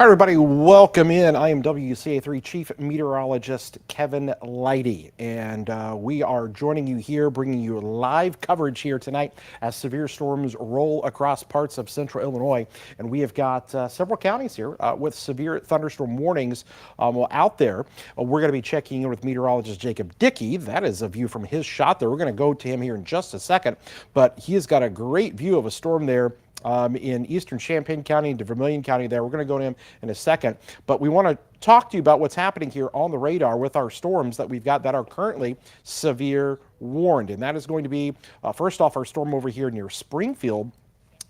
Hi, everybody. Welcome in. I am WCA3 Chief Meteorologist Kevin Leidy, and we are joining you here, bringing you live coverage here tonight as severe storms roll across parts of central Illinois. And we have got several counties here with severe thunderstorm warnings out there. We're going to be checking in with meteorologist Jacob Dickey. That is a view from his shot there. We're going to go to him here in just a second, but he has got a great view of a storm there in eastern Champaign County into Vermilion County there. We're going to go to him in a second, but we want to talk to you about what's happening here on the radar with our storms that we've got that are currently severe warned. And that is going to be, first off, our storm over here near Springfield.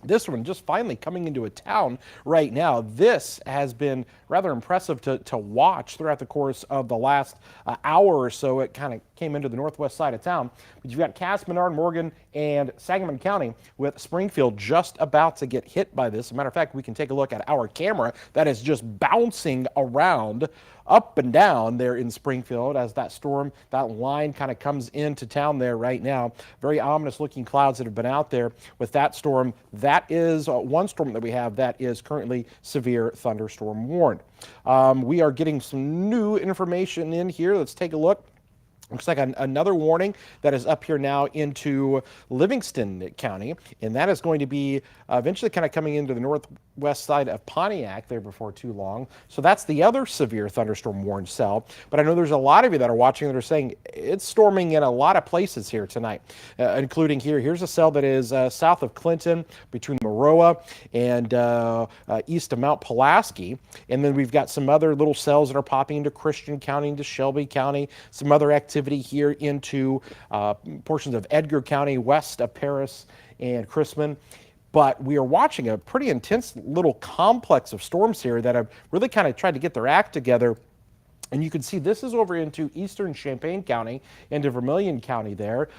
This one just finally coming into a town right now. This has been rather impressive to watch throughout the course of the last hour or so. It kind of came into the northwest side of town. But you've got Cass, Menard, Morgan, and Sangamon County with Springfield just about to get hit by this. As a matter of fact, we can take a look at our camera that is just bouncing around up and down there in Springfield as that storm, that line kind of comes into town there right now. Very ominous looking clouds that have been out there with that storm. That is one storm that we have that is currently severe thunderstorm warned. We are getting some new information in here. Let's take a look. Looks like another warning that is up here now into Livingston County, and that is going to be eventually kind of coming into the northwest side of Pontiac there before too long. So that's the other severe thunderstorm warned cell. But I know there's a lot of you that are watching that are saying it's storming in a lot of places here tonight, including here. Here's a cell that is south of Clinton between Maroa and east of Mount Pulaski. And then we've got some other little cells that are popping into Christian County, into Shelby County, some other activity here into portions of Edgar County, west of Paris and Chrisman. But we are watching a pretty intense little complex of storms here that have really kind of tried to get their act together. And you can see this is over into eastern Champaign County, into Vermilion County there,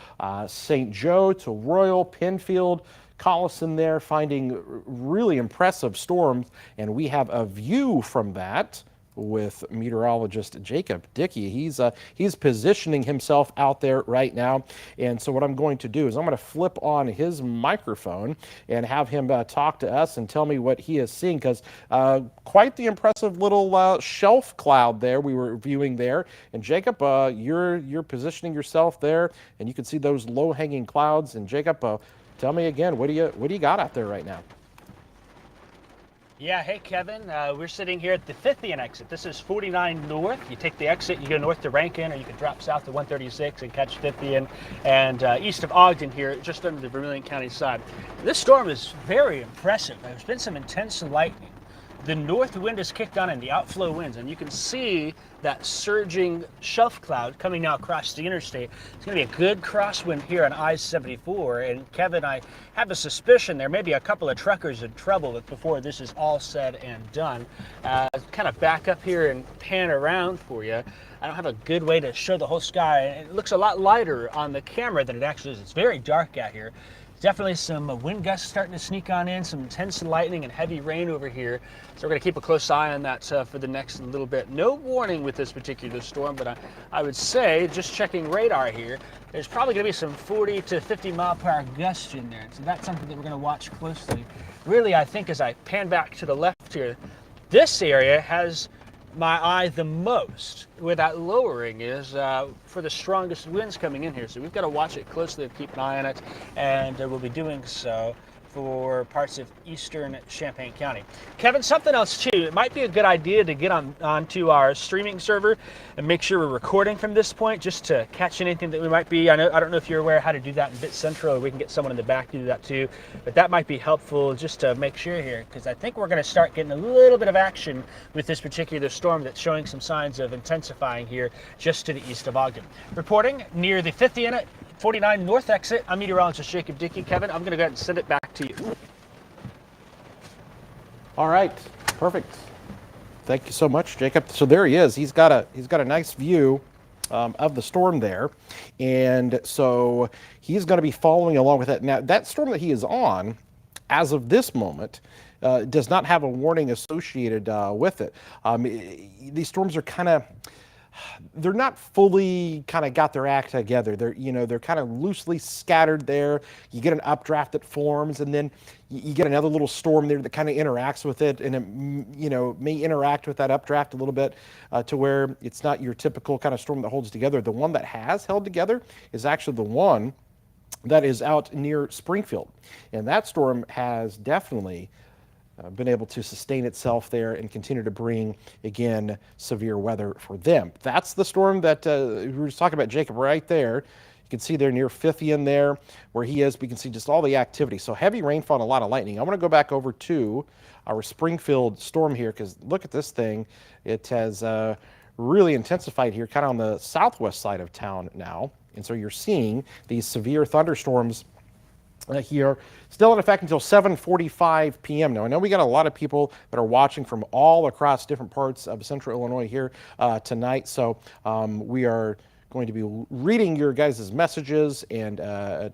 St. Joe to Royal, Penfield, Collison there, finding really impressive storms. And we have a view from that with meteorologist Jacob Dickey. He's positioning himself out there right now. And so what I'm going to do is I'm going to flip on his microphone and have him talk to us and tell me what he is seeing, because quite the impressive little shelf cloud there we were viewing there. And Jacob, you're positioning yourself there, and you can see those low-hanging clouds. And Jacob, tell me again, what do you got out there right now? Yeah, hey Kevin, we're sitting here at the 50th exit. This is 49 North. You take the exit, you go north to Rankin, or you can drop south to 136 and catch 50th and east of Ogden here, just under the Vermilion County side. This storm is very impressive. There's been some intense lightning. The north wind has kicked on and the outflow winds, and you can see that surging shelf cloud coming now across the interstate. It's going to be a good crosswind here on I-74, and Kevin, I have a suspicion there may be a couple of truckers in trouble before this is all said and done. Kind of back up here and pan around for you. I don't have a good way to show the whole sky. It looks a lot lighter on the camera than it actually is. It's very dark out here. Definitely some wind gusts starting to sneak on in, some intense lightning and heavy rain over here. So we're going to keep a close eye on that for the next little bit. No warning with this particular storm, but I would say, just checking radar here, there's probably going to be some 40 to 50 mile per hour gusts in there. So that's something that we're going to watch closely. Really, I think as I pan back to the left here, this area has my eye the most, where that lowering is for the strongest winds coming in here. So we've got to watch it closely and keep an eye on it, and we'll be doing so for parts of eastern Champaign County. Kevin, something else too, it might be a good idea to get onto our streaming server and make sure we're recording from this point, just to catch anything that we might be. I don't know if you're aware how to do that in Bit Central, or we can get someone in the back to do that too, but that might be helpful just to make sure here, because I think we're going to start getting a little bit of action with this particular storm that's showing some signs of intensifying here just to the east of Ogden. Reporting near the 49 North exit, I'm meteorologist Jacob Dickey. Kevin, I'm going to go ahead and send it back to you. All right, perfect. Thank you so much, Jacob. So there he is. He's got a nice view of the storm there, and so he's going to be following along with that. Now, that storm that he is on, as of this moment, does not have a warning associated with it. These storms are kind of they're not fully kind of got their act together. They're kind of loosely scattered there. You get an updraft that forms, and then you get another little storm there that kind of interacts with it, and it may interact with that updraft a little bit to where it's not your typical kind of storm that holds together. The one that has held together is actually the one that is out near Springfield, and that storm has definitely been able to sustain itself there and continue to bring, again, severe weather for them. That's the storm that we were just talking about, Jacob, right there. You can see there near Fithian there where he is. We can see just all the activity. So heavy rainfall and a lot of lightning. I want to go back over to our Springfield storm here because look at this thing. It has really intensified here kind of on the southwest side of town now. And so you're seeing these severe thunderstorms here, still in effect until 7:45 p.m. Now, I know we got a lot of people that are watching from all across different parts of central Illinois here tonight, so we are going to be reading your guys' messages and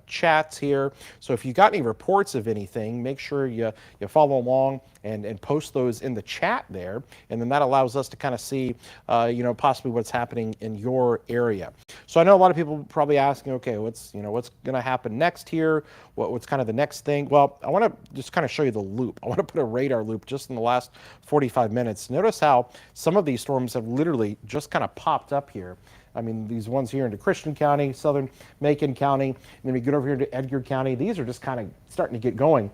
chats here. So if you got any reports of anything, make sure you follow along and post those in the chat there, and then that allows us to kind of see, possibly what's happening in your area. So I know a lot of people probably asking, okay, what's going to happen next here? What's kind of the next thing? Well, I want to just kind of show you the loop. I want to put a radar loop just in the last 45 minutes. Notice how some of these storms have literally just kind of popped up here. I mean, these ones here into Christian County, southern Macon County, and then we get over here to Edgar County. These are just kind of starting to get going.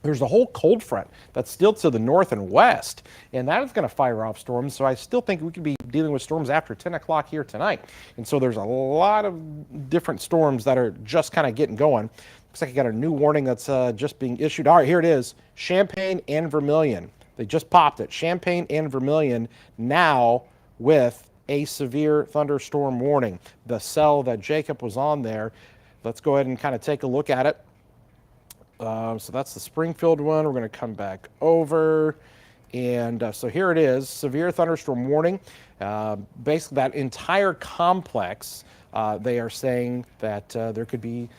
There's a whole cold front that's still to the north and west, and that is going to fire off storms. So I still think we could be dealing with storms after 10 o'clock here tonight. And so there's a lot of different storms that are just kind of getting going. Looks like I got a new warning that's just being issued. All right, here it is. Champaign and Vermilion. They just popped it. Champaign and Vermilion now with a severe thunderstorm warning. The cell that Jacob was on there, let's go ahead and kind of take a look at it. So that's the Springfield one. We're going to come back over. And so here it is, severe thunderstorm warning. Basically, that entire complex, they are saying that there could be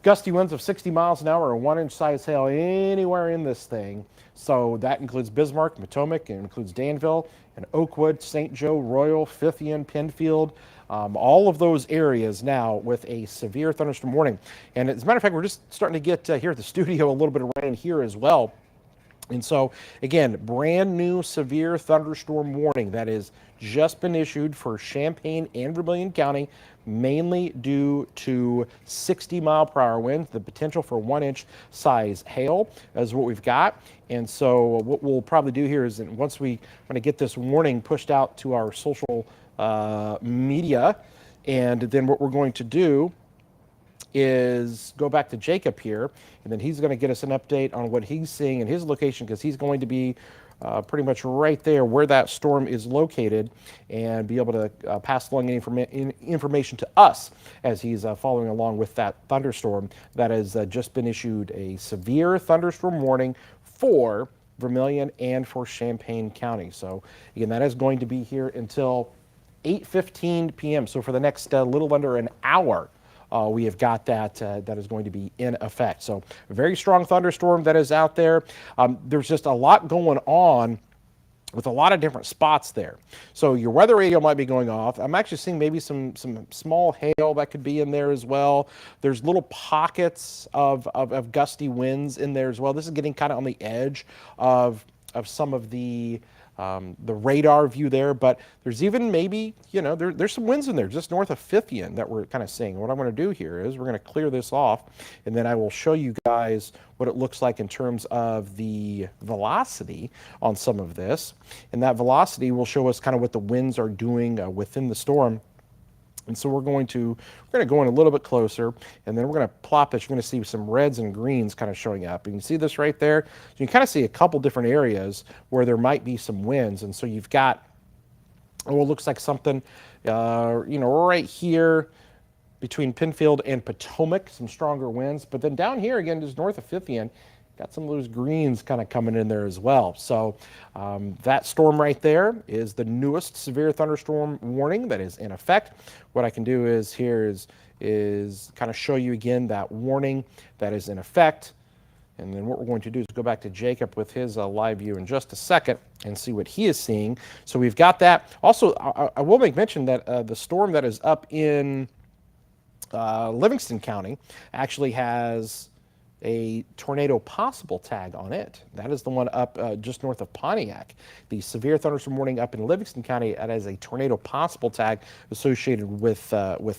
gusty winds of 60 miles an hour or 1-inch size hail anywhere in this thing. So that includes Bismarck, Potomac, it includes Danville and Oakwood, St. Joe, Royal, Fithian, Penfield, all of those areas now with a severe thunderstorm warning. And as a matter of fact, we're just starting to get here at the studio a little bit of rain here as well. And so, again, brand new severe thunderstorm warning that has just been issued for Champaign and Vermilion County, mainly due to 60-mile-per-hour winds. The potential for 1-inch size hail is what we've got. And so what we'll probably do here is once we want to get this warning pushed out to our social media, and then what we're going to do is go back to Jacob here, and then he's going to get us an update on what he's seeing in his location, because he's going to be pretty much right there where that storm is located and be able to pass along information to us as he's following along with that thunderstorm that has just been issued a severe thunderstorm warning for Vermilion and for Champaign County. So again, that is going to be here until 8:15 p.m. So for the next little under an hour, we have got that that is going to be in effect. So a very strong thunderstorm that is out there. There's just a lot going on with a lot of different spots there. So your weather radio might be going off. I'm actually seeing maybe some small hail that could be in there as well. There's little pockets of gusty winds in there as well. This is getting kind of on the edge of some of the radar view there, but there's even maybe, there's some winds in there just north of Fithian that we're kind of seeing. What I'm going to do here is we're going to clear this off, and then I will show you guys what it looks like in terms of the velocity on some of this. And that velocity will show us kind of what the winds are doing within the storm. And so we're going to go in a little bit closer, and then we're going to plop it. You're going to see some reds and greens kind of showing up. And you see this right there? So you can kind of see a couple different areas where there might be some winds. And so you've got, it looks like something, right here between Penfield and Potomac, some stronger winds. But then down here, again, just north of Fithian, got some of those greens kind of coming in there as well. So that storm right there is the newest severe thunderstorm warning that is in effect. What I can do is kind of show you again that warning that is in effect. And then what we're going to do is go back to Jacob with his live view in just a second and see what he is seeing. So we've got that. Also, I will make mention that the storm that is up in Livingston County actually has a tornado possible tag on it. That is the one up just north of Pontiac. The severe thunderstorm warning up in Livingston County, that has a tornado possible tag associated with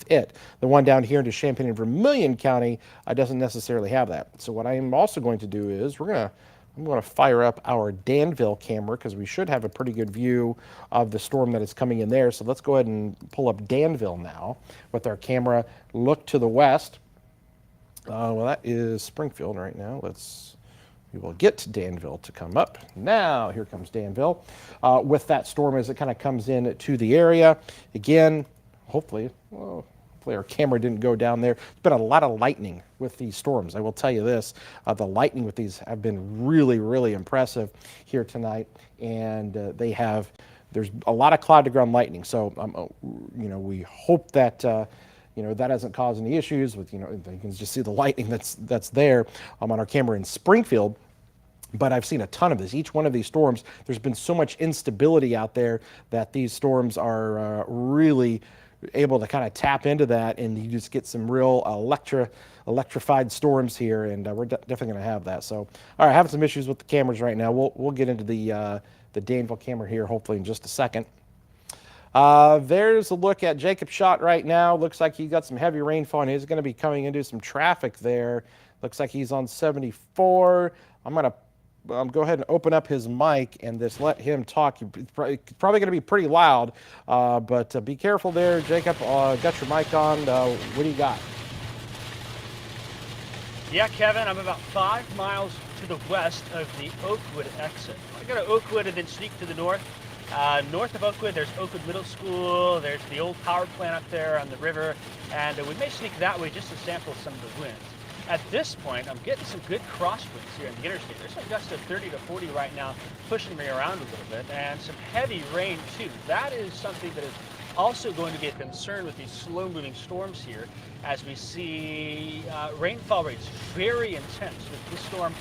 it. The one down here into Champaign and Vermilion County doesn't necessarily have that. So what I am also going to do is I'm going to fire up our Danville camera because we should have a pretty good view of the storm that is coming in there. So let's go ahead and pull up Danville now with our camera. Look to the west. Well, that is Springfield right now. We will get Danville to come up. Now, here comes Danville with that storm as it kind of comes in to the area. Again, hopefully our camera didn't go down there. There's been a lot of lightning with these storms. I will tell you this, the lightning with these have been really, really impressive here tonight. And there's a lot of cloud to ground lightning. So, we hope that, that hasn't caused any issues with, you can just see the lightning that's there on our camera in Springfield. But I've seen a ton of this. Each one of these storms, there's been so much instability out there that these storms are really able to kind of tap into that, and you just get some real electrified storms here, and we're definitely going to have that. So, all right, having some issues with the cameras right now. We'll get into the Danville camera here hopefully in just a second. There's a look at Jacob's shot right now. Looks like he got some heavy rainfall, and he's going to be coming into some traffic there. Looks like he's on 74. I'm going to go ahead and open up his mic and just let him talk. It's probably going to be pretty loud, but be careful there, Jacob. Got your mic on. What do you got? Yeah, Kevin, I'm about 5 miles to the west of the Oakwood exit. I go to Oakwood and then sneak to the north. North of Oakwood, there's Oakwood Middle School. There's the old power plant up there on the river, and we may sneak that way just to sample some of the winds. At this point, I'm getting some good crosswinds here in the interstate. There's some gusts of 30 to 40 right now, pushing me around a little bit, and some heavy rain too. That is something that is also going to be a concern with these slow-moving storms here, as we see rainfall rates very intense with this storm.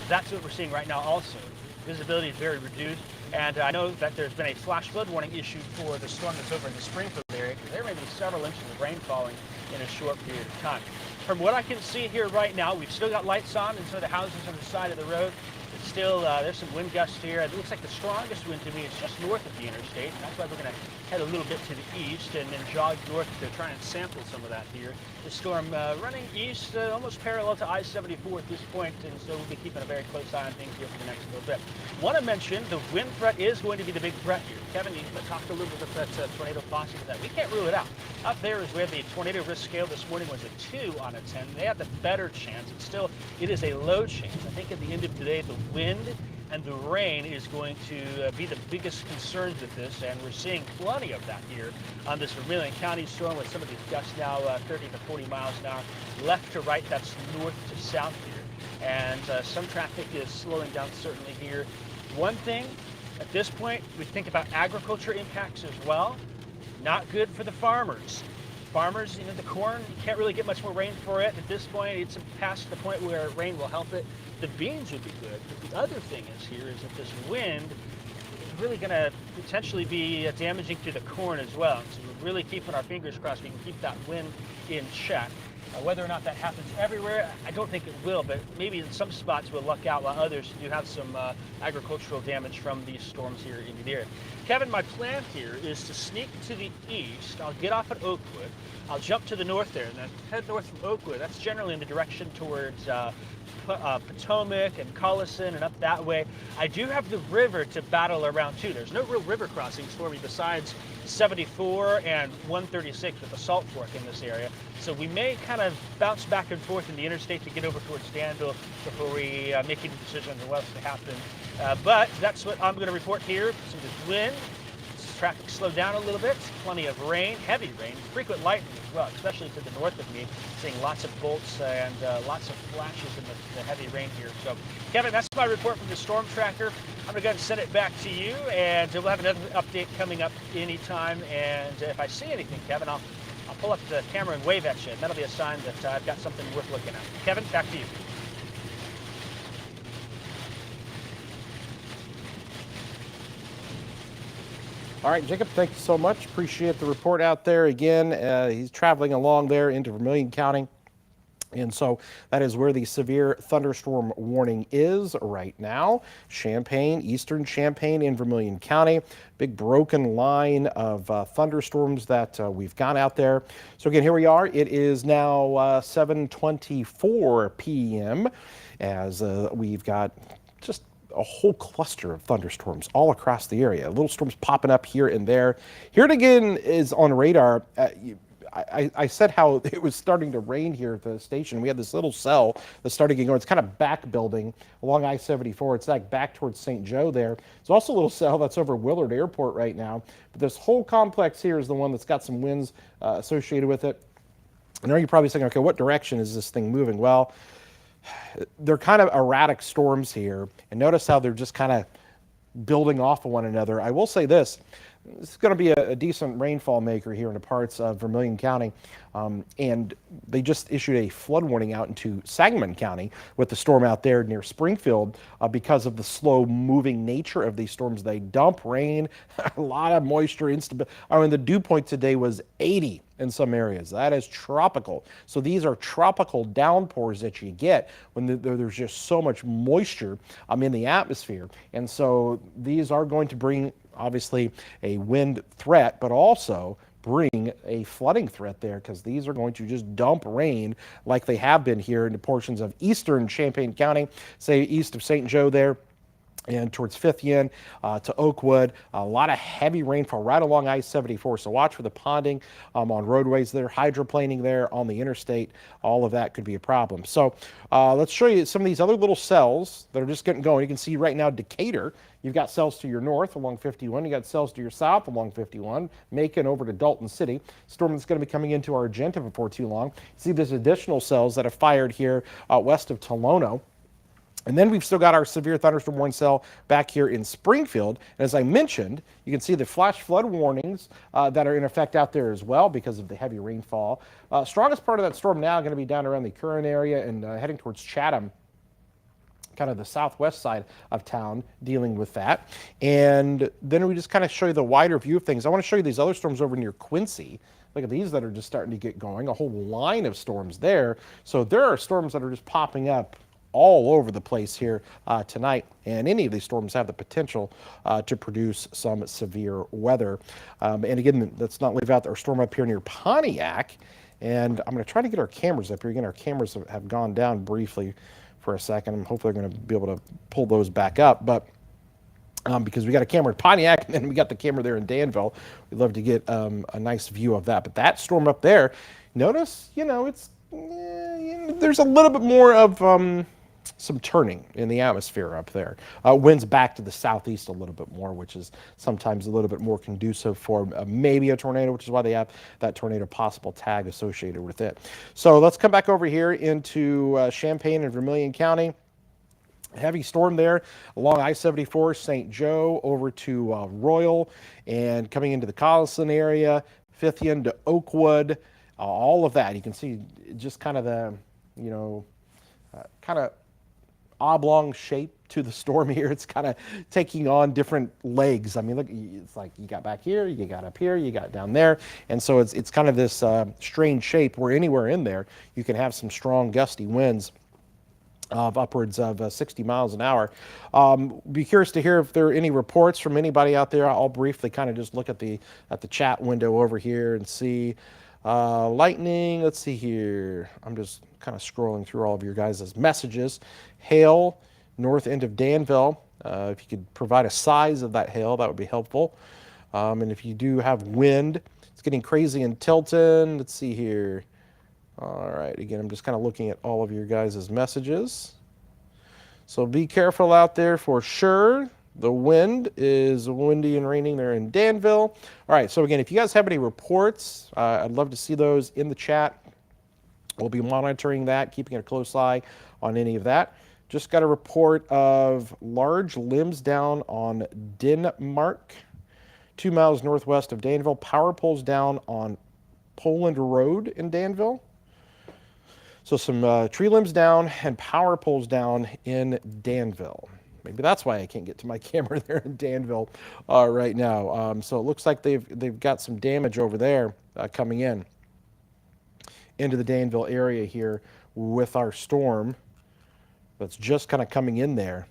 That's what we're seeing right now also. Visibility is very reduced, and I know that there's been a flash flood warning issued for the storm that's over in the Springfield area, because there may be several inches of rain falling in a short period of time. From what I can see here right now, we've still got lights on in some of the houses on the side of the road. It's still, there's some wind gusts here. It looks like the strongest wind to me is just north of the interstate. That's why we're going to head a little bit to the east and then jog north to try and sample some of that here. The storm running east, almost parallel to I-74 at this point, and so we'll be keeping a very close eye on things here for the next little bit. Want to mention the wind threat is going to be the big threat here. Kevin, you talked a little bit about that tornado possible that. We can't rule it out. Up there is where the tornado risk scale this morning was a 2 on a 10. They have the better chance. It is a low chance. I think at the end of today, the wind and the rain is going to be the biggest concerns with this, and we're seeing plenty of that here on this Vermilion County storm with some of these gusts now 30 to 40 miles an hour, left to right, that's north to south here. And some traffic is slowing down certainly here. One thing, at this point, we think about agriculture impacts as well. Not good for the farmers. Farmers, the corn, you can't really get much more rain for it. At this point, it's past the point where rain will help it. The beans would be good. But the other thing is that this wind is really going to potentially be damaging to the corn as well. So we're really keeping our fingers crossed we can keep that wind in check. Whether or not that happens everywhere, I don't think it will, but maybe in some spots we'll luck out while others do have some agricultural damage from these storms here in the area. Kevin, my plan here is to sneak to the east. I'll get off at Oakwood. I'll jump to the north there and then head north from Oakwood. That's generally in the direction towards Potomac and Collison and up that way. I do have the river to battle around too. There's no real river crossings for me besides 74 and 136 with the Salt Fork in this area. So we may kind of bounce back and forth in the interstate to get over towards Danville before we make any decision on what's to happen. But that's what I'm going to report here. Some good wind. Traffic slowed down a little bit. Plenty of rain, heavy rain, frequent lightning as well, especially to the north of me. Seeing lots of bolts and lots of flashes in the heavy rain here. So, Kevin, that's my report from the Storm Tracker. I'm going to go ahead and send it back to you, and we'll have another update coming up anytime. And if I see anything, Kevin, I'll pull up the camera and wave at you. That'll be a sign that I've got something worth looking at. Kevin, back to you. All right, Jacob, thank you so much. Appreciate the report out there. Again, he's traveling along there into Vermilion County. And so that is where the severe thunderstorm warning is right now. Champaign, eastern Champaign in Vermilion County. Big broken line of thunderstorms that we've got out there. So again, here we are. It is now 7:24 p.m. as we've got just a whole cluster of thunderstorms all across the area. Little storms popping up here and there. Here it again is on radar. I said how it was starting to rain here at the station. We had this little cell that started getting going. It's kind of back building along I-74. It's like back towards St. Joe there. There's also a little cell that's over Willard Airport right now. But this whole complex here is the one that's got some winds associated with it. I know you're probably saying, okay, what direction is this thing moving? Well, they're kind of erratic storms here. And notice how they're just kind of building off of one another. I will say this. This is going to be a decent rainfall maker here in the parts of Vermilion County. And they just issued a flood warning out into Sangamon County with the storm out there near Springfield because of the slow moving nature of these storms. They dump rain, a lot of moisture, instability. I mean, the dew point today was 80 in some areas. That is tropical. So these are tropical downpours that you get when there's just so much moisture in the atmosphere. And so these are going to bring obviously a wind threat, but also bring a flooding threat there because these are going to just dump rain like they have been here in the portions of eastern Champaign County, say east of St. Joe there, and towards Fifth to Oakwood. A lot of heavy rainfall right along I-74. So watch for the ponding on roadways there, hydroplaning there on the interstate. All of that could be a problem. So let's show you some of these other little cells that are just getting going. You can see right now Decatur. You've got cells to your north along 51. You got cells to your south along 51, Macon over to Dalton City. Storm that's going to be coming into Argenta before too long. See, there's additional cells that have fired here west of Tolono. And then we've still got our severe thunderstorm warning cell back here in Springfield. And as I mentioned, you can see the flash flood warnings that are in effect out there as well because of the heavy rainfall. Strongest part of that storm now going to be down around the Curran area and heading towards Chatham, kind of the southwest side of town, dealing with that. And then we just kind of show you the wider view of things. I want to show you these other storms over near Quincy. Look at these that are just starting to get going, a whole line of storms there. So there are storms that are just popping up all over the place here tonight, and any of these storms have the potential to produce some severe weather. And again, let's not leave out our storm up here near Pontiac. And I'm going to try to get our cameras up here. Again, our cameras have gone down briefly for a second. I'm hopefully going to be able to pull those back up, but because we got a camera in Pontiac and then we got the camera there in Danville, we'd love to get a nice view of that. But that storm up there, notice, it's there's a little bit more of some turning in the atmosphere up there. Winds back to the southeast a little bit more, which is sometimes a little bit more conducive for maybe a tornado, which is why they have that tornado possible tag associated with it. So let's come back over here into Champaign and Vermilion County. Heavy storm there along I-74, St. Joe over to Royal and coming into the Collison area, Fithian to Oakwood, all of that. You can see just kind of the, kind of oblong shape to the storm here. It's kind of taking on different legs. I mean, look, it's like you got back here, you got up here, you got down there. And so it's kind of this strange shape where anywhere in there you can have some strong gusty winds of upwards of 60 miles an hour. Be curious to hear if there are any reports from anybody out there. I'll briefly kind of just look at the chat window over here and see lightning. Let's see here. I'm just kind of scrolling through all of your guys' messages. Hail, north end of Danville. If you could provide a size of that hail, that would be helpful. And if you do have wind, it's getting crazy in Tilton. Let's see here. All right, again, I'm just kind of looking at all of your guys' messages. So be careful out there for sure. The wind is windy and raining there in Danville. All right, so again, if you guys have any reports, I'd love to see those in the chat. We'll be monitoring that, keeping a close eye on any of that. Just got a report of large limbs down on Denmark, 2 miles northwest of Danville. Power poles down on Poland Road in Danville. So some tree limbs down and power poles down in Danville. Maybe that's why I can't get to my camera there in Danville right now. So it looks like they've got some damage over there coming in into the Danville area here with our storm that's just kind of coming in there.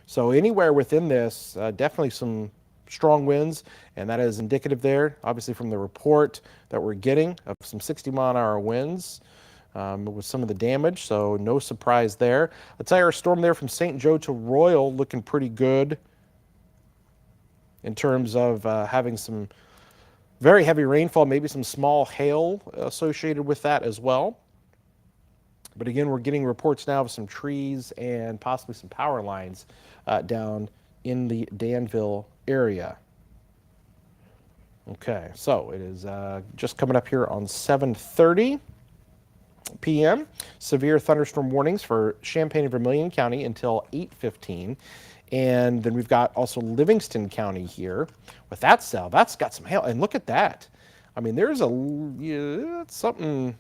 So anywhere within this, definitely some strong winds, and that is indicative there, obviously from the report that we're getting of some 60-mile-an-hour winds with some of the damage, so no surprise there. I'll tell you, our storm there from St. Joe to Royal looking pretty good in terms of having some very heavy rainfall, maybe some small hail associated with that as well. But again, we're getting reports now of some trees and possibly some power lines down in the Danville area. Okay, so it is just coming up here on 7:30 p.m. Severe thunderstorm warnings for Champaign and Vermilion County until 8:15. And then we've got also Livingston County here with that cell. That's got some hail. And look at that. I mean, there's something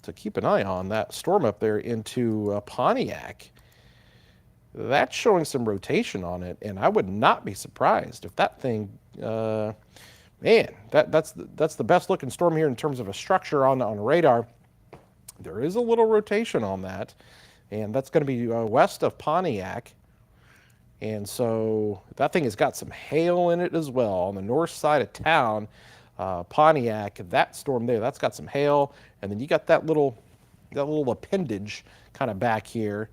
to keep an eye on, that storm up there into Pontiac. That's showing some rotation on it, and I would not be surprised if that thing, man, that's the best looking storm here in terms of a structure on radar. There is a little rotation on that, and that's going to be west of Pontiac. And so that thing has got some hail in it as well on the north side of town. Pontiac, that storm there, that's got some hail, and then you got that little appendage kind of back here.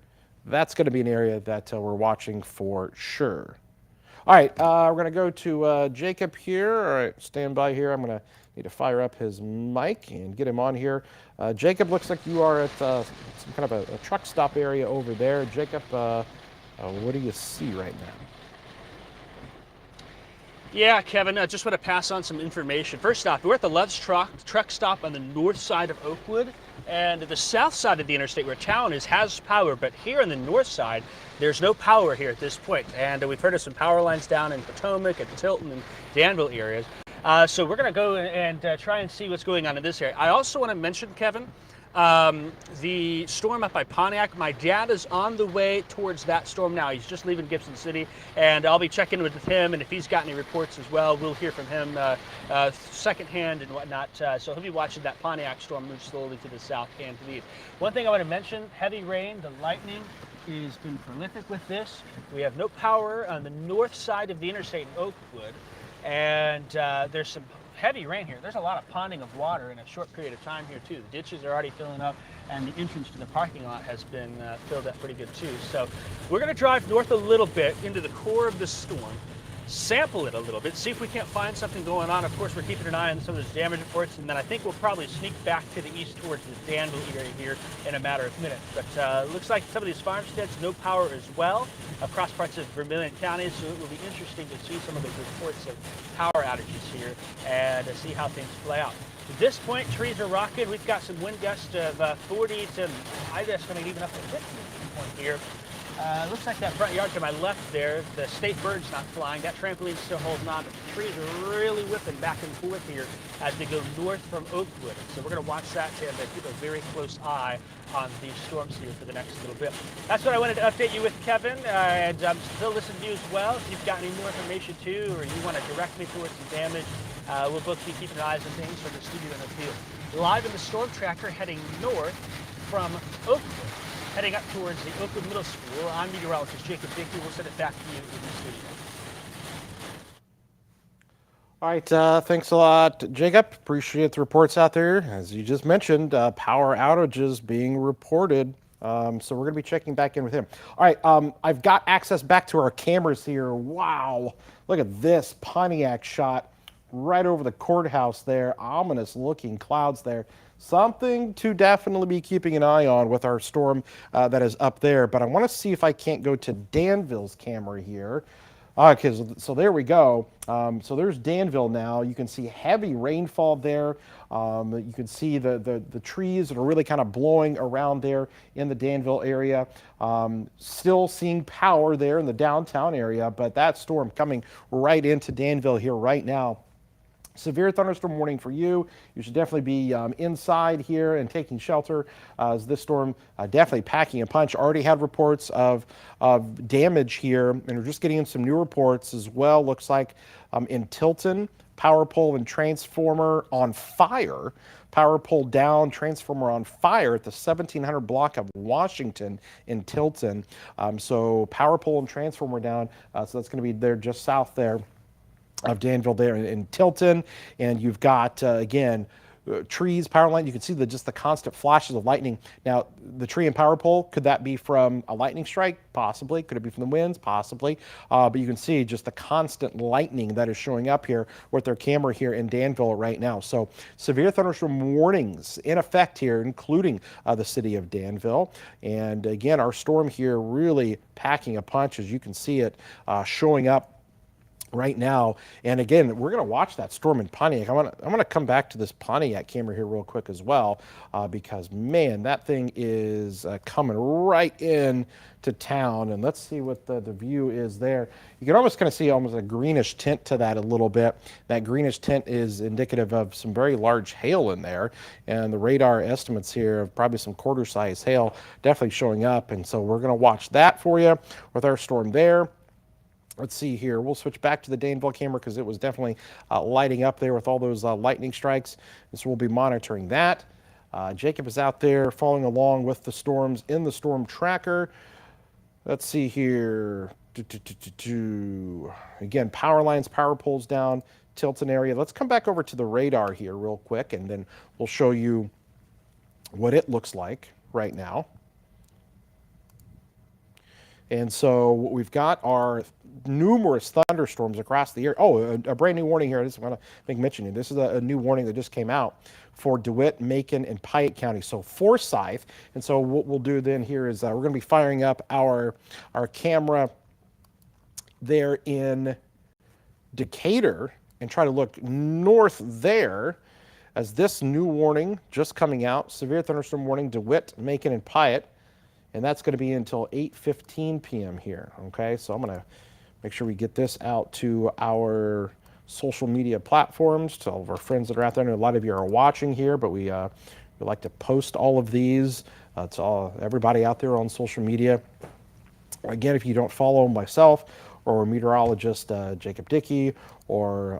That's going to be an area that we're watching for sure. All right, we're going to go to Jacob here. All right, stand by here. I'm going to need to fire up his mic and get him on here. Jacob, looks like you are at some kind of a truck stop area over there. Jacob, what do you see right now? Yeah, Kevin, I just want to pass on some information. First off, we're at the Love's truck stop on the north side of Oakwood, and the south side of the interstate where town is has power, but here on the north side, there's no power here at this point. And we've heard of some power lines down in Potomac and Tilton and Danville areas. So we're going to go and try and see what's going on in this area. I also want to mention, Kevin, the storm up by Pontiac. My dad is on the way towards that storm now. He's just leaving Gibson City, and I'll be checking with him, and if he's got any reports as well, we'll hear from him secondhand and whatnot. So he'll be watching that Pontiac storm move slowly to the south and to the east. One thing I want to mention, heavy rain, the lightning has been prolific with this. We have no power on the north side of the interstate in Oakwood, and there's some heavy rain here. There's a lot of ponding of water in a short period of time here too. The ditches are already filling up, and the entrance to the parking lot has been filled up pretty good too. So we're going to drive north a little bit into the core of the storm, sample it a little bit, see if we can't find something going on. Of course, we're keeping an eye on some of those damage reports, and then I think we'll probably sneak back to the east towards the Danville area here in a matter of minutes. But looks like some of these farmsteads, no power as well across parts of Vermilion County, so it will be interesting to see some of the reports of power outages here and to see how things play out. At this point, trees are rocking. We've got some wind gusts of 40 to, I estimate, even up to 50 point here. Looks like that front yard to my left there, the state bird's not flying. That trampoline's still holding on, but the trees are really whipping back and forth here as they go north from Oakwood. So we're going to watch that and keep a very close eye on these storms here for the next little bit. That's what I wanted to update you with, Kevin, and I'm still listening to you as well. If you've got any more information too, or you want to direct me towards some damage, we'll both be keeping eyes on things from the studio in the field. Live in the storm tracker heading north from Oakwood, heading up towards the Oakwood Middle School. I'm meteorologist Jacob Dickey. We'll send it back to you in the studio. All right, thanks a lot, Jacob. Appreciate the reports out there. As you just mentioned, power outages being reported. So we're going to be checking back in with him. All right, I've got access back to our cameras here. Wow, look at this Pontiac shot right over the courthouse there. Ominous looking clouds there. Something to definitely be keeping an eye on with our storm that is up there. But I want to see if I can't go to Danville's camera here. Okay, so there we go. So there's Danville now. You can see heavy rainfall there. You can see the trees that are really kind of blowing around there in the Danville area. Still seeing power there in the downtown area, but that storm coming right into Danville here right now. Severe thunderstorm warning for you. You should definitely be inside here and taking shelter as this storm definitely packing a punch. Already had reports of damage here, and we're just getting in some new reports as well. Looks like in Tilton, power pole and transformer on fire. Power pole down, transformer on fire at the 1700 block of Washington in Tilton. So power pole and transformer down. So that's going to be there just south there of Danville there in Tilton. And you've got, again, trees, power line. You can see just the constant flashes of lightning. Now, the tree and power pole, could that be from a lightning strike? Possibly. Could it be from the winds? Possibly. But you can see just the constant lightning that is showing up here with their camera here in Danville right now. So severe thunderstorm warnings in effect here, including the city of Danville. And again, our storm here really packing a punch, as you can see it showing up right now. And again, we're going to watch that storm in Pontiac. I'm going to come back to this Pontiac camera here real quick as well, because man, that thing is coming right in to town. And let's see what the view is there. You can almost kind of see almost a greenish tint to that a little bit. That greenish tint is indicative of some very large hail in there, and the radar estimates here of probably some quarter size hail definitely showing up. And so we're going to watch that for you with our storm there. Let's see here. We'll switch back to the Danville camera because it was definitely lighting up there with all those lightning strikes. And so we'll be monitoring that. Jacob is out there following along with the storms in the storm tracker. Let's see here. Again, power lines, power poles down, Tilton area. Let's come back over to the radar here real quick, and then we'll show you what it looks like right now. And so we've got our numerous thunderstorms across the area. Oh, a brand new warning here. I just want to make mention of this. Is a new warning that just came out for DeWitt, Macon, and Piatt County. So Forsyth. And so what we'll do then here is we're going to be firing up our camera there in Decatur and try to look north there as this new warning just coming out. Severe thunderstorm warning, DeWitt, Macon, and Piatt. And that's going to be until 8:15 p.m. here, okay? So I'm going to make sure we get this out to our social media platforms, to all of our friends that are out there. I know a lot of you are watching here, but we like to post all of these to everybody out there on social media. Again, if you don't follow myself or meteorologist Jacob Dickey or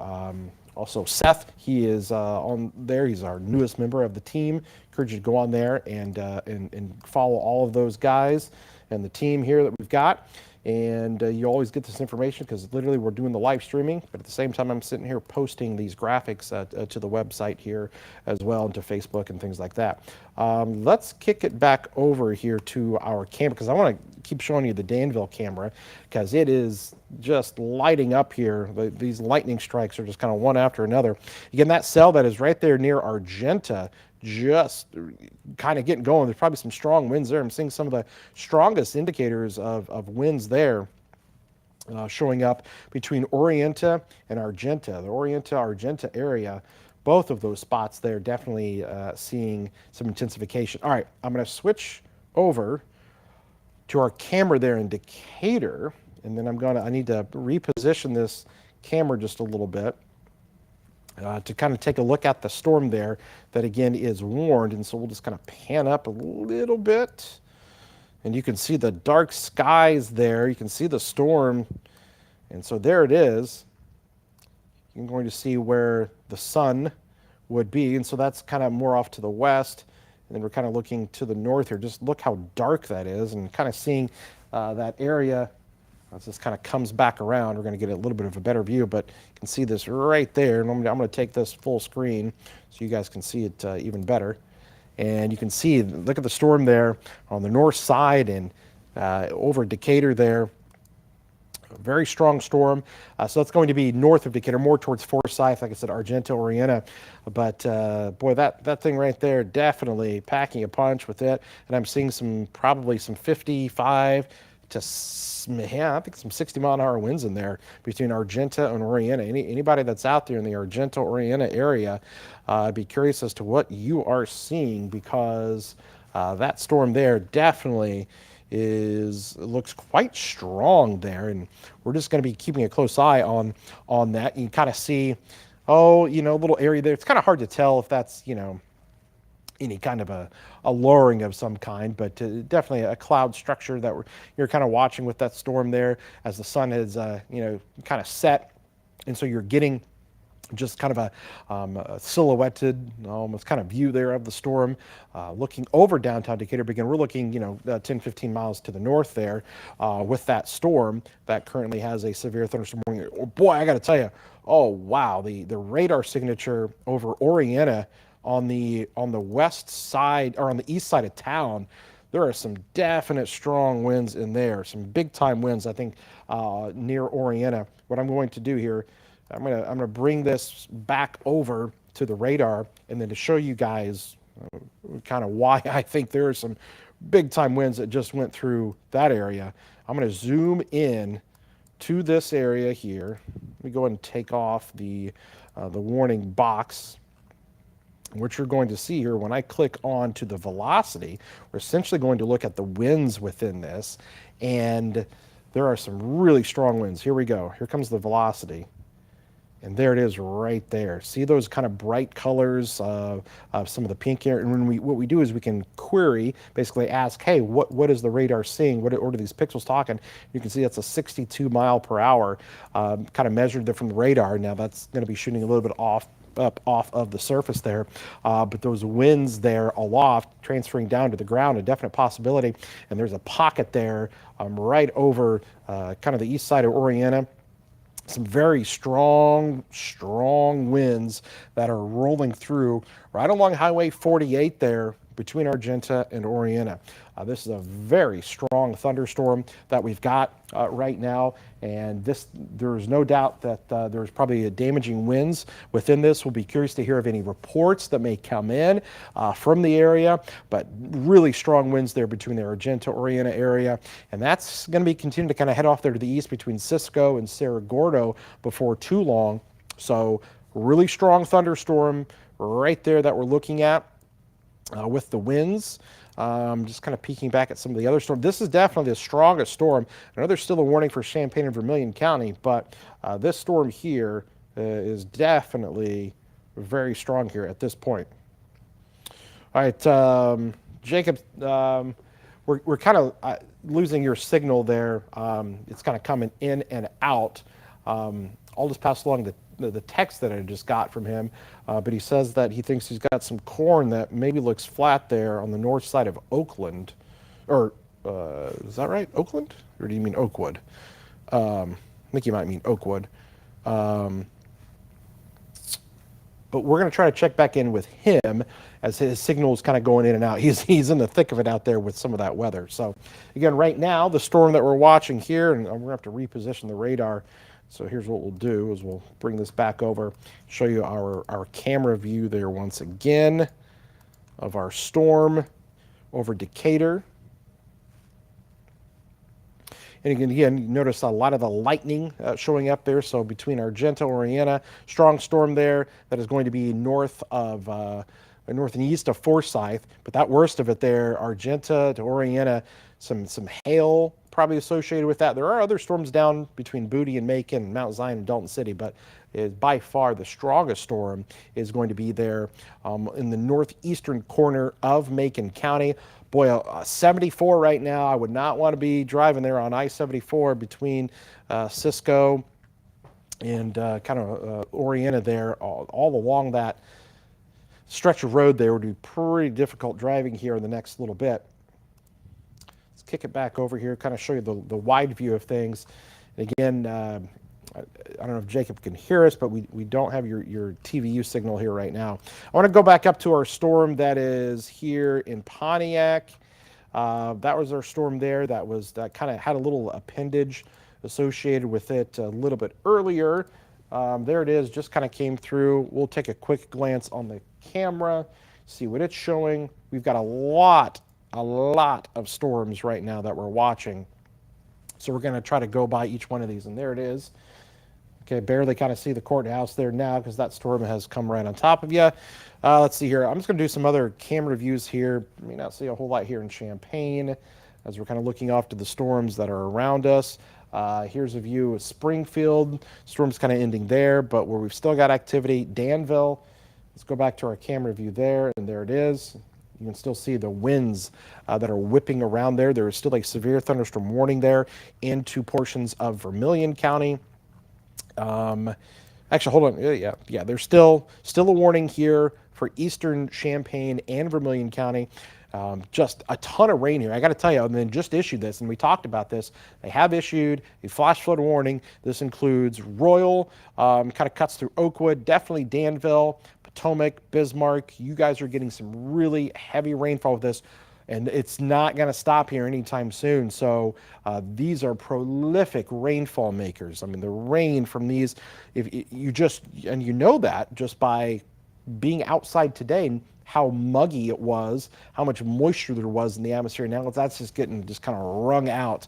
also Seth, he is on there. He's our newest member of the team. Encourage you to go on there and follow all of those guys and the team here that we've got. And you always get this information because literally we're doing the live streaming, but at the same time I'm sitting here posting these graphics to the website here as well, and to Facebook and things like that. Let's kick it back over here to our camera because I want to keep showing you the Danville camera because it is just lighting up here. These lightning strikes are just kind of one after another. Again, that cell that is right there near Argenta, just kind of getting going. There's probably some strong winds there. I'm seeing some of the strongest indicators of winds there showing up between Orienta and Argenta. The Orienta-Argenta area, both of those spots there definitely seeing some intensification. All right, I'm going to switch over to our camera there in Decatur, and then I need to reposition this camera just a little bit. To kind of take a look at the storm there that again is warned. And so we'll just kind of pan up a little bit and you can see the dark skies there. You can see the storm. And so there it is. You're going to see where the sun would be. And so that's kind of more off to the west. And then we're kind of looking to the north here. Just look how dark that is and kind of seeing that area. As this kind of comes back around, we're going to get a little bit of a better view, but you can see this right there. And I'm going to take this full screen so you guys can see it even better. And you can see, look at the storm there on the north side and over Decatur there. A very strong storm. So that's going to be north of Decatur, more towards Forsyth, like I said, Argenta, Orienta. But boy, that thing right there, definitely packing a punch with it. And I'm seeing probably some 55 to, I think some 60-mile-an-hour winds in there between Argenta and Orienta. Anybody that's out there in the Argenta, Orienta area, I'd be curious as to what you are seeing because that storm there definitely looks quite strong there, and we're just going to be keeping a close eye on that. You can kind of see Oh, little area there. It's kind of hard to tell if that's, any kind of a lowering of some kind, but definitely a cloud structure that you're kind of watching with that storm there as the sun is, kind of set. And so you're getting just kind of a silhouetted, almost kind of view there of the storm, looking over downtown Decatur. Again, we're looking, 10, 15 miles to the north there with that storm that currently has a severe thunderstorm warning. Oh, boy, I got to tell you, oh, wow, the radar signature over Orienta on the west side or on the east side of town, there are some definite strong winds in there, some big time winds, I think, near Orienta. What I'm going to do here, I'm gonna bring this back over to the radar, and then to show you guys kind of why I think there are some big time winds that just went through that area. I'm gonna zoom in to this area here. Let me go ahead and take off the warning box. What you're going to see here, when I click on to the velocity, we're essentially going to look at the winds within this, and there are some really strong winds. Here we go. Here comes the velocity. And there it is right there. See those kind of bright colors of some of the pink here? And what we do is we can query, basically ask, hey, what is the radar seeing? What are these pixels talking? You can see that's a 62 mile per hour, kind of measured there from the radar. Now that's going to be shooting a little bit off of the surface there, but those winds there aloft transferring down to the ground, a definite possibility. And there's a pocket there right over kind of the east side of Orienta. Some very strong winds that are rolling through right along Highway 48 there between Argenta and Orienta. This is a very strong thunderstorm that we've got right now, and there's no doubt that there's probably damaging winds within this. We'll be curious to hear of any reports that may come in from the area, but really strong winds there between the Argenta Orienta area, and that's going to be continuing to kind of head off there to the east between Cisco and Cerro Gordo before too long. So really strong thunderstorm right there that we're looking at with the winds. Just kind of peeking back at some of the other storms. This is definitely the strongest storm. I know there's still a warning for Champaign and Vermilion County, but this storm here is definitely very strong here at this point. All right, Jacob, we're kind of losing your signal there. It's kind of coming in and out. I'll just pass along the text that I just got from him, but he says that he thinks he's got some corn that maybe looks flat there on the north side of Oakland, or is that right, Oakland, or do you mean Oakwood? I think you might mean Oakwood. But we're going to try to check back in with him as his signal is kind of going in and out. He's in the thick of it out there with some of that weather. So again, right now, the storm that we're watching here, and we're going to have to reposition the radar. So here's what we'll do is we'll bring this back over, show you our camera view there once again of our storm over Decatur. And again, you notice a lot of the lightning showing up there. So between Argenta, Orienta, strong storm there that is going to be north and east of Forsyth. But that worst of it there, Argenta to Orienta, some hail probably associated with that. There are other storms down between Booty and Macon, Mount Zion and Dalton City, but by far the strongest storm is going to be there in the northeastern corner of Macon County. Boy, 74 right now. I would not want to be driving there on I-74 between Cisco and kind of Orienta there. All along that stretch of road there would be pretty difficult driving here in the next little bit. Let's kick it back over here, kind of show you the wide view of things. And again, I don't know if Jacob can hear us, but we don't have your TVU signal here right now. I want to go back up to our storm that is here in Pontiac. That was our storm there. That kind of had a little appendage associated with it a little bit earlier. There it is, just kind of came through. We'll take a quick glance on the camera, see what it's showing. We've got a lot of storms right now that we're watching. So we're going to try to go by each one of these, and there it is. Okay, barely kind of see the courthouse there now because that storm has come right on top of you. Let's see here. I'm just going to do some other camera views here. You may not see a whole lot here in Champaign as we're kind of looking off to the storms that are around us. Here's a view of Springfield. Storm's kind of ending there, but where we've still got activity, Danville. Let's go back to our camera view there, and there it is. You can still see the winds that are whipping around there. There is still a severe thunderstorm warning there into portions of Vermilion County. Actually, hold on. Yeah. There's still a warning here for eastern Champaign and Vermilion County. Just a ton of rain here. I got to tell you, and then just issued this, and we talked about this. They have issued a flash flood warning. This includes Royal, kind of cuts through Oakwood, definitely Danville, Potomac, Bismarck. You guys are getting some really heavy rainfall with this, and it's not going to stop here anytime soon. So these are prolific rainfall makers. I mean, the rain from these, if you just, and you know that just by being outside today, how muggy it was, how much moisture there was in the atmosphere. Now that's just getting just kind of wrung out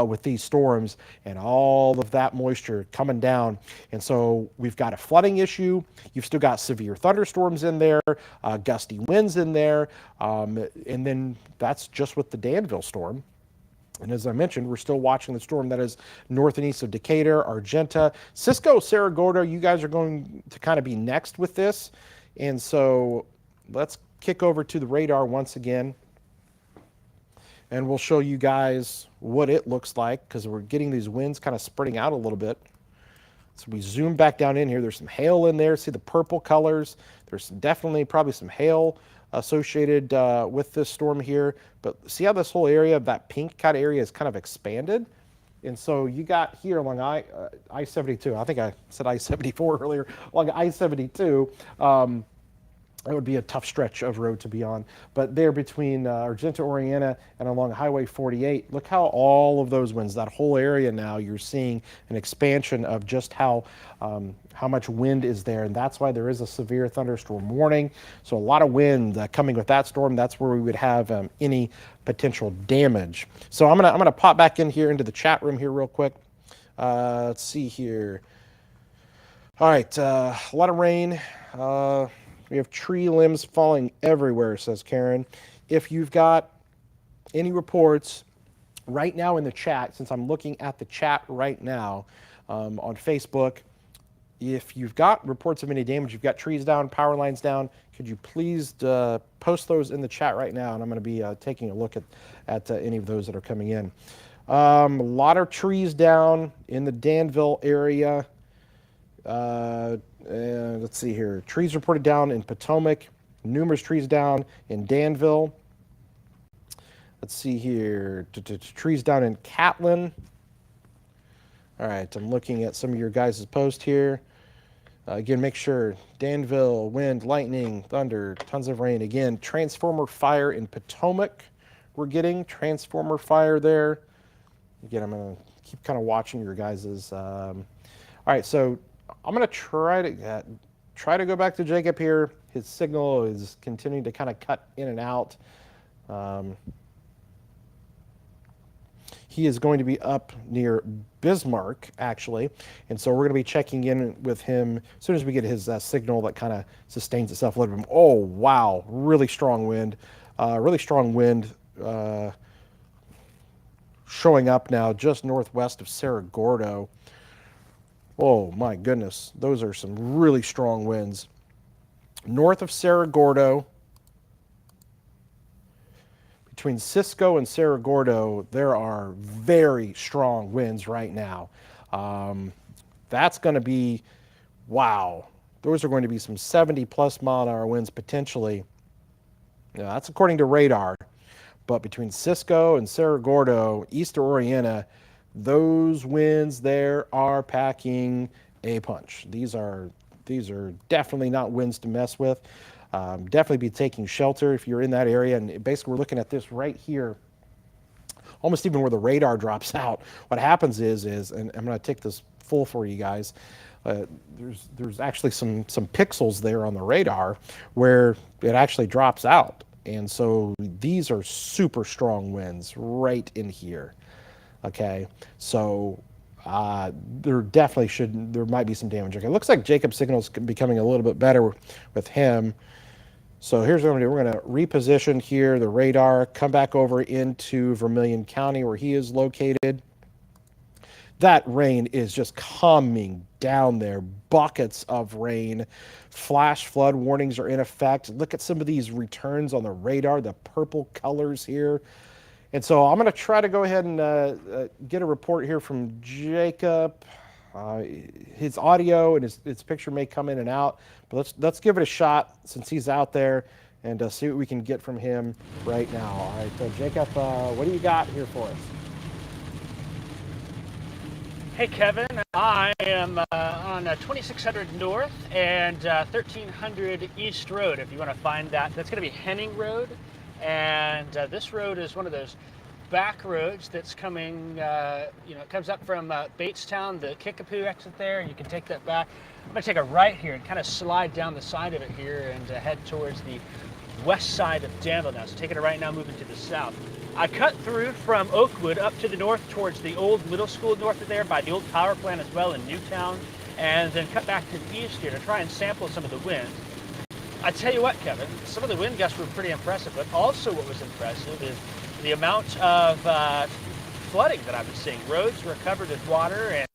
with these storms and all of that moisture coming down. And so we've got a flooding issue. You've still got severe thunderstorms in there, gusty winds in there. And then that's just with the Danville storm. And as I mentioned, we're still watching the storm that is north and east of Decatur, Argenta, Cisco, Cerro Gordo. You guys are going to kind of be next with this. And so let's kick over to the radar once again, and we'll show you guys what it looks like because we're getting these winds kind of spreading out a little bit. So we zoom back down in here. There's some hail in there. See the purple colors. There's definitely probably some hail associated with this storm here. But see how this whole area, that pink kind of area, is kind of expanded? And so you got here along I-72. I think I said I-74 earlier. Along I-72, it would be a tough stretch of road to be on. But there between Argenta, Oriana, and along Highway 48, look how all of those winds, that whole area now, you're seeing an expansion of just how much wind is there. And that's why there is a severe thunderstorm warning. So a lot of wind coming with that storm. That's where we would have any potential damage. So I'm gonna pop back in here into the chat room here real quick. Let's see here. All right, a lot of rain. We have tree limbs falling everywhere, says Karen. If you've got any reports right now in the chat, since I'm looking at the chat right now on Facebook, if you've got reports of any damage, you've got trees down, power lines down, could you please post those in the chat right now? And I'm going to be taking a look at any of those that are coming in. A lot of trees down in the Danville area. Let's see here. Trees reported down in Potomac. Numerous trees down in Danville. Let's see here. Trees down in Catlin. All right, I'm looking at some of your guys' posts here. Again, make sure Danville, wind, lightning, thunder, tons of rain. Again, transformer fire in Potomac. We're getting transformer fire there. Again, I'm going to keep kind of watching your guys'. All right, so I'm going to try to go back to Jacob here. His signal is continuing to kind of cut in and out. He is going to be up near Bismarck, actually, and so we're going to be checking in with him as soon as we get his signal that kind of sustains itself a little bit. Oh, wow, really strong wind. Showing up now just northwest of Cerro Gordo. Oh my goodness, those are some really strong winds. North of Cerro Gordo, between Cisco and Cerro Gordo, there are very strong winds right now. That's going to be, wow, those are going to be some 70+ mile-an-hour winds potentially. Now, that's according to radar. But between Cisco and Cerro Gordo, east of Oriana, those winds there are packing a punch. These are definitely not winds to mess with. Definitely be taking shelter if you're in that area. And basically, we're looking at this right here, almost even where the radar drops out. What happens is, and I'm going to take this full for you guys. There's actually some pixels there on the radar where it actually drops out. And so these are super strong winds right in here. Okay, so there might be some damage. Okay, looks like Jacob's signal's becoming a little bit better with him. So here's what I'm gonna do. We're gonna reposition here the radar, come back over into Vermilion County where he is located. that rain is just coming down there. Buckets of rain. Flash flood warnings are in effect. Look at some of these returns on the radar, the purple colors here. And so I'm going to try to go ahead and get a report here from Jacob. His audio and his picture may come in and out, but let's give it a shot since he's out there and see what we can get from him right now. All right, Jacob, what do you got here for us? Hey Kevin, I am on 2600 North and 1300 East Road. If you want to find that, that's going to be Henning Road, and this road is one of those back roads that's coming. It comes up from Batestown, the Kickapoo exit there. You can take that back. I'm going to take a right here and kind of slide down the side of it here and head towards the west side of Danville now. So taking a right now, moving to the south. I cut through from Oakwood up to the north towards the old middle school north of there by the old power plant as well in Newtown, and then cut back to the east here to try and sample some of the wind. I tell you what, Kevin, some of the wind gusts were pretty impressive, but also what was impressive is the amount of flooding that I was seeing. Roads were covered with water, and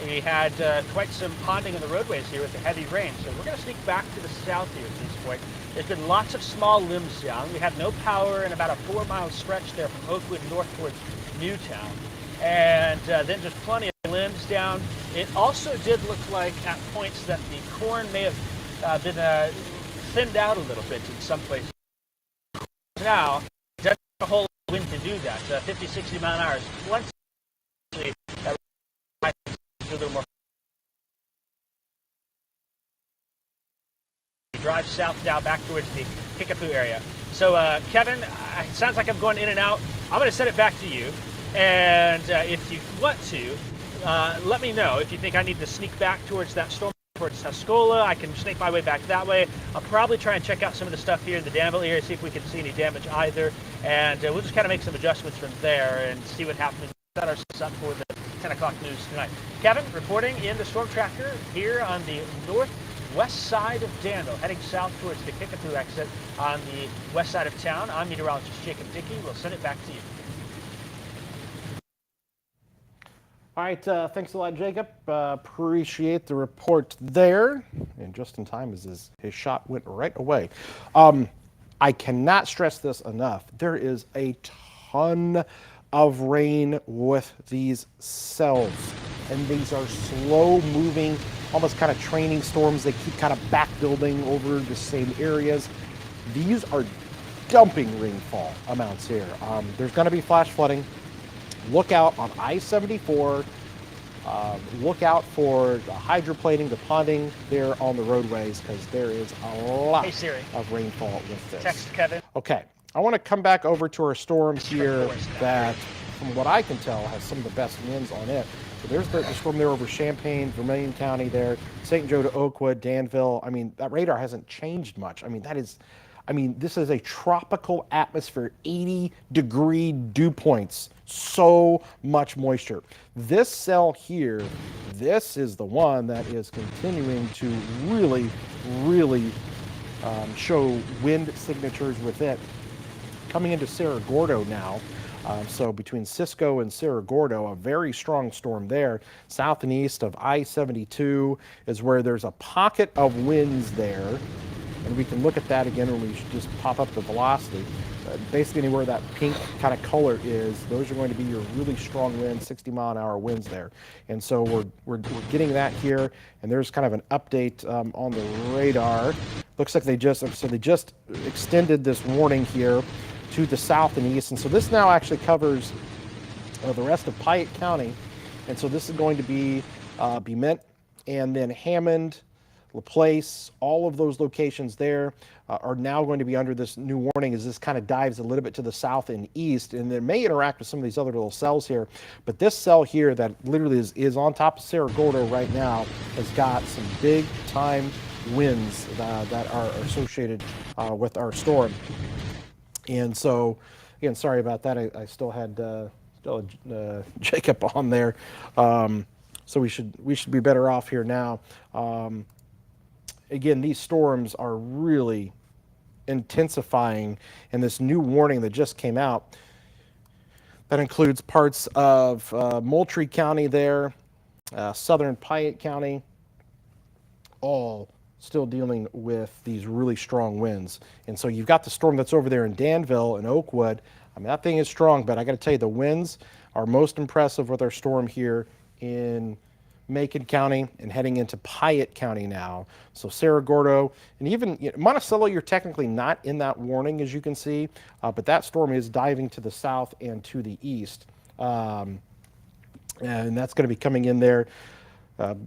we had quite some ponding in the roadways here with the heavy rain. So we're going to sneak back to the south here at this point. There's been lots of small limbs down. We had no power in about a 4-mile stretch there from Oakwood north towards Newtown. And then just plenty of limbs down. It also did look like at points that the corn may have been thinned out a little bit in some places. Now, it doesn't have a whole lot of wind to do that. 50, 60 mile an hour is plenty. That a little more. Drive south now back towards the Kickapoo area. So Kevin, it sounds like I'm going in and out. I'm going to send it back to you, and if you want to, let me know if you think I need to sneak back towards that storm towards Tuscola. I can snake my way back that way. I'll probably try and check out some of the stuff here in the Danville area, see if we can see any damage either, and we'll just kind of make some adjustments from there and see what happens. Set ourselves up for the 10 o'clock news tonight. Kevin, reporting in the storm tracker here on the northwest side of Danville, heading south towards the Kickapoo exit on the west side of town. I'm meteorologist Jacob Dickey. We'll send it back to you. All right, thanks a lot, Jacob. Appreciate the report there. And just in time as his shot went right away. I cannot stress this enough. There is a ton of rain with these cells. And these are slow moving, almost kind of training storms. They keep kind of back building over the same areas. These are dumping rainfall amounts here. There's going to be flash flooding. Look out on I-74. Look out for the hydroplaning, the ponding there on the roadways, because there is a lot of rainfall with this. Text Kevin. Okay, I want to come back over to our storm here that, from what I can tell, has some of the best winds on it. So there's the storm there over Champaign, Vermilion County there, St. Joe to Oakwood, Danville. I mean, that radar hasn't changed much. This is a tropical atmosphere, 80-degree dew points, so much moisture. This cell here, this is the one that is continuing to really, really show wind signatures with it. Coming into Cerro Gordo now. So between Cisco and Cerro Gordo, a very strong storm there. South and east of I-72 is where there's a pocket of winds there. And we can look at that again when we just pop up the velocity. Basically anywhere that pink kind of color is, those are going to be your really strong winds, 60-mile-an-hour winds there. And so we're getting that here, and there's kind of an update on the radar. Looks like they just extended this warning here to the south and east, and so this now actually covers the rest of Piatt County. And so this is going to be Bement, and then Hammond, LaPlace, all of those locations there are now going to be under this new warning as this kind of dives a little bit to the south and east, and it may interact with some of these other little cells here. But this cell here that literally is on top of Cerro Gordo right now has got some big time winds that are associated with our storm. And so, again, sorry about that. I still had Jacob on there. So we should be better off here now. Again, these storms are really intensifying, and this new warning that just came out, that includes parts of Moultrie County there, southern Piatt County, all still dealing with these really strong winds. And so you've got the storm that's over there in Danville and Oakwood. I mean, that thing is strong, but I got to tell you, the winds are most impressive with our storm here in Macon County and heading into Piatt County now. So Cerro Gordo and even Monticello, you're technically not in that warning, as you can see, but that storm is diving to the south and to the east. And that's going to be coming in there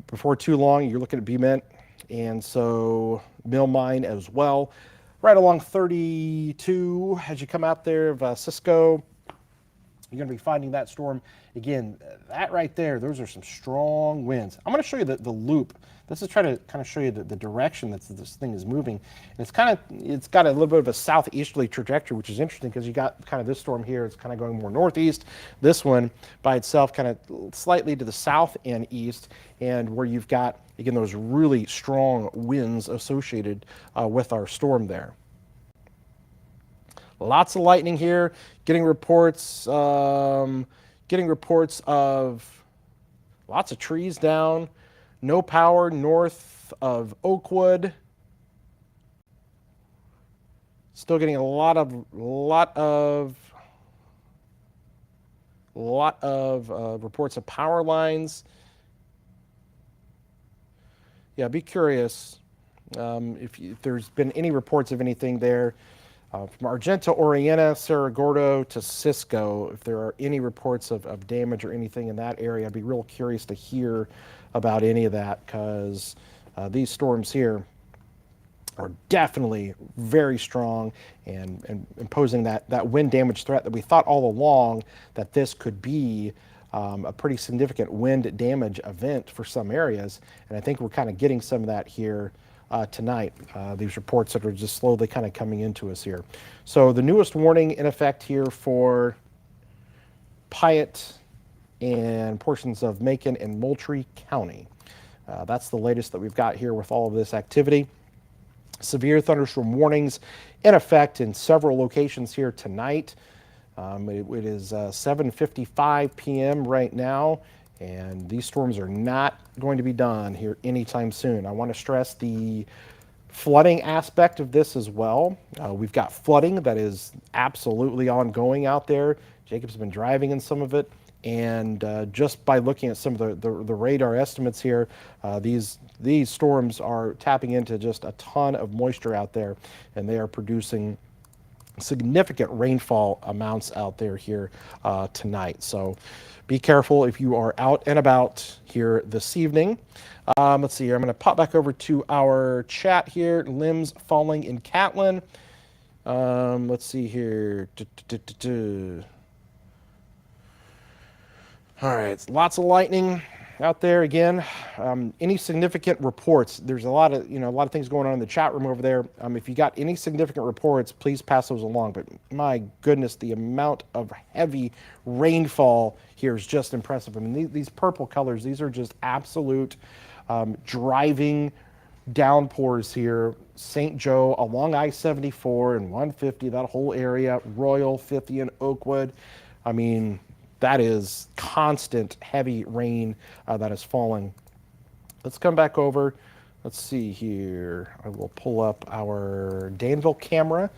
before too long. You're looking at Bement, and so Mill Mine as well. Right along 32, as you come out there of Cisco, you're going to be finding that storm. Again, that right there, those are some strong winds. I'm going to show you the loop. This is trying to kind of show you the direction that this thing is moving. And it's got a little bit of a southeasterly trajectory, which is interesting because you got kind of this storm here. It's kind of going more northeast. This one by itself kind of slightly to the south and east, and where you've got, again, those really strong winds associated with our storm there. Lots of lightning here. Getting reports of lots of trees down. No power north of Oakwood. Still getting a lot of reports of power lines. Yeah, be curious if there's been any reports of anything there. From Argenta, Orienta, Cerro Gordo to Cisco, if there are any reports of damage or anything in that area, I'd be real curious to hear about any of that, because these storms here are definitely very strong and imposing that wind damage threat that we thought all along that this could be a pretty significant wind damage event for some areas. And I think we're kind of getting some of that here tonight, these reports that are just slowly kind of coming into us here. So the newest warning in effect here for Piatt and portions of Macon and Moultrie County. That's the latest that we've got here with all of this activity. Severe thunderstorm warnings in effect in several locations here tonight. It is 7:55 p.m. right now, and these storms are not going to be done here anytime soon. I want to stress the flooding aspect of this as well. We've got flooding that is absolutely ongoing out there. Jacob's been driving in some of it, and just by looking at some of the radar estimates here, these storms are tapping into just a ton of moisture out there, and they are producing significant rainfall amounts out there here tonight. So be careful if you are out and about here this evening. Let's see here. I'm going to pop back over to our chat here. Limbs falling in Catlin. Let's see here. All right, lots of lightning out there again. Any significant reports? There's a lot of things going on in the chat room over there. If you got any significant reports, please pass those along. But my goodness, the amount of heavy rainfall here is just impressive. I mean, these purple colors, these are just absolute driving downpours here. St. Joe along I-74 and 150, that whole area, Royal, 50, and Oakwood. I mean, that is constant heavy rain that is falling. Let's come back over. Let's see here. I will pull up our Danville camera.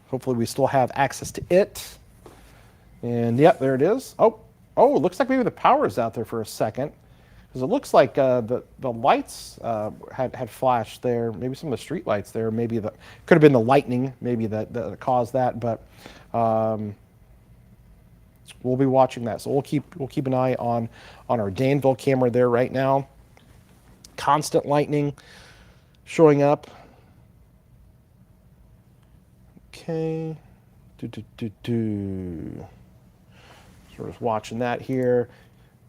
Hopefully we still have access to it. And yep, there it is. Oh, it looks like maybe the power is out there for a second, because it looks like the lights had flashed there. Maybe some of the street lights there. Maybe that could have been the lightning. Maybe that caused that. But we'll be watching that. So we'll keep an eye on our Danville camera there right now. Constant lightning showing up. Okay. Sort of watching that here.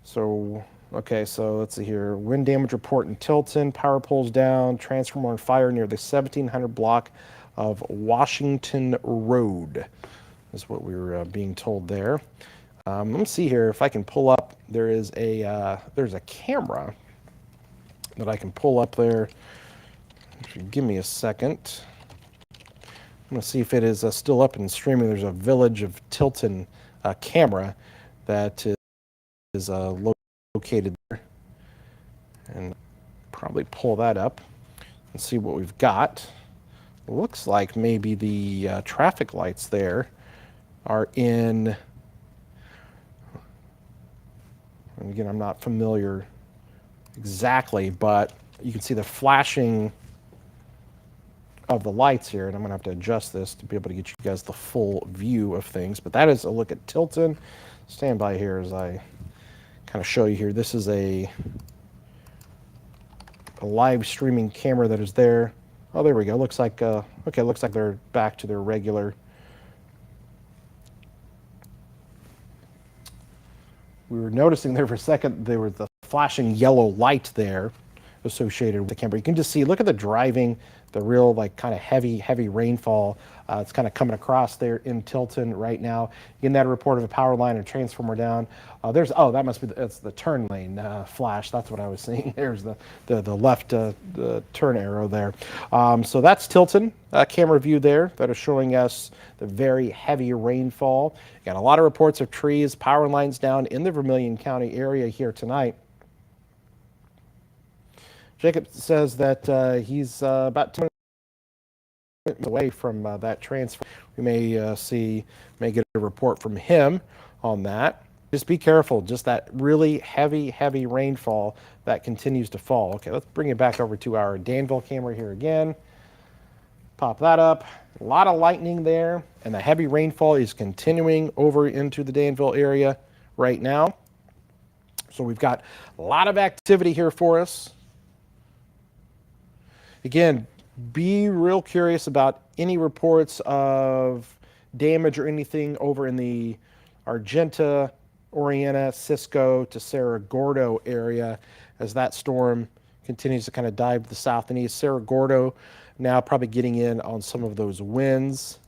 So, okay, so let's see here. Wind damage report in Tilton. Power poles down. Transformer on fire near the 1700 block of Washington Road, is what we were being told there. Let me see here if I can pull up. There's a camera that I can pull up there. If you give me a second. I'm going to see if it is still up and streaming. There's a Village of Tilton camera that is located there. and probably pull that up and see what we've got. Looks like maybe the traffic lights there are in, and again, I'm not familiar exactly, but you can see the flashing of the lights here, and I'm going to have to adjust this to be able to get you guys the full view of things. But that is a look at Tilton. Stand by here as I kind of show you here. This is a live streaming camera that is there. Oh, there we go. Looks like, okay, looks like they're back to their regular. We were noticing there for a second, there was the flashing yellow light there associated with the camera. You can just see, look at the driving, the real like kind of heavy rainfall. It's kind of coming across there in Tilton right now. Getting that report of a power line and transformer down. Oh, that must be, it's the turn lane flash. That's what I was seeing. There's the left the turn arrow there. So that's Tilton camera view there that is showing us the very heavy rainfall. Got a lot of reports of trees, power lines down in the Vermilion County area here tonight. Jacob says that he's about 2 minutes away from that transfer. We may get a report from him on that. Just be careful, just that really heavy rainfall that continues to fall. Okay, let's bring it back over to our Danville camera here again. Pop that up. A lot of lightning there, and the heavy rainfall is continuing over into the Danville area right now. So we've got a lot of activity here for us. Again, be real curious about any reports of damage or anything over in the Argenta, Orienta, Cisco to Cerro Gordo area as that storm continues to kind of dive to the south and east. Cerro Gordo now probably getting in on some of those winds.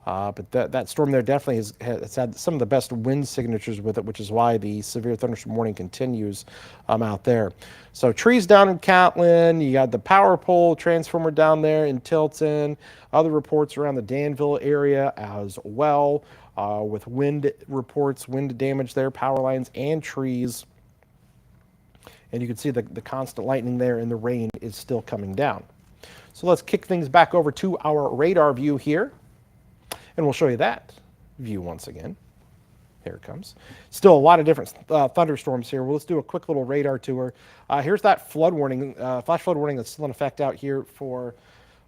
But that storm there definitely has had some of the best wind signatures with it, which is why the severe thunderstorm warning continues out there. So trees down in Catlin, you got the power pole transformer down there in Tilton, other reports around the Danville area as well, with wind reports, wind damage there, power lines and trees. And you can see the constant lightning there, and the rain is still coming down. So let's kick things back over to our radar view here. And we'll show you that view once again. Here it comes. Still a lot of different thunderstorms here. Well, let's do a quick little radar tour. Here's that flood warning, flash flood warning that's still in effect out here for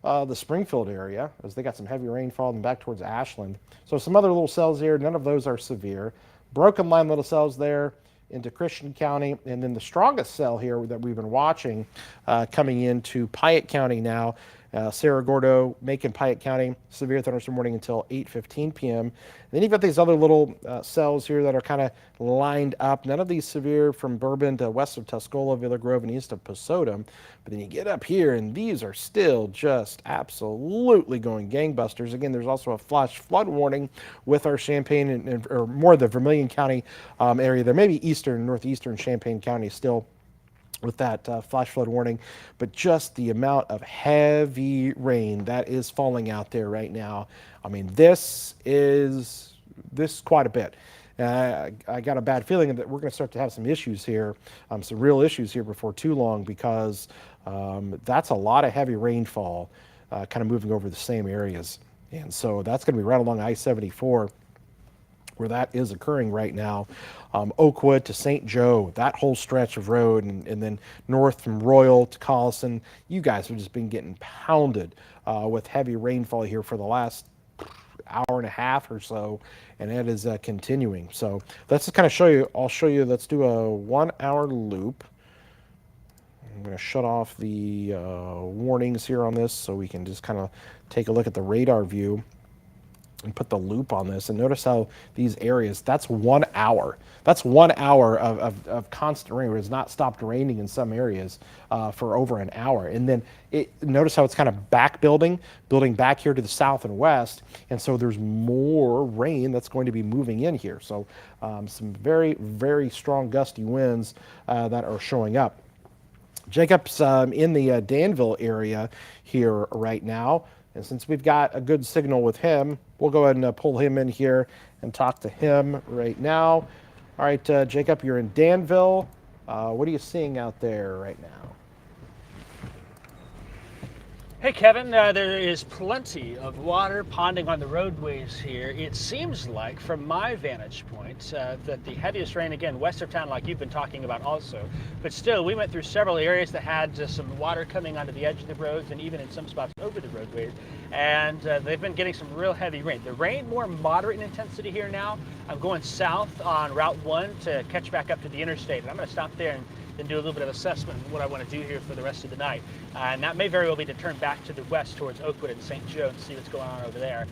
the Springfield area, as they got some heavy rainfall and back towards Ashland. So some other little cells here, none of those are severe. Broken line little cells there into Christian County, and then the strongest cell here that we've been watching coming into Piatt County now. Cerro Gordo, Macon, Piatt County, severe thunderstorm warning until 8:15 p.m. And then you've got these other little cells here that are kind of lined up. None of these severe from Bourbon to west of Tuscola, Villa Grove, and east of Posodum. But then you get up here, and these are still just absolutely going gangbusters. Again, there's also a flash flood warning with our Champaign or more the Vermilion County area. There may be eastern, northeastern Champaign County still with that flash flood warning, but just the amount of heavy rain that is falling out there right now. I mean, this is quite a bit. I got a bad feeling that we're going to start to have some issues here, some real issues here before too long, because that's a lot of heavy rainfall kind of moving over the same areas. And so that's going to be right along I-74 where that is occurring right now. Oakwood to St. Joe, that whole stretch of road, and then north from Royal to Collison. You guys have just been getting pounded with heavy rainfall here for the last hour and a half or so, and it is continuing. So let's just kind of show you. I'll show you. Let's do a 1 hour loop. I'm going to shut off the warnings here on this so we can just kind of take a look at the radar view and put the loop on this, and notice how these areas, that's 1 hour. That's 1 hour of constant rain. It has not stopped raining in some areas for over an hour. And then notice how it's kind of building back here to the south and west. And so there's more rain that's going to be moving in here. So some very, very strong gusty winds that are showing up. Jacob's in the Danville area here right now. And since we've got a good signal with him, we'll go ahead and pull him in here and talk to him right now. All right, Jacob, you're in Danville. What are you seeing out there right now? Hey Kevin, there is plenty of water ponding on the roadways here. It seems like, from my vantage point, that the heaviest rain, again, west of town, like you've been talking about also, but still, we went through several areas that had some water coming onto the edge of the roads and even in some spots over the roadways, and they've been getting some real heavy rain. The rain more moderate in intensity here now. I'm going south on Route 1 to catch back up to the interstate, and I'm going to stop there and do a little bit of assessment of what I want to do here for the rest of the night. And that may very well be to turn back to the west towards Oakwood and St. Joe and see what's going on over there.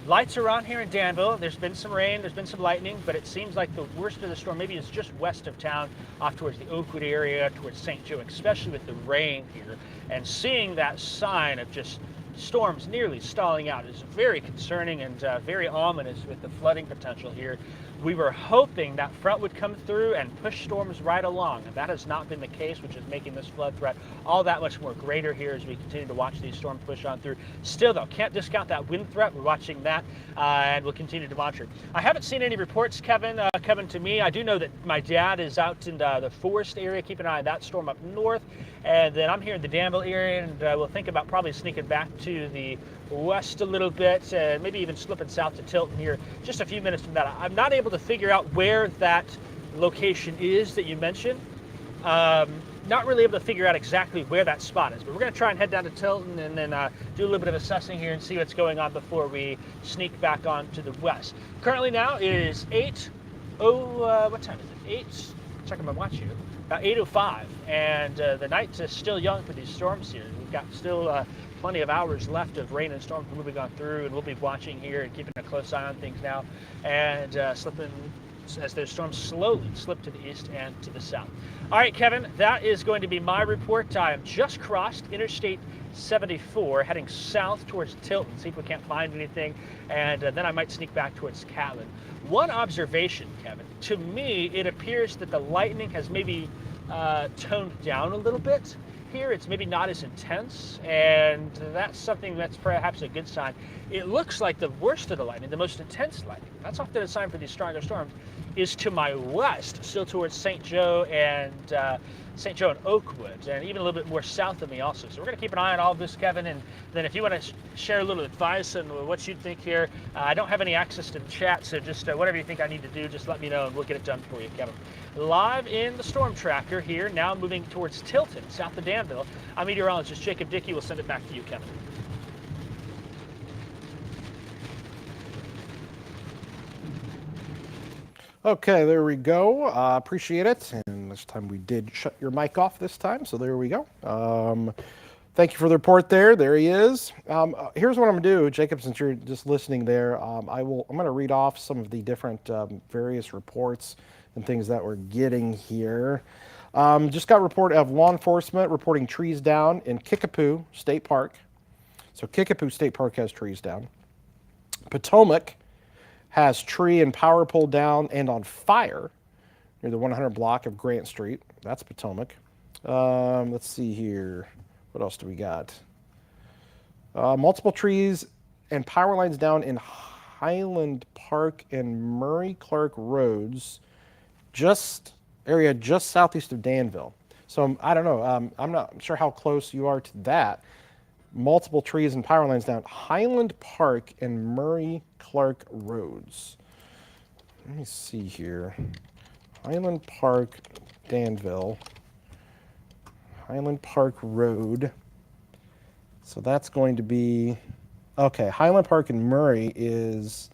Lights are on here in Danville. There's been some rain, there's been some lightning, but it seems like the worst of the storm maybe is just west of town, off towards the Oakwood area, towards St. Joe, especially with the rain here. And seeing that sign of just storms nearly stalling out is very concerning and very ominous with the flooding potential here. We were hoping that front would come through and push storms right along, and that has not been the case, which is making this flood threat all that much more greater here as we continue to watch these storms push on through. Still, though, can't discount that wind threat. We're watching that, and we'll continue to monitor. I haven't seen any reports, Kevin, coming to me. I do know that my dad is out in the Forest area. Keep an eye on that storm up north, and then I'm here in the Danville area, and we'll think about probably sneaking back to the west a little bit, maybe even slipping south to Tilton here just a few minutes from that. I'm not able to figure out where that location is that you mentioned. Not really able to figure out exactly where that spot is, but we're going to try and head down to Tilton and then do a little bit of assessing here and see what's going on before we sneak back on to the west. Currently now it is what time is it? Checking my watch here. About 8:05, and the night is still young for these storms here. We've got still plenty of hours left of rain and storms moving on through, and we'll be watching here and keeping a close eye on things now, and slipping as those storms slowly slip to the east and to the south. All right, Kevin, that is going to be my report. I have just crossed Interstate 74, heading south towards Tilton, see if we can't find anything, and then I might sneak back towards Catlin. One observation, Kevin, to me, it appears that the lightning has maybe toned down a little bit. Here it's maybe not as intense, and that's something that's perhaps a good sign. It looks like the worst of the lightning, the most intense lightning, that's often a sign for these stronger storms, is to my west, still towards St. Joe and Oakwood, and even a little bit more south of me also. So we're going to keep an eye on all of this, Kevin, and then if you want to share a little advice on what you think here, I don't have any access to the chat, so just whatever you think I need to do, just let me know and we'll get it done for you, Kevin. Live in the storm tracker here, now moving towards Tilton, south of Danville. I'm meteorologist Jacob Dickey. We'll send it back to you, Kevin. Okay, there we go. Appreciate it. And this time we did shut your mic off this time, so there we go. Thank you for the report there. There he is. Here's what I'm gonna do, Jacob, since you're just listening there. I'm gonna read off some of the different various reports and things that we're getting here. Just got a report of law enforcement reporting trees down in Kickapoo State Park. So Kickapoo State Park has trees down. Potomac has tree and power pole down and on fire near the 100 block of Grant Street. That's Potomac. Let's see here. What else do we got? Multiple trees and power lines down in Highland Park and Murray Clark Roads, just southeast of Danville. So I don't know. I'm not sure how close you are to that. Multiple trees and power lines down Highland Park and Murray Clark Roads. Let me see here. Highland Park, Danville. Highland Park Road. So that's going to be, okay, Highland Park and Murray is,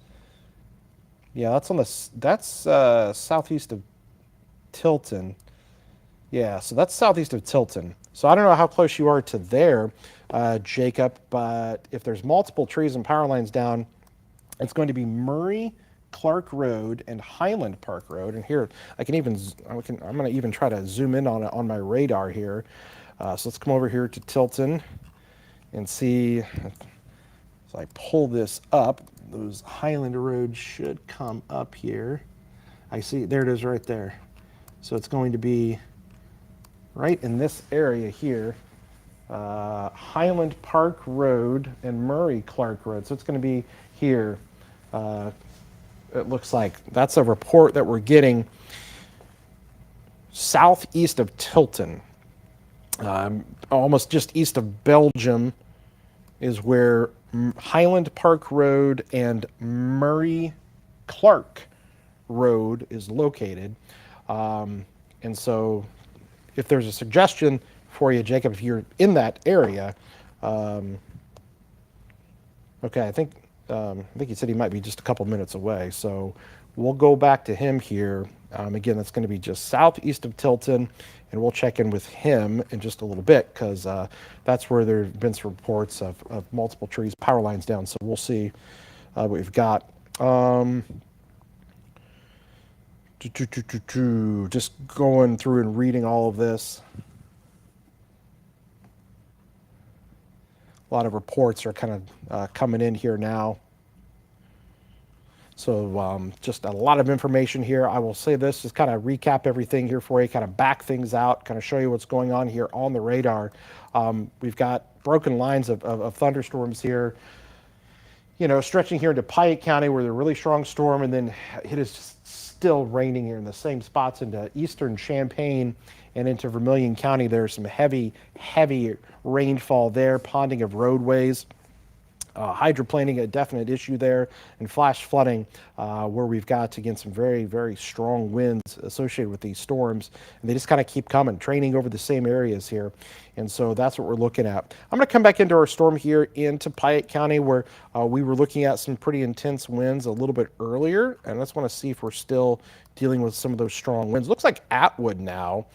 yeah, that's southeast of Tilton. Yeah, so that's southeast of Tilton. So I don't know how close you are to there, Jacob, but if there's multiple trees and power lines down, it's going to be Murray Clark Road and Highland Park Road. And here, I'm going to even try to zoom in on it on my radar here. So let's come over here to Tilton and see. So I pull this up. Those Highland roads should come up here. I see, there it is right there. So it's going to be right in this area here. Highland Park Road and Murray Clark Road. So it's going to be here. It looks like that's a report that we're getting. southeast of Tilton, almost just east of Belgium, is where Highland Park Road and Murray Clark Road is located. And so, if there's a suggestion for you, Jacob, if you're in that area, okay, I think he said he might be just a couple minutes away. So we'll go back to him here. Again, that's going to be just southeast of Tilton, and we'll check in with him in just a little bit because that's where there have been some reports of multiple trees, power lines down. So we'll see what we've got. Just going through and reading all of this. A lot of reports are kind of coming in here now. So just a lot of information here. I will say this, just kind of recap everything here for you, kind of back things out, kind of show you what's going on here on the radar. We've got broken lines of thunderstorms here, you know, stretching here into Piatt County where they're a really strong storm, and then it is just still raining here in the same spots into eastern Champaign and into Vermilion County. There's some heavy rainfall there, ponding of roadways. Hydroplaning, a definite issue there, and flash flooding, where we've got, again, some very strong winds associated with these storms. And they just kind of keep coming, training over the same areas here. And so that's what we're looking at. I'm going to come back into our storm here into Piatt County, where we were looking at some pretty intense winds a little bit earlier. And I just want to see if we're still dealing with some of those strong winds. Looks like Atwood now.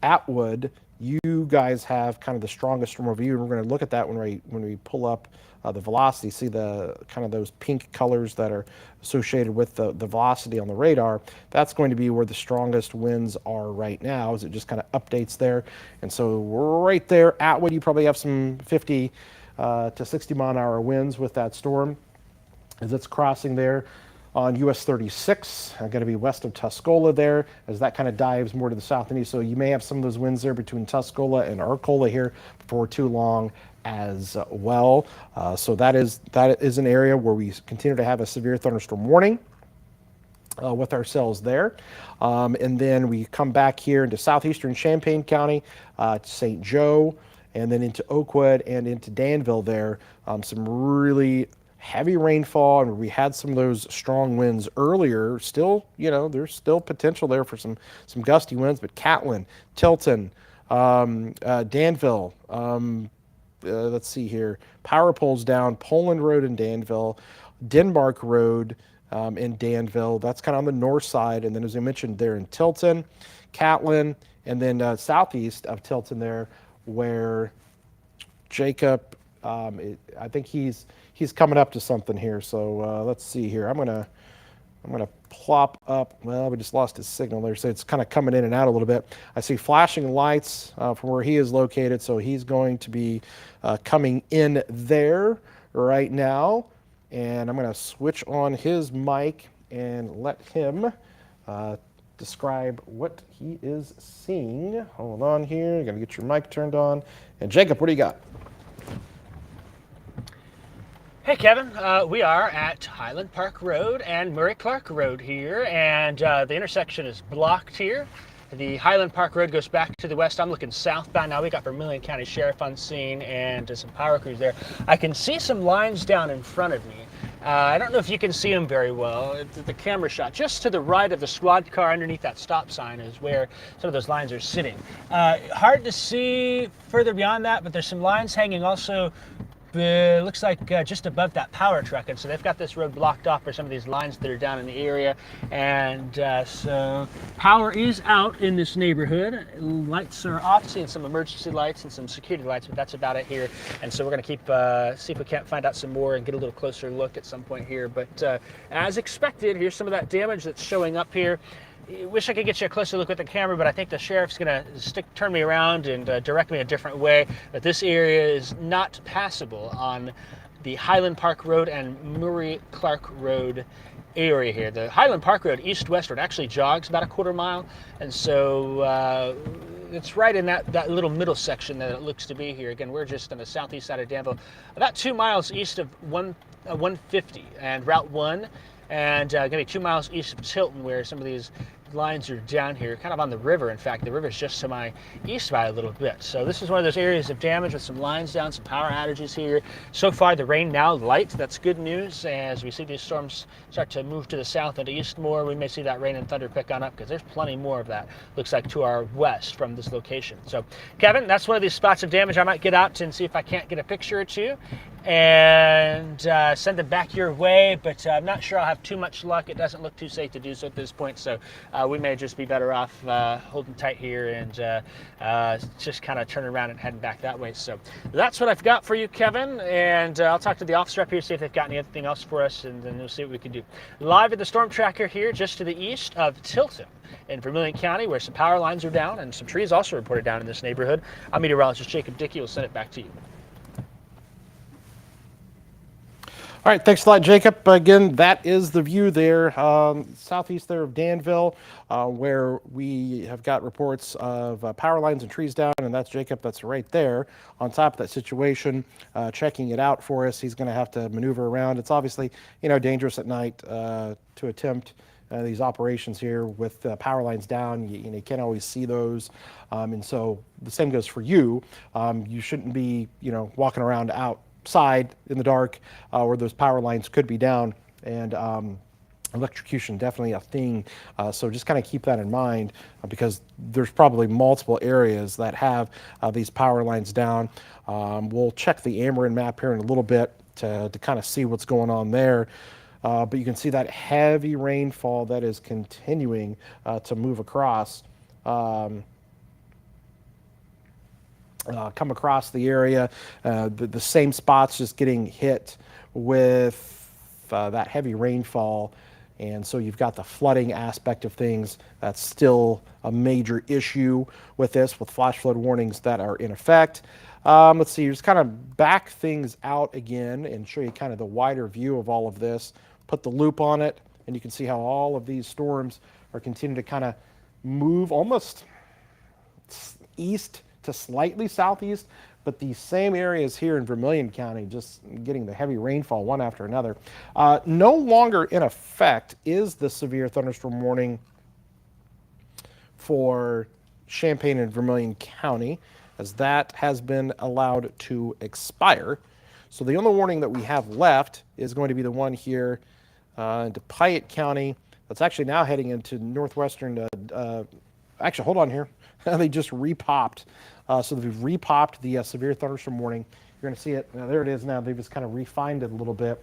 Atwood, you guys have kind of the strongest storm over you, and we're going to look at that when we pull up the velocity. See the kind of those pink colors that are associated with the velocity on the radar. That's going to be where the strongest winds are right now, as it just kind of updates there. And so right there, Atwood, you probably have some 50 to 60 mile an hour winds with that storm as it's crossing there on US 36, going to be west of Tuscola there, as that kind of dives more to the south and east. So you may have some of those winds there between Tuscola and Arcola here before too long as well. So that is an area where we continue to have a severe thunderstorm warning with ourselves there. And then we come back here into southeastern Champaign County, to St. Joe, and then into Oakwood and into Danville there. Some really heavy rainfall, and we had some of those strong winds earlier. Still, you know, there's still potential there for some gusty winds, but Catlin, Tilton, Danville, let's see here, power poles down, Poland Road in Danville, Denmark Road in Danville. That's kind of on the north side. And then, as I mentioned, there in Tilton, Catlin, and then southeast of Tilton there, where Jacob, I think he's coming up to something here. So let's see here. I'm gonna plop up. Well, we just lost his signal there, so it's kind of coming in and out a little bit. I see flashing lights from where he is located, so he's going to be coming in there right now. And I'm going to switch on his mic and let him describe what he is seeing. Hold on here. You're going to get your mic turned on. And Jacob, what do you got? Hey Kevin, we are at Highland Park Road and Murray Clark Road here, and the intersection is blocked here. The Highland Park Road goes back to the west. I'm looking southbound now. We got Vermilion County Sheriff on scene and some power crews there. I can see some lines down in front of me. I don't know if you can see them very well. The camera shot just to the right of the squad car underneath that stop sign is where some of those lines are sitting. Hard to see further beyond that, but there's some lines hanging also. Looks like just above that power truck, and so they've got this road blocked off for some of these lines that are down in the area, and so power is out in this neighborhood. Lights are off, seeing some emergency lights and some security lights, but that's about it here. And so we're going to keep see if we can't find out some more and get a little closer look at some point here. But as expected, here's some of that damage that's showing up here. Wish I could get you a closer look with the camera, but I think the sheriff's going to turn me around and direct me a different way. But this area is not passable on the Highland Park Road and Murray Clark Road area here. The Highland Park Road east-westward actually jogs about a quarter mile, and so it's right in that little middle section that it looks to be here. Again, we're just on the southeast side of Danville, about 2 miles east of 150 and Route 1. And going to be 2 miles east of Tilton, where some of these lines are down here, kind of on the river. In fact, the river is just to my east by a little bit. So this is one of those areas of damage with some lines down, some power outages here. So far, the rain now light. That's good news. As we see these storms start to move to the south and east more, we may see that rain and thunder pick on up because there's plenty more of that, looks like, to our west from this location. So, Kevin, that's one of these spots of damage. I might get out and see if I can't get a picture or two and send them back your way, but I'm not sure I'll have too much luck. It doesn't look too safe to do so at this point, so we may just be better off holding tight here and just kind of turning around and heading back that way. So that's what I've got for you, Kevin, and I'll talk to the officer up here, see if they've got anything else for us, and then we'll see what we can do. Live at the storm tracker here, just to the east of Tilton in Vermilion County, where some power lines are down and some trees also reported down in this neighborhood. I'm meteorologist Jacob Dickey. We'll send it back to you. All right, thanks a lot, Jacob. Again, that is the view there, southeast there of Danville, where we have got reports of power lines and trees down, and that's Jacob. That's right there on top of that situation, checking it out for us. He's going to have to maneuver around. It's obviously, dangerous at night to attempt these operations here with power lines down. You can't always see those, and so the same goes for you. You shouldn't be, walking around outside in the dark where those power lines could be down, and electrocution definitely a thing. So just kind of keep that in mind because there's probably multiple areas that have these power lines down. We'll check the Ameren map here in a little bit to kind of see what's going on there. But you can see that heavy rainfall that is continuing to move across. Come across the area, the same spots just getting hit with that heavy rainfall, and so you've got the flooding aspect of things. That's still a major issue with this, with flash flood warnings that are in effect. Let's see, just kind of back things out again and show you kind of the wider view of all of this. Put the loop on it, and you can see how all of these storms are continuing to kind of move almost east to slightly southeast, but these same areas here in Vermilion County just getting the heavy rainfall one after another. No longer in effect is the severe thunderstorm warning for Champaign and Vermilion County, as that has been allowed to expire. So the only warning that we have left is going to be the one here into Piatt County. That's actually now heading into northwestern. Actually, hold on here. They just repopped. So they've repopped the severe thunderstorm warning. You're going to see it. Now, there it is now. They've just kind of refined it a little bit.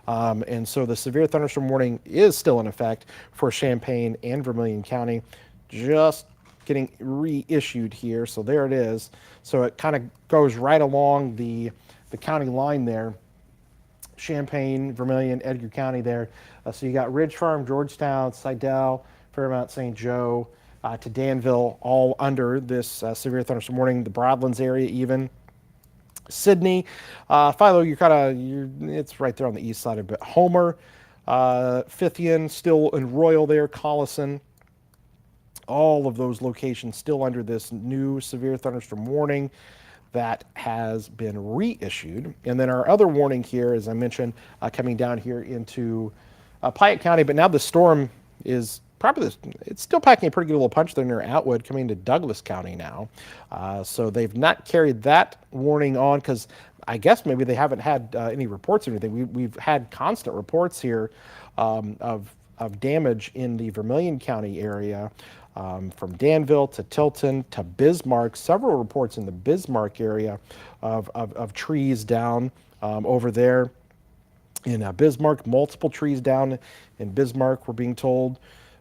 And so the severe thunderstorm warning is still in effect for Champaign and Vermilion County, just getting reissued here. So there it is. So it kind of goes right along the county line there. Champaign, Vermilion, Edgar County there. So you got Ridge Farm, Georgetown, Seidel, Fairmount, St. Joe, to Danville, all under this severe thunderstorm warning. The Broadlands area even. Sydney, Philo, it's right there on the east side of it. Homer, Fithian, still in Royal there, Collison. All of those locations still under this new severe thunderstorm warning that has been reissued. And then our other warning here, as I mentioned, coming down here into Piatt County, but now the storm is it's still packing a pretty good little punch there near Atwood, coming to Douglas County now. So they've not carried that warning on because I guess maybe they haven't had any reports or anything. We've had constant reports here of damage in the Vermilion County area, from Danville to Tilton to Bismarck. Several reports in the Bismarck area of trees down over there in Bismarck. Multiple trees down in Bismarck, we're being told.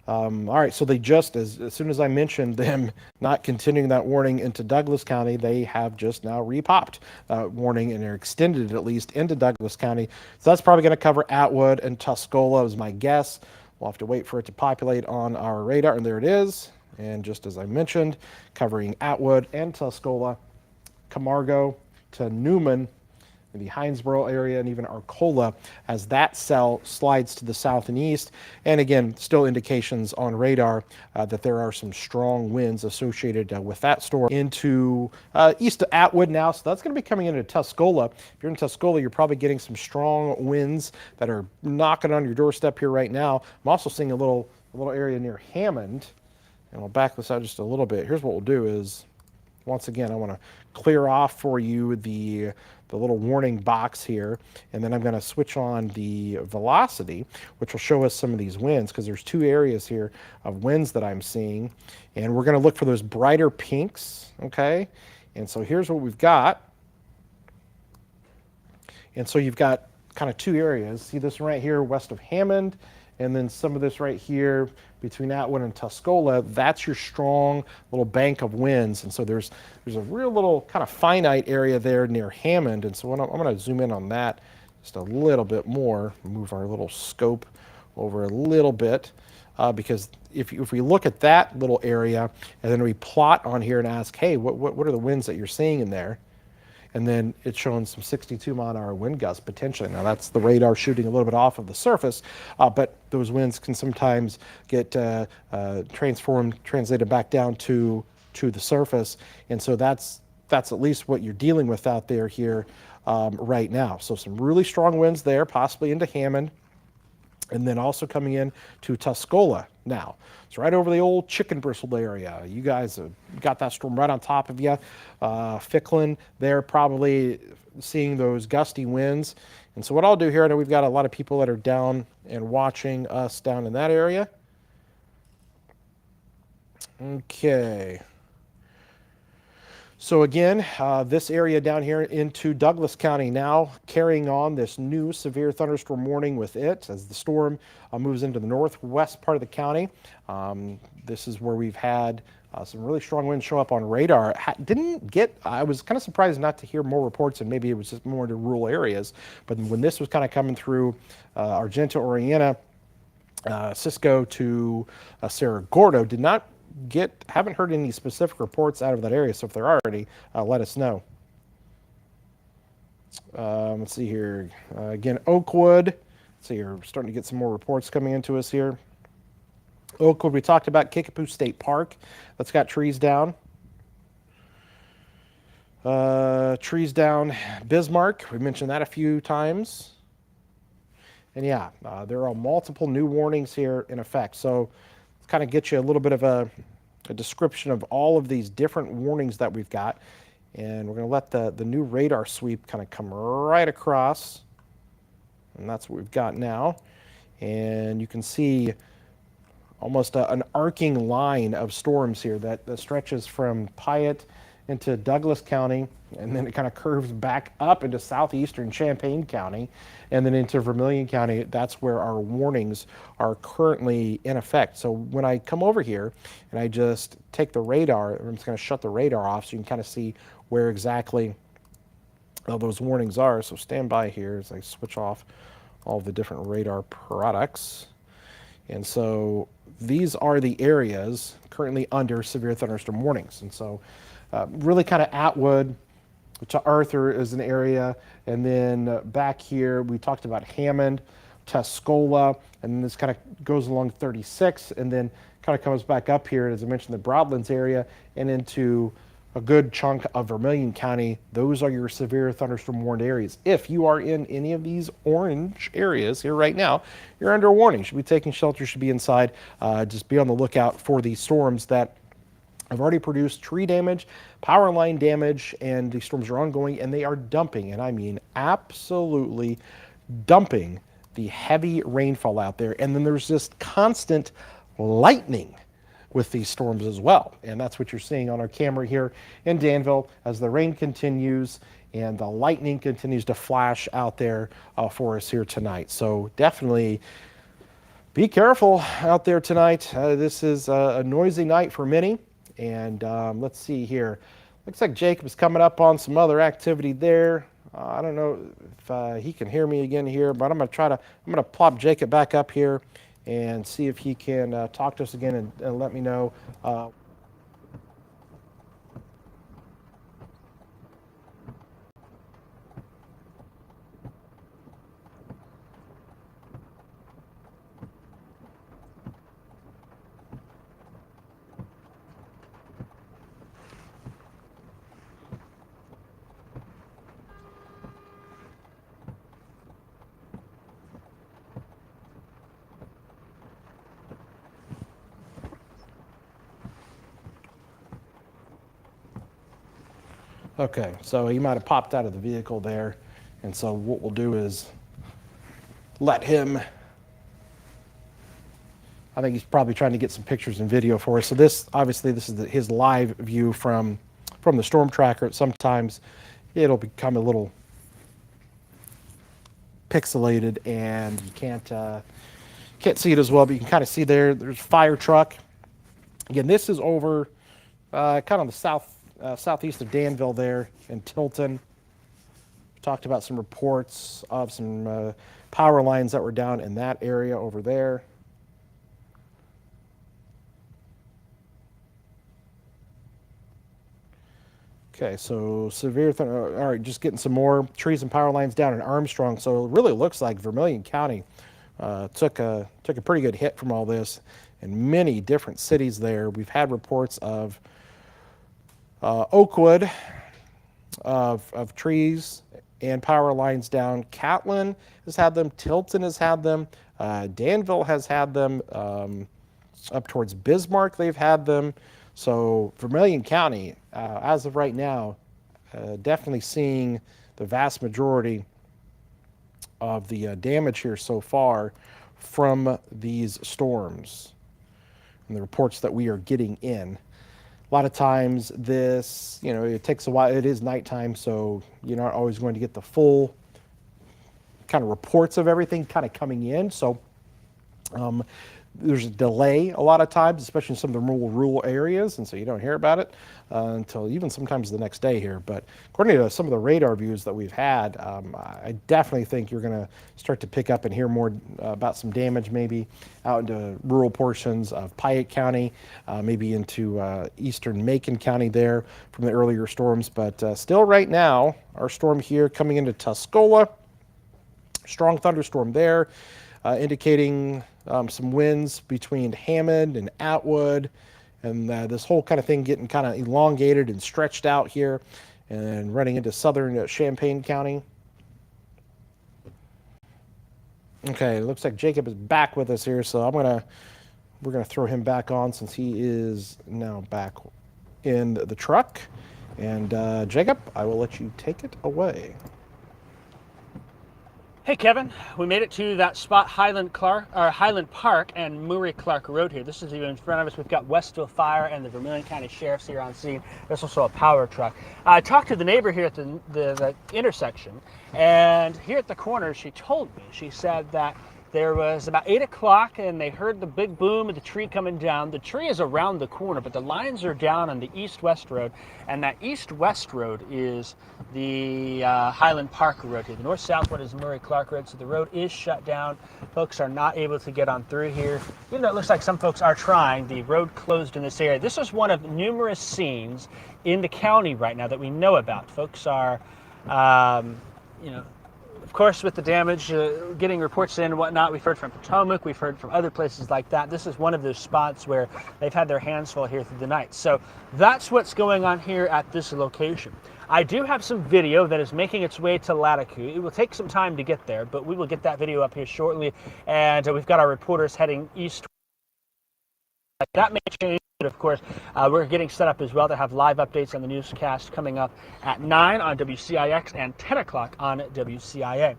All right, so they just, as soon as I mentioned them not continuing that warning into Douglas County, they have just now repopped warning, and they're extended it at least into Douglas County. So that's probably going to cover Atwood and Tuscola is my guess. We'll have to wait for it to populate on our radar, and there it is. And just as I mentioned, covering Atwood and Tuscola, Camargo to Newman, in the Hinesboro area, and even Arcola as that cell slides to the south and east. And again, still indications on radar that there are some strong winds associated with that storm into east of Atwood now. So that's going to be coming into Tuscola. If you're in Tuscola, you're probably getting some strong winds that are knocking on your doorstep here right now. I'm also seeing a little a little area near Hammond, and we'll back this out just a little bit. Here's what we'll do is, once again, I want to clear off for you the little warning box here, and then I'm going to switch on the velocity, which will show us some of these winds, because there's two areas here of winds that I'm seeing, and we're going to look for those brighter pinks, okay? And so here's what we've got. And so you've got kind of two areas. See this one right here west of Hammond, and then some of this right here between Atwood and Tuscola. That's your strong little bank of winds. And so there's a real little kind of finite area there near Hammond. And so I'm going to zoom in on that just a little bit more, move our little scope over a little bit, because if we look at that little area and then we plot on here and ask, hey, what are the winds that you're seeing in there? And then it's showing some 62-mile-an-hour wind gusts potentially. Now that's the radar shooting a little bit off of the surface, but those winds can sometimes get translated back down to the surface, and so that's at least what you're dealing with out there here right now. So some really strong winds there, possibly into Hammond, and then also coming in to Tuscola now. It's right over the old chicken bristle area. You guys have got that storm right on top of you. Ficklin there, probably seeing those gusty winds. And so what I'll do here, I know we've got a lot of people that are down and watching us down in that area. Okay. So again, this area down here into Douglas County now carrying on this new severe thunderstorm warning with it as the storm moves into the northwest part of the county. This is where we've had some really strong winds show up on radar. I was kind of surprised not to hear more reports, and maybe it was just more to rural areas. But when this was kind of coming through Argenta, Oriana, Cisco to Cerro Gordo, haven't heard any specific reports out of that area. So if there are any, let us know. Let's see here. Again, Oakwood. Let's see here. We're starting to get some more reports coming into us here. Oakwood, we talked about Kickapoo State Park. That's got trees down. Trees down Bismarck. We mentioned that a few times. And yeah, there are multiple new warnings here in effect. So kind of get you a little bit of a description of all of these different warnings that we've got. And we're going to let the new radar sweep kind of come right across. And that's what we've got now. And you can see almost an arcing line of storms here that stretches from Piatt into Douglas County, and then it kind of curves back up into southeastern Champaign County, and then into Vermilion County. That's where our warnings are currently in effect. So when I come over here and I just take the radar, I'm just going to shut the radar off so you can kind of see where exactly those warnings are. So stand by here as I switch off all the different radar products. And so these are the areas currently under severe thunderstorm warnings. And so really kind of Atwood to Arthur is an area. And then back here, we talked about Hammond, Tuscola, and this kind of goes along 36 and then kind of comes back up here, as I mentioned, the Broadlands area and into a good chunk of Vermilion County. Those are your severe thunderstorm warned areas. If you are in any of these orange areas here right now, you're under a warning. You should be taking shelter, should be inside. Just be on the lookout for these storms that have already produced tree damage, power line damage, and these storms are ongoing and they are dumping, and I mean absolutely dumping the heavy rainfall out there. And then there's just constant lightning with these storms as well. And that's what you're seeing on our camera here in Danville as the rain continues and the lightning continues to flash out there for us here tonight. So definitely be careful out there tonight. This is a noisy night for many. And let's see here. Looks like Jacob's coming up on some other activity there. I don't know if he can hear me again here, but I'm going to plop Jacob back up here and see if he can talk to us again and let me know. Okay, so he might have popped out of the vehicle there. And so what we'll do is let him, I think he's probably trying to get some pictures and video for us. So this, obviously, this is his live view from the storm tracker. Sometimes it'll become a little pixelated and you can't see it as well, but you can kind of see there's a fire truck. Again, this is over kind of the southeast of Danville there in Tilton. We talked about some reports of some power lines that were down in that area over there. Okay, so severe, all right, just getting some more trees and power lines down in Armstrong. So it really looks like Vermilion County took a pretty good hit from all this in many different cities there. We've had reports of Oakwood, of trees and power lines down. Catlin has had them. Tilton has had them. Danville has had them. Up towards Bismarck, they've had them. So Vermilion County, as of right now, definitely seeing the vast majority of the damage here so far from these storms and the reports that we are getting in. A lot of times this, it takes a while. It is nighttime, so you're not always going to get the full kind of reports of everything kind of coming in. So there's a delay a lot of times, especially in some of the rural areas, and so you don't hear about it until even sometimes the next day here. But according to some of the radar views that we've had, I definitely think you're going to start to pick up and hear more about some damage maybe out into rural portions of Piatt County, maybe into eastern Macon County there from the earlier storms. But still right now, our storm here coming into Tuscola, strong thunderstorm there, indicating some winds between Hammond and Atwood, and this whole kind of thing getting kind of elongated and stretched out here and running into southern Champaign County. Okay, it looks like Jacob is back with us here, so we're gonna throw him back on since he is now back in the truck. And Jacob, I will let you take it away. Hey Kevin, we made it to that spot, Highland Park and Murray Clark Road here. This is even in front of us. We've got Westville Fire and the Vermilion County Sheriff's here on scene. There's also a power truck. I talked to the neighbor here at the intersection, and here at the corner, she told me, she said that there was about 8 o'clock and they heard the big boom of the tree coming down. The tree is around the corner, but the lines are down on the east-west road, and that east-west road is the Highland Park Road here. The north-south one is Murray Clark Road, so the road is shut down. Folks are not able to get on through here. Even though it looks like some folks are trying, the road closed in this area. This is one of numerous scenes in the county right now that we know about. Folks are, of course, with the damage, getting reports in and whatnot. We've heard from Potomac, we've heard from other places like that. This is one of those spots where they've had their hands full here through the night. So that's what's going on here at this location. I do have some video that is making its way to Latitude. It will take some time to get there, but we will get that video up here shortly. And we've got our reporters heading east. That may change. Of course, we're getting set up as well to have live updates on the newscast coming up at 9 on WCIX and 10 o'clock on WCIA.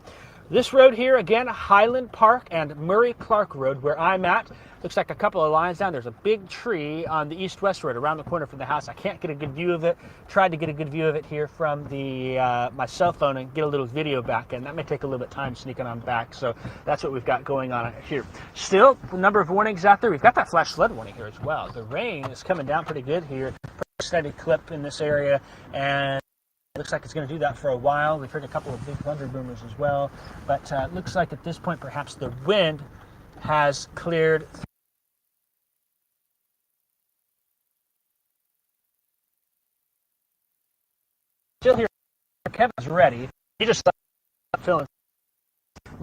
This road here, again, Highland Park and Murray Clark Road, where I'm at. Looks like a couple of lines down. There's a big tree on the east-west road around the corner from the house. I can't get a good view of it. Tried to get a good view of it here from the my cell phone and get a little video back in. That may take a little bit of time sneaking on back, so that's what we've got going on here. Still, a number of warnings out there. We've got that flash flood warning here as well. The rain is coming down pretty good here. Pretty steady clip in this area, and it looks like it's going to do that for a while. We've heard a couple of big thunder boomers as well, but it looks like at this point perhaps the wind has cleared. Still here, Kevin's ready. He just stopped filling.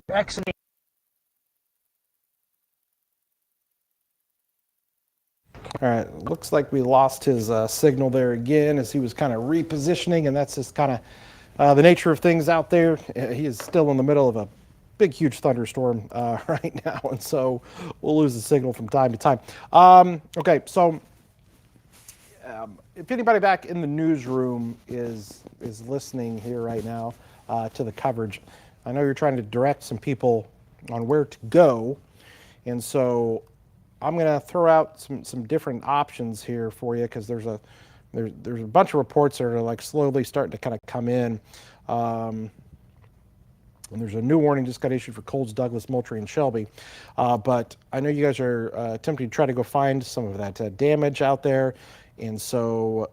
We're exiting. All right, looks like we lost his signal there again as he was kind of repositioning, and that's just kind of the nature of things out there. He is still in the middle of a big, huge thunderstorm right now, and so we'll lose the signal from time to time. Okay, so if anybody back in the newsroom is listening here right now to the coverage, I know you're trying to direct some people on where to go, and so I'm going to throw out some different options here for you because there's a bunch of reports that are like slowly starting to kind of come in. And there's a new warning just got issued for Coles, Douglas, Moultrie, and Shelby. But I know you guys are attempting to try to go find some of that damage out there. And so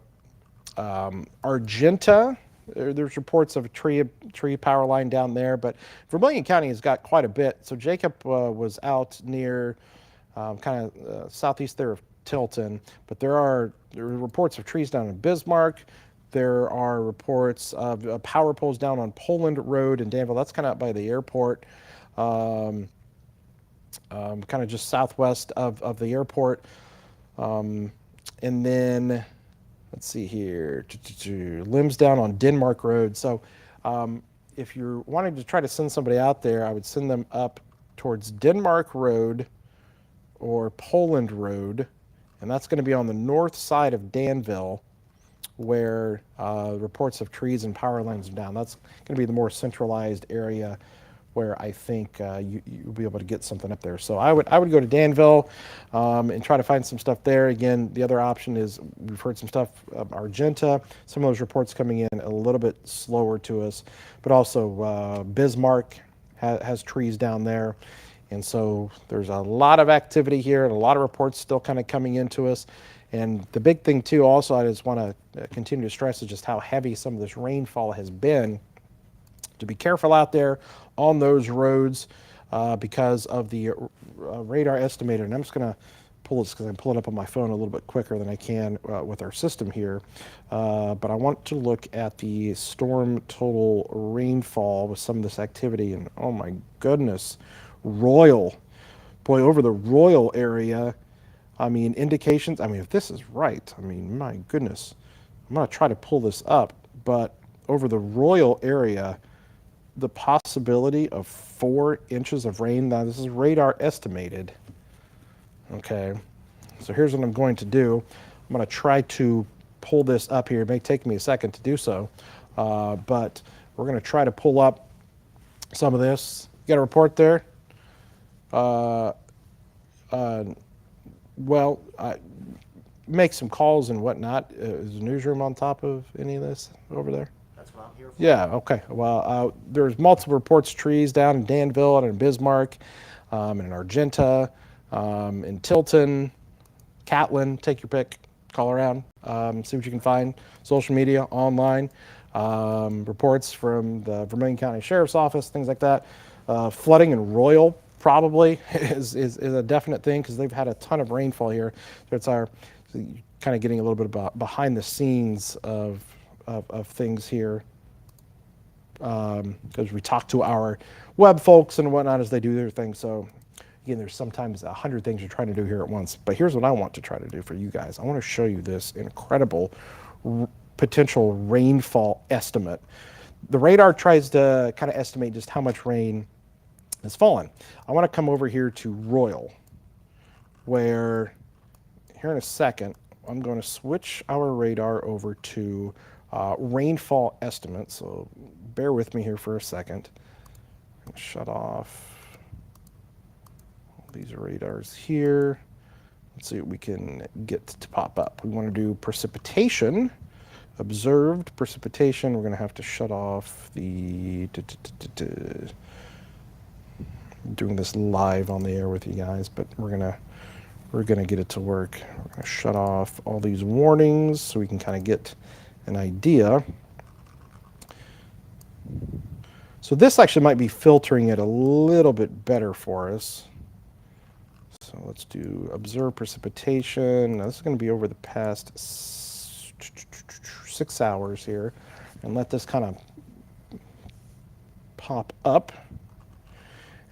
Argenta, there's reports of a tree power line down there. But Vermilion County has got quite a bit. So Jacob was out near kind of southeast there of Tilton. But there are reports of trees down in Bismarck. There are reports of power poles down on Poland Road in Danville. That's kind of out by the airport, kind of just southwest of the airport. And then, let's see here, limbs down on Denmark Road. So if you're wanting to try to send somebody out there, I would send them up towards Denmark Road or Poland Road. And that's going to be on the north side of Danville, where reports of trees and power lines are down. That's going to be the more centralized area where I think you'll be able to get something up there. So I would go to Danville and try to find some stuff there. Again, the other option is we've heard some stuff Argenta. Some of those reports coming in a little bit slower to us, but also Bismarck has trees down there. And so there's a lot of activity here and a lot of reports still kind of coming into us. And the big thing too, also, I just want to continue to stress is just how heavy some of this rainfall has been. To be careful out there on those roads because of the radar estimator. And I'm just going to pull this because I'm pulling up on my phone a little bit quicker than I can with our system here. But I want to look at the storm total rainfall with some of this activity. And oh my goodness, Royal. Boy, over the Royal area, I mean, indications, I mean, if this is right, I mean, my goodness, I'm going to try to pull this up, but over the Royal area, the possibility of 4 inches of rain, now this is radar estimated, okay, so here's what I'm going to do. I'm going to try to pull this up here. It may take me a second to do so, but we're going to try to pull up some of this. You got a report there? Well, make some calls and whatnot. Is the newsroom on top of any of this over there? That's what I'm here for. Yeah, okay. Well, there's multiple reports, trees down in Danville and in Bismarck, and in Argenta, in Tilton, Catlin, take your pick, call around, see what you can find. Social media, online, reports from the Vermilion County Sheriff's Office, things like that. Flooding in Royal probably is a definite thing because they've had a ton of rainfall here. So it's kind of getting a little bit about behind the scenes of things here because we talk to our web folks and whatnot as they do their thing. So again, there's sometimes 100 things you're trying to do here at once. But here's what I want to try to do for you guys. I want to show you this incredible potential rainfall estimate. The radar tries to kind of estimate just how much rain has fallen. I want to come over here to Royal, where here in a second, I'm going to switch our radar over to rainfall estimates. So bear with me here for a second. Shut off all these radars here. Let's see what we can get to pop up. We want to do precipitation, observed precipitation. We're going to have to shut off the doing this live on the air with you guys, but we're gonna get it to work. We're gonna shut off all these warnings so we can kind of get an idea. So this actually might be filtering it a little bit better for us. So let's do observe precipitation. Now this is going to be over the past 6 hours here, and let this kind of pop up.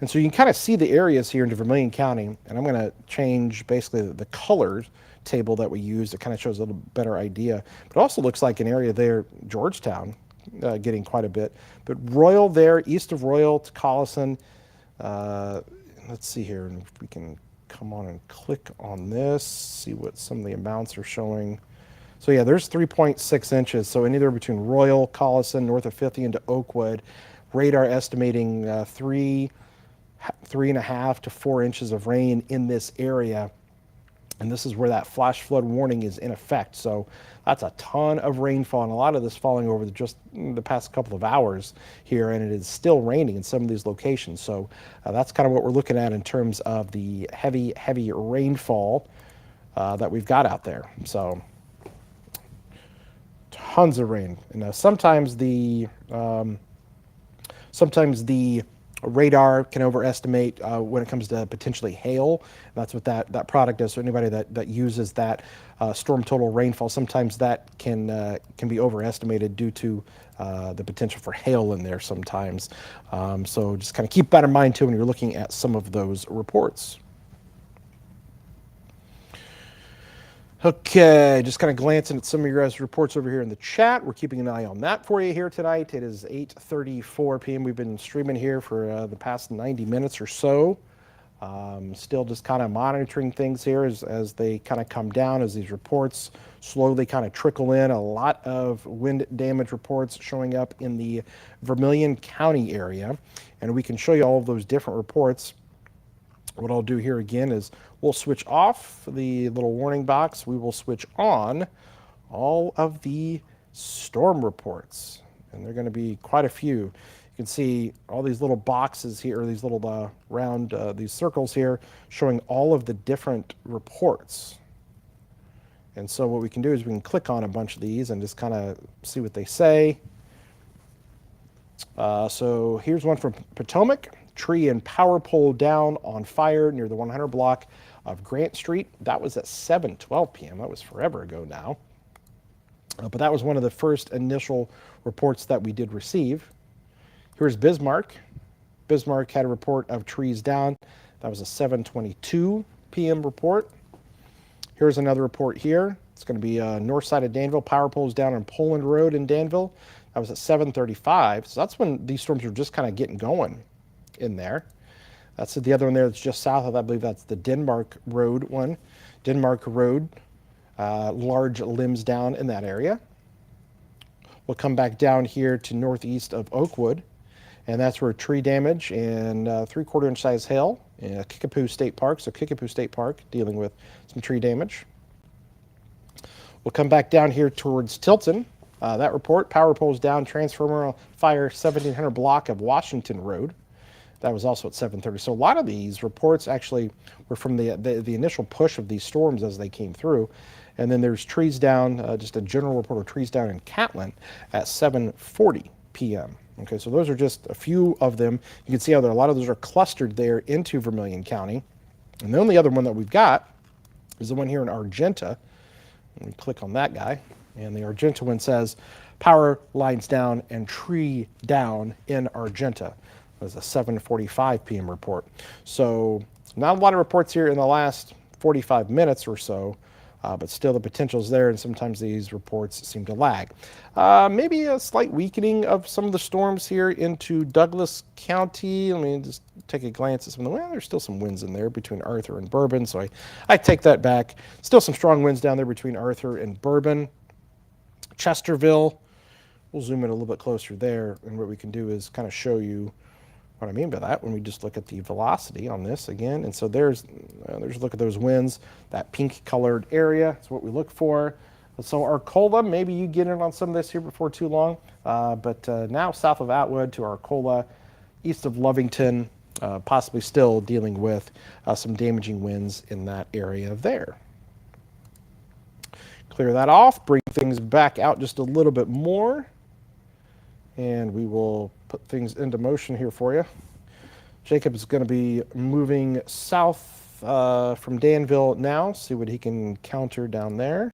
And so you can kind of see the areas here in Vermilion County, and I'm going to change basically the colors table that we use. It kind of shows a little better idea. But it also looks like an area there, Georgetown, getting quite a bit. But Royal there, east of Royal to Collison. Let's see here, and if we can come on and click on this, see what some of the amounts are showing. So yeah, there's 3.6 inches. So anywhere between Royal, Collison, north of 50 to Oakwood, radar estimating 3.5 to 4 inches of rain in this area. And this is where that flash flood warning is in effect. So that's a ton of rainfall, and a lot of this falling over just the past couple of hours here, and it is still raining in some of these locations. So that's kind of what we're looking at in terms of the heavy rainfall that we've got out there. So tons of rain. And sometimes the radar can overestimate when it comes to potentially hail. That's what that product does. So anybody that uses that storm total rainfall, sometimes that can be overestimated due to the potential for hail in there sometimes. So just kind of keep that in mind too when you're looking at some of those reports. Okay, just kind of glancing at some of your guys' reports over here in the chat. We're keeping an eye on that for you here tonight. It is 8:34 p.m. We've been streaming here for the past 90 minutes or so. Still just kind of monitoring things here as they kind of come down, as these reports slowly kind of trickle in. A lot of wind damage reports showing up in the Vermilion County area. And we can show you all of those different reports. What I'll do here again is we'll switch off the little warning box. We will switch on all of the storm reports, and they're going to be quite a few. You can see all these little boxes here, or these little round, these circles here, showing all of the different reports. And so what we can do is we can click on a bunch of these and just kind of see what they say. So here's one from Potomac. Tree and power pole down on fire near the 100 block of Grant Street. That was at 7:12 p.m. That was forever ago now. But that was one of the first initial reports that we did receive. Here's Bismarck. Bismarck had a report of trees down. That was a 7:22 p.m. report. Here's another report here. It's going to be north side of Danville. Power poles down on Poland Road in Danville. That was at 7:35. So that's when these storms were just kind of getting going in there. That's the other one there that's just south of that. I believe that's the Denmark Road one. Denmark Road, large limbs down in that area. We'll come back down here to northeast of Oakwood, and that's where tree damage and 3/4 inch size hail in Kickapoo State Park. So Kickapoo State Park dealing with some tree damage. We'll come back down here towards Tilton. That report, power poles down, transformer fire, 1700 block of Washington Road. That was also at 7:30. So a lot of these reports actually were from the initial push of these storms as they came through. And then there's trees down, just a general report of trees down in Catlin at 7:40 p.m. Okay, so those are just a few of them. You can see how a lot of those are clustered there into Vermilion County. And the only other one that we've got is the one here in Argenta. Let me click on that guy. And the Argenta one says power lines down and tree down in Argenta. It was a 7:45 p.m. report. So not a lot of reports here in the last 45 minutes or so, but still the potential is there, and sometimes these reports seem to lag. Maybe a slight weakening of some of the storms here into Douglas County. Let me just take a glance at some of the, well, there's still some winds in there between Arthur and Bourbon, so I take that back. Still some strong winds down there between Arthur and Bourbon. Chesterville, we'll zoom in a little bit closer there, and what we can do is kind of show you what I mean by that when we just look at the velocity on this again. And so there's a look at those winds, that pink colored area is what we look for. So Arcola, maybe you get in on some of this here before too long, but now south of Atwood to Arcola, east of Lovington, possibly still dealing with some damaging winds in that area there. Clear that off, bring things back out just a little bit more, and we will put things into motion here for you. Jacob is going to be moving south from Danville now, see what he can encounter down there.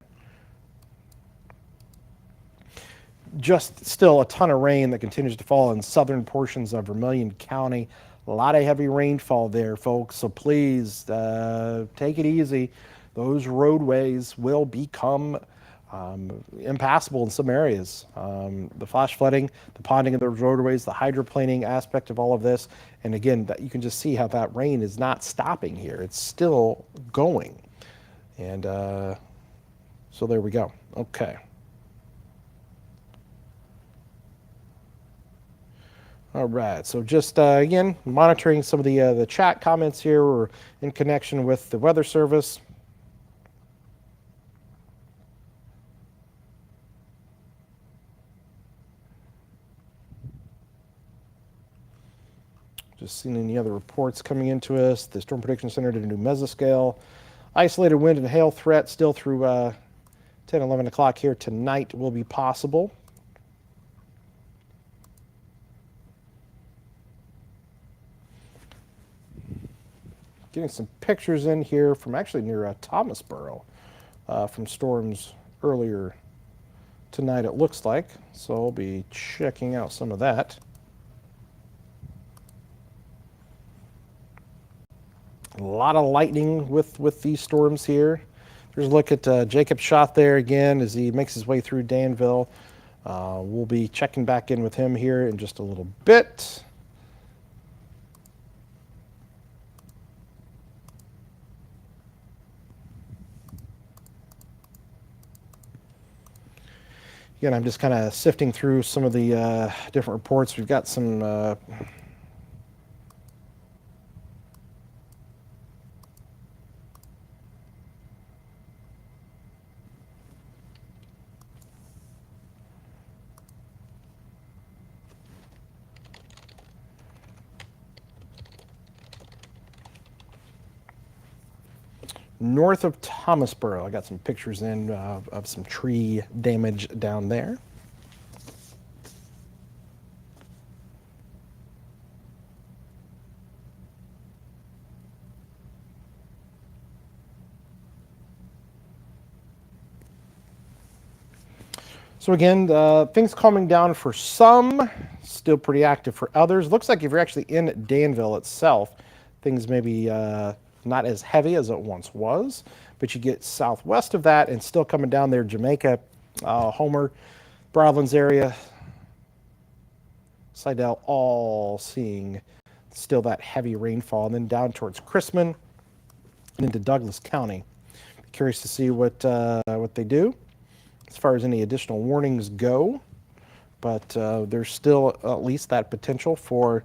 Just still a ton of rain that continues to fall in southern portions of Vermilion County. A lot of heavy rainfall there, folks, so please take it easy. Those roadways will become impassable in some areas. The flash flooding, the ponding of the roadways, the hydroplaning aspect of all of this. And again, that you can just see how that rain is not stopping here. It's still going. And so there we go. Okay. All right. So just again monitoring some of the chat comments here. We're in connection with the weather service. Just seeing any other reports coming into us. The Storm Prediction Center did a new mesoscale. Isolated wind and hail threat still through 10, 11 o'clock here tonight will be possible. Getting some pictures in here from actually near Thomasboro from storms earlier tonight, it looks like. So I'll be checking out some of that. A lot of lightning with these storms here. There's a look at Jacob Shot there again as he makes his way through Danville. We'll be checking back in with him here in just a little bit. Again, I'm just kind of sifting through some of the different reports. We've got some north of Thomasboro. I got some pictures in of some tree damage down there. So again, things calming down for some, still pretty active for others. Looks like if you're actually in Danville itself, things may be not as heavy as it once was, but you get southwest of that and still coming down there, Jamaica, Homer, Broadlands area, Slidell, all seeing still that heavy rainfall. And then down towards Chrisman and into Douglas County. Curious to see what they do as far as any additional warnings go, but there's still at least that potential for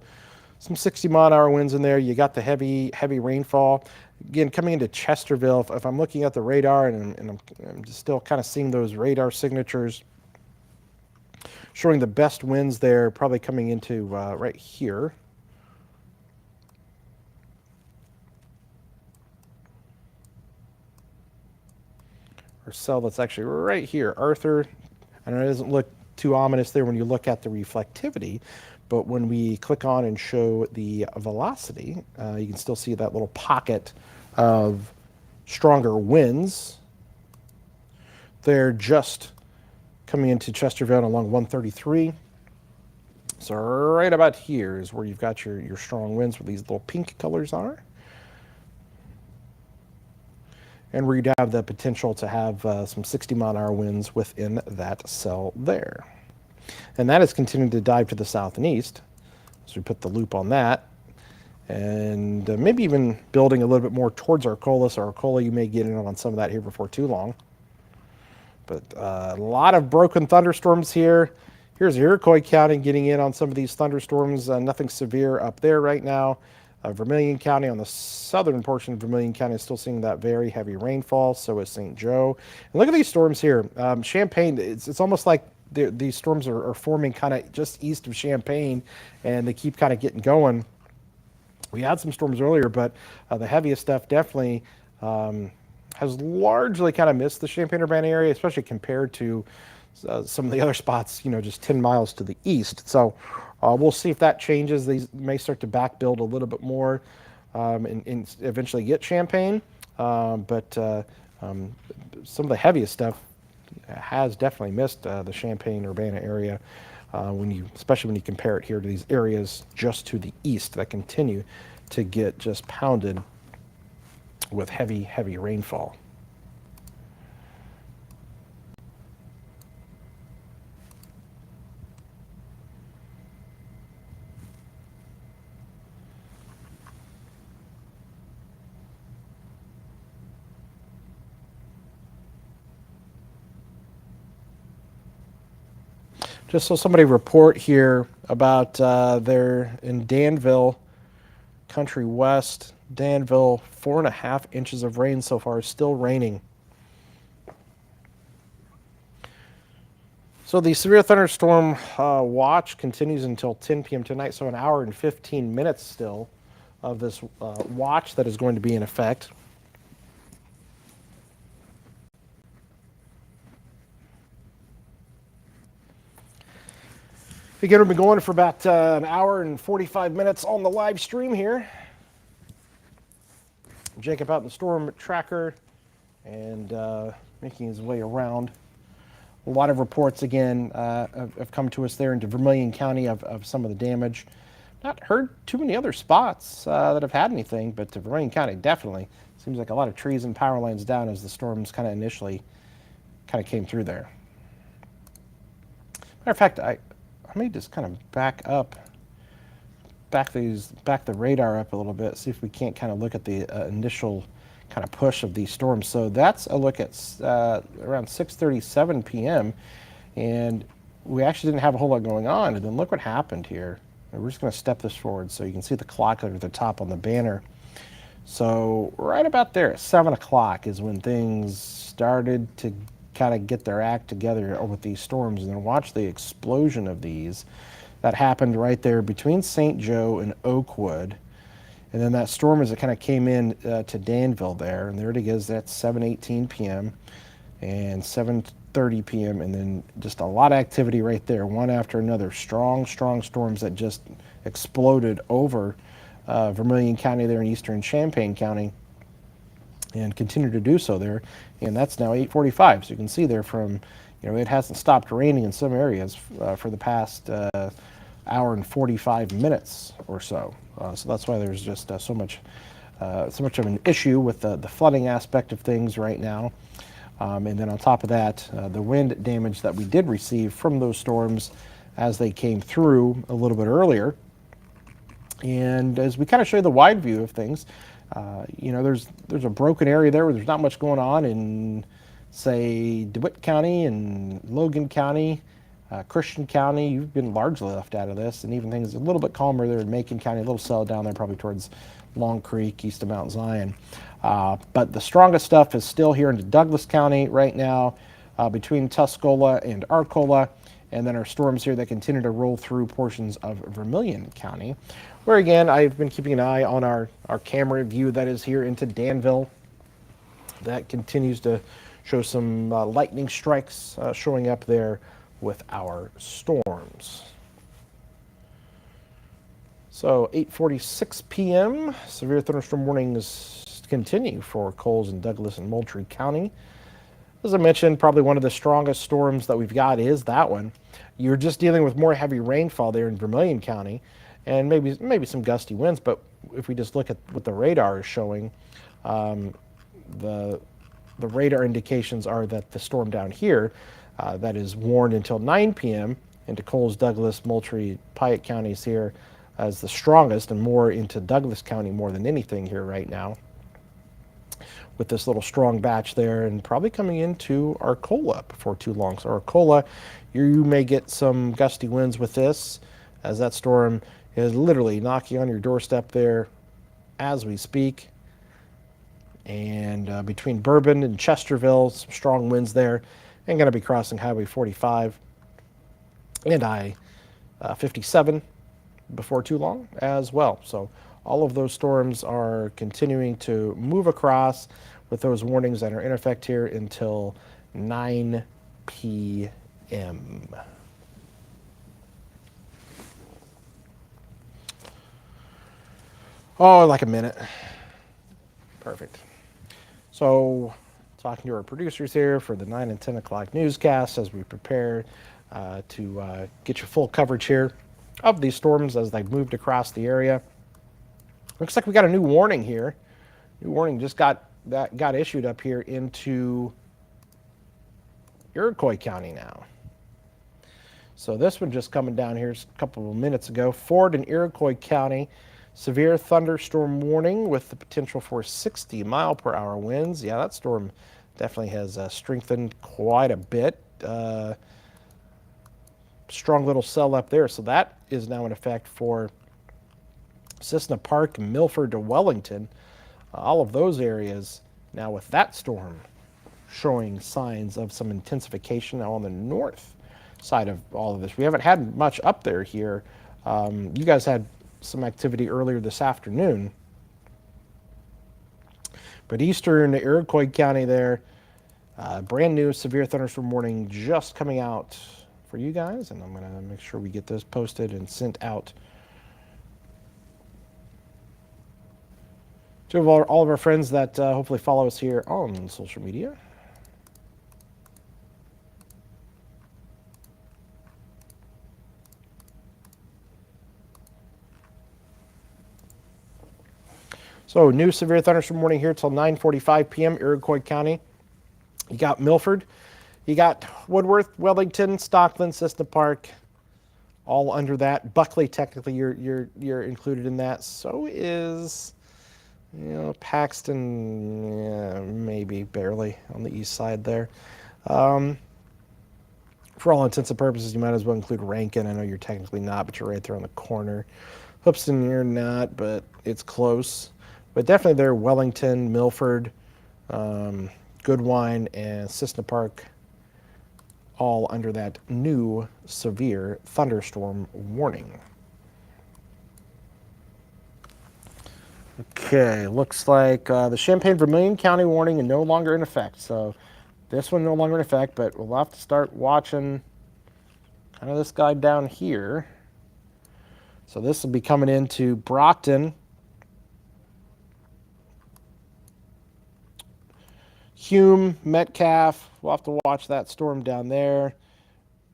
some 60-mile-an-hour winds in there. You got the heavy rainfall. Again, coming into Chesterville, if I'm looking at the radar and I'm just still kind of seeing those radar signatures showing the best winds there, probably coming into right here. Or cell that's actually right here, Arthur. I know it doesn't look too ominous there when you look at the reflectivity, but when we click on and show the velocity, you can still see that little pocket of stronger winds. They're just coming into Chesterville along 133. So right about here is where you've got your strong winds, where these little pink colors are. And where you'd have the potential to have some 60-mile-an-hour winds within that cell there. And that is continuing to dive to the south and east. So we put the loop on that. And maybe even building a little bit more towards Arcola. So Arcola, you may get in on some of that here before too long. But a lot of broken thunderstorms here. Here's Iroquois County getting in on some of these thunderstorms. Nothing severe up there right now. Vermilion County, on the southern portion of Vermilion County, is still seeing that very heavy rainfall. So is St. Joe. And look at these storms here. Champaign, it's almost like these storms are forming kind of just east of Champaign, and they keep kind of getting going. We had some storms earlier, but the heaviest stuff definitely has largely kind of missed the Champaign-Urbana area, especially compared to some of the other spots, just 10 miles to the east. So we'll see if that changes. These may start to back build a little bit more and eventually get Champaign. But some of the heaviest stuff has definitely missed the Champaign-Urbana area, especially when you compare it here to these areas just to the east that continue to get just pounded with heavy rainfall. Just so somebody report here about they're in Danville, Country West. Danville, 4.5 inches of rain so far, still raining. So the severe thunderstorm watch continues until 10 p.m. tonight, so an hour and 15 minutes still of this watch that is going to be in effect. Again, we've been going for about an hour and 45 minutes on the live stream here. Jacob out in the storm tracker and making his way around. A lot of reports again have come to us there into Vermilion County of some of the damage. Not heard too many other spots that have had anything, but to Vermilion County definitely seems like a lot of trees and power lines down as the storms kind of initially kind of came through there. Matter of fact, I may just kind of back the radar up a little bit, see if we can't kind of look at the initial kind of push of these storms. So that's a look at around 6:37 p.m. and we actually didn't have a whole lot going on. And then look what happened here. And we're just going to step this forward so you can see the clock at the top on the banner. So right about there at 7 o'clock is when things started to kind of get their act together with these storms. And then watch the explosion of these that happened right there between St. Joe and Oakwood. And then that storm as it kind of came in to Danville there, and there it is at 7:18 p.m. and 7:30 p.m. and then just a lot of activity right there, one after another. Strong storms that just exploded over Vermilion County there in eastern Champaign County and continue to do so there. And that's now 8:45, so you can see there from, it hasn't stopped raining in some areas for the past hour and 45 minutes or so. So that's why there's just so much of an issue with the flooding aspect of things right now. And then on top of that, the wind damage that we did receive from those storms as they came through a little bit earlier. And as we kind of show you the wide view of things, there's a broken area there where there's not much going on in, say, DeWitt County and Logan County. Christian County, you've been largely left out of this, and even things a little bit calmer there in Macon County, a little settled down there probably towards Long Creek, east of Mount Zion. But the strongest stuff is still here into Douglas County right now, between Tuscola and Arcola, and then our storms here that continue to roll through portions of Vermilion County, where again, I've been keeping an eye on our camera view that is here into Danville. That continues to show some lightning strikes showing up there with our storms. So 8:46 p.m. severe thunderstorm warnings continue for Coles and Douglas and Moultrie County. As I mentioned, probably one of the strongest storms that we've got is that one. You're just dealing with more heavy rainfall there in Vermilion County and maybe some gusty winds, but if we just look at what the radar is showing, the radar indications are that the storm down here that is warned until 9 p.m. into Coles, Douglas, Moultrie, Piatt counties here as the strongest, and more into Douglas County more than anything here right now, with this little strong batch there, and probably coming into Arcola before too long. So Arcola, you may get some gusty winds with this, as that storm is literally knocking on your doorstep there as we speak. And between Bourbon and Chesterville, some strong winds there. And going to be crossing Highway 45 and I-57 before too long as well. So all of those storms are continuing to move across with those warnings that are in effect here until 9 p.m. Oh, like a minute. Perfect. So talking to our producers here for the 9 and 10 o'clock newscasts as we prepare to get you full coverage here of these storms as they've moved across the area. Looks like we got a new warning here. New warning just got issued up here into Iroquois County now. So this one just coming down here a couple of minutes ago. Ford and Iroquois County, severe thunderstorm warning with the potential for 60-mile-per-hour winds. Yeah, that storm definitely has strengthened quite a bit. strong little cell up there. So that is now in effect for Cissna Park, Milford to Wellington. All of those areas now with that storm showing signs of some intensification now on the north side of all of this. We haven't had much up there here. You guys had some activity earlier this afternoon. But eastern Iroquois County there, brand new severe thunderstorm warning just coming out for you guys. And I'm going to make sure we get this posted and sent out to all of our friends that hopefully follow us here on social media. So new severe thunderstorm warning here till 9:45 p.m. Iroquois County. You got Milford, you got Woodworth, Wellington, Stockton, Cissna Park, all under that. Buckley, technically, you're included in that. So is Paxton, yeah, maybe barely on the east side there. For all intents and purposes, you might as well include Rankin. I know you're technically not, but you're right there on the corner. Hoopston, you're not, but it's close. But definitely there, Wellington, Milford, Goodwine, and Cissna Park, all under that new severe thunderstorm warning. Okay, looks like the Champaign-Vermilion County warning is no longer in effect. So this one no longer in effect, but we'll have to start watching kind of this guy down here. So this will be coming into Brockton, Hume, Metcalf. We'll have to watch that storm down there.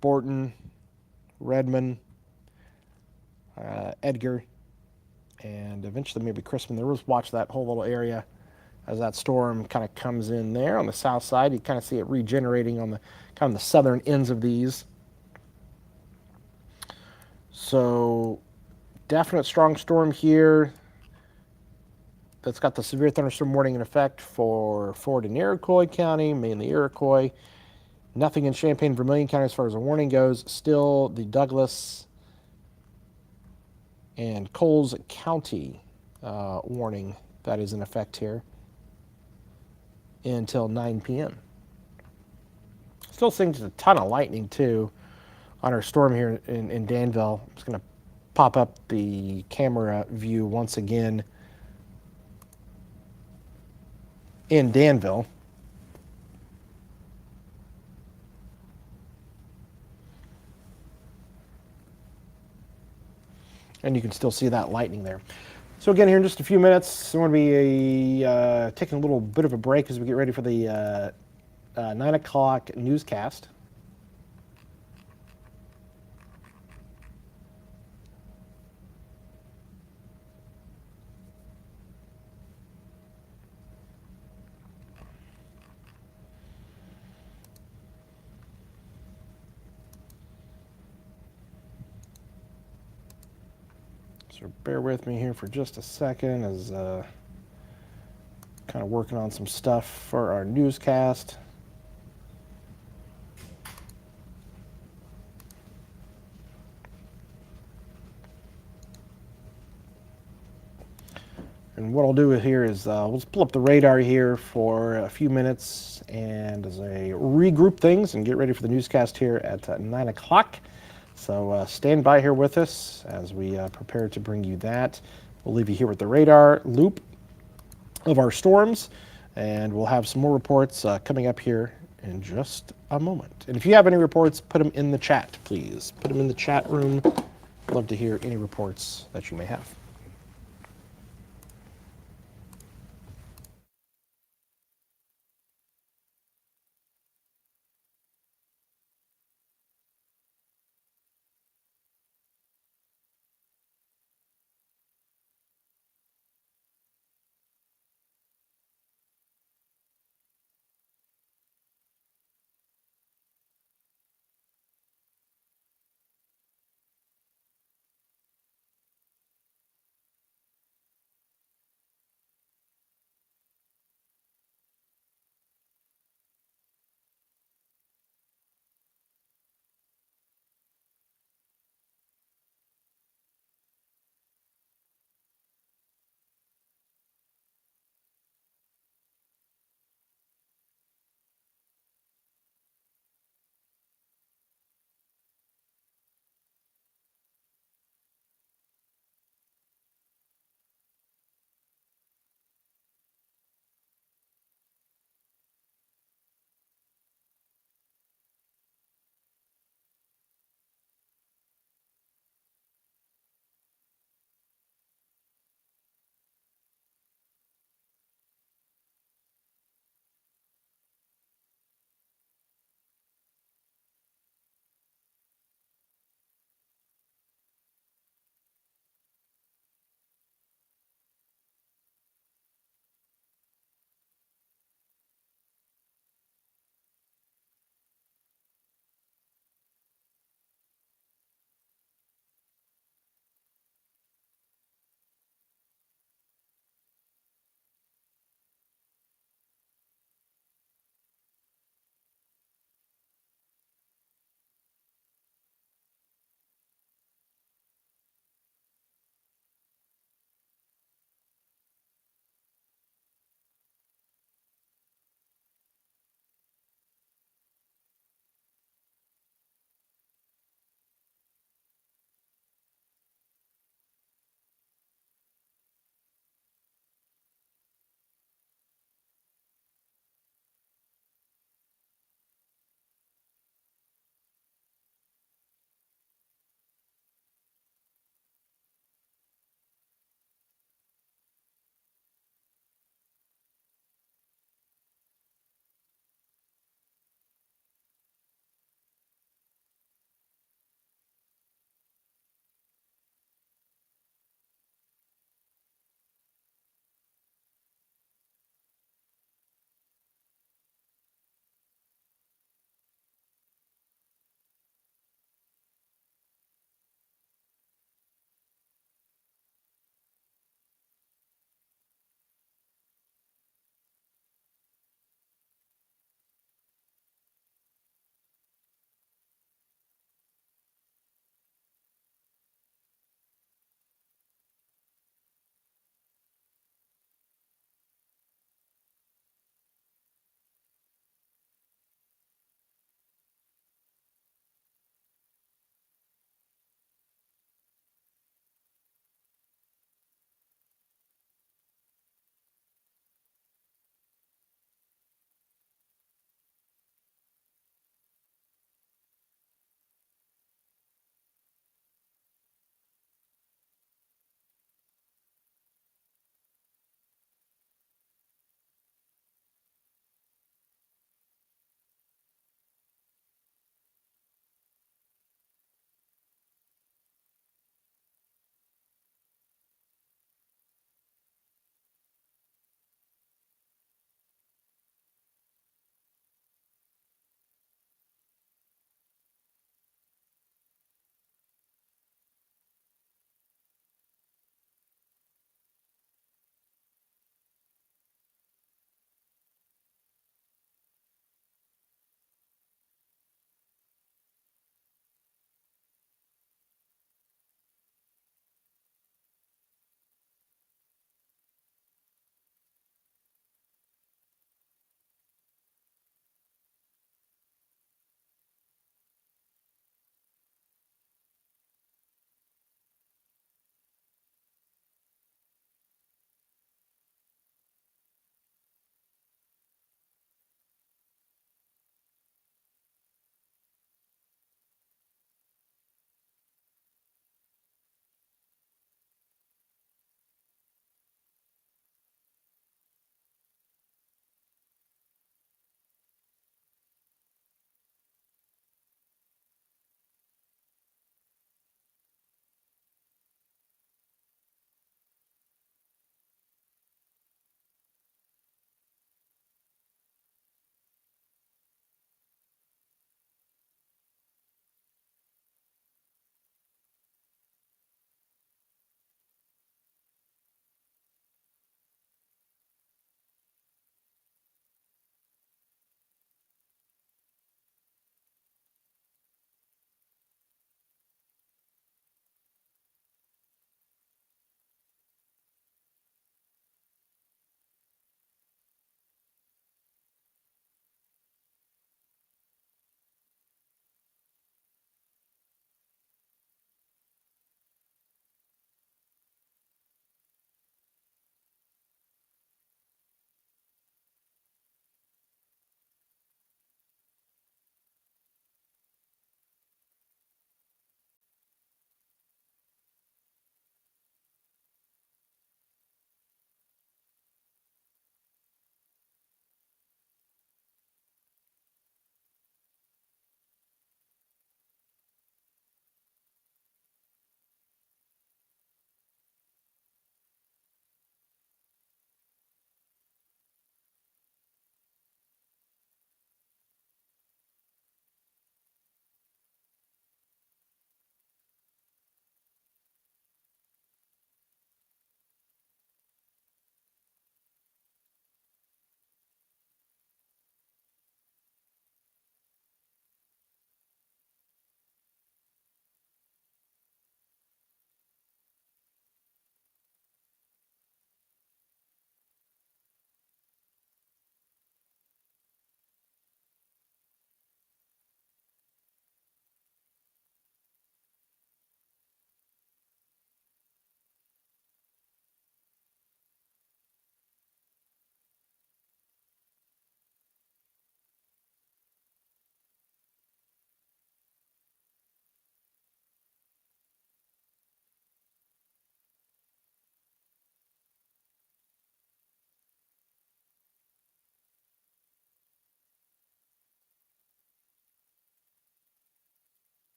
Borton, Redmond, Edgar, and eventually maybe Crispin. There was watch that whole little area as that storm kind of comes in there on the south side. You kind of see it regenerating on the kind of the southern ends of these. So definite strong storm here. That's got the severe thunderstorm warning in effect for Ford and Iroquois County, mainly Iroquois. Nothing in Champaign-Vermilion County as far as the warning goes. Still the Douglas and Coles County warning that is in effect here until 9 p.m. Still seeing just a ton of lightning too on our storm here in Danville. I'm just going to pop up the camera view once again in Danville. And you can still see that lightning there. So again, here in just a few minutes, we're going to be taking a little bit of a break as we get ready for the 9 o'clock newscast. So bear with me here for just a second as kind of working on some stuff for our newscast. And what I'll do here is we'll just pull up the radar here for a few minutes and as I regroup things and get ready for the newscast here at 9 o'clock. So stand by here with us as we prepare to bring you that. We'll leave you here with the radar loop of our storms, and we'll have some more reports coming up here in just a moment. And if you have any reports, put them in the chat, please. Put them in the chat room. Love to hear any reports that you may have.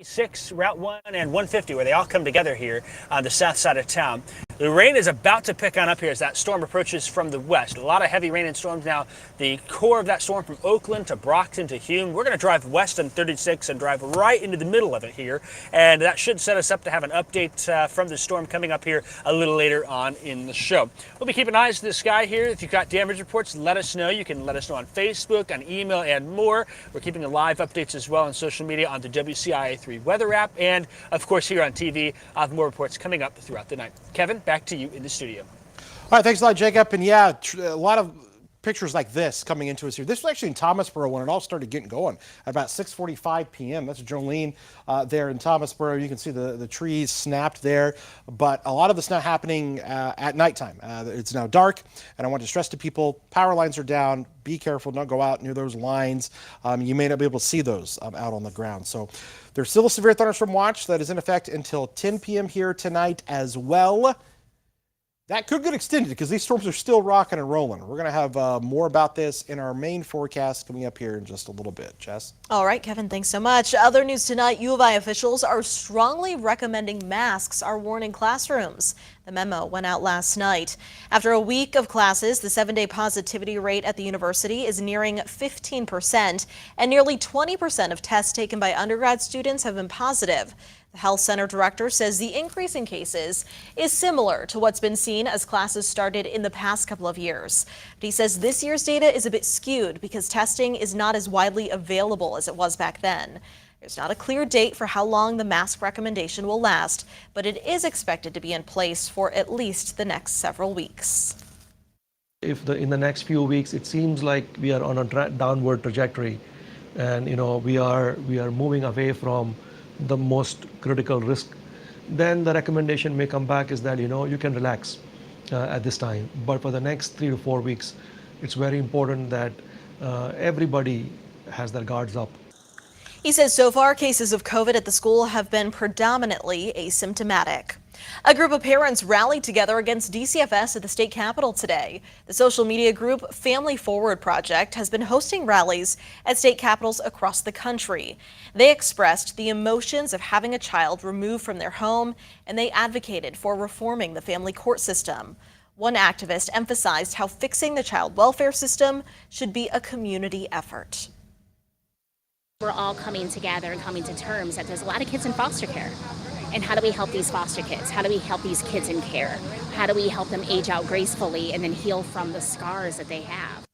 6, Route 1, and 150, where they all come together here on the south side of town. The rain is about to pick on up here as that storm approaches from the west. A lot of heavy rain and storms now. The core of that storm from Oakland to Brockton to Hume. We're going to drive west on 36 and drive right into the middle of it here. And that should set us up to have an update from the storm coming up here a little later on in the show. We'll be keeping eyes to the sky here. If you've got damage reports, let us know. You can let us know on Facebook, on email, and more. We're keeping the live updates as well on social media on the WCIA3 weather app, and of course here on TV. I'll have more reports coming up throughout the night. Kevin, back to you in the studio. All right, thanks a lot, Jacob. And yeah, a lot of pictures like this coming into us here. This was actually in Thomasboro when it all started getting going at about 6:45 p.m. That's Jolene there in Thomasboro. You can see the trees snapped there, but a lot of it's now happening at nighttime. It's now dark, and I want to stress to people, power lines are down. Be careful, don't go out near those lines. You may not be able to see those out on the ground. So there's still a severe thunderstorm watch that is in effect until 10 p.m. here tonight as well. That could get extended because these storms are still rocking and rolling. We're going to have more about this in our main forecast coming up here in just a little bit. Jess? All right, Kevin, thanks so much. Other news tonight, U of I officials are strongly recommending masks are worn in classrooms. The memo went out last night. After a week of classes, the 7-day positivity rate at the university is nearing 15%, and nearly 20% of tests taken by undergrad students have been positive. The health center director says the increase in cases is similar to what's been seen as classes started in the past couple of years. But he says this year's data is a bit skewed because testing is not as widely available as it was back then. There's not a clear date for how long the mask recommendation will last, but it is expected to be in place for at least the next several weeks. If in the next few weeks it seems like we are on a downward trajectory, and we are moving away from the most critical risk, then the recommendation may come back is that you can relax at this time. But for the next 3 to 4 weeks, it's very important that everybody has their guards up. He says so far cases of COVID at the school have been predominantly asymptomatic. A group of parents rallied together against DCFS at the state capitol today. The social media group Family Forward Project has been hosting rallies at state capitals across the country. They expressed the emotions of having a child removed from their home, and they advocated for reforming the family court system. One activist emphasized how fixing the child welfare system should be a community effort. We're all coming together and coming to terms that there's a lot of kids in foster care. And how do we help these foster kids? How do we help these kids in care? How do we help them age out gracefully and then heal from the scars that they have?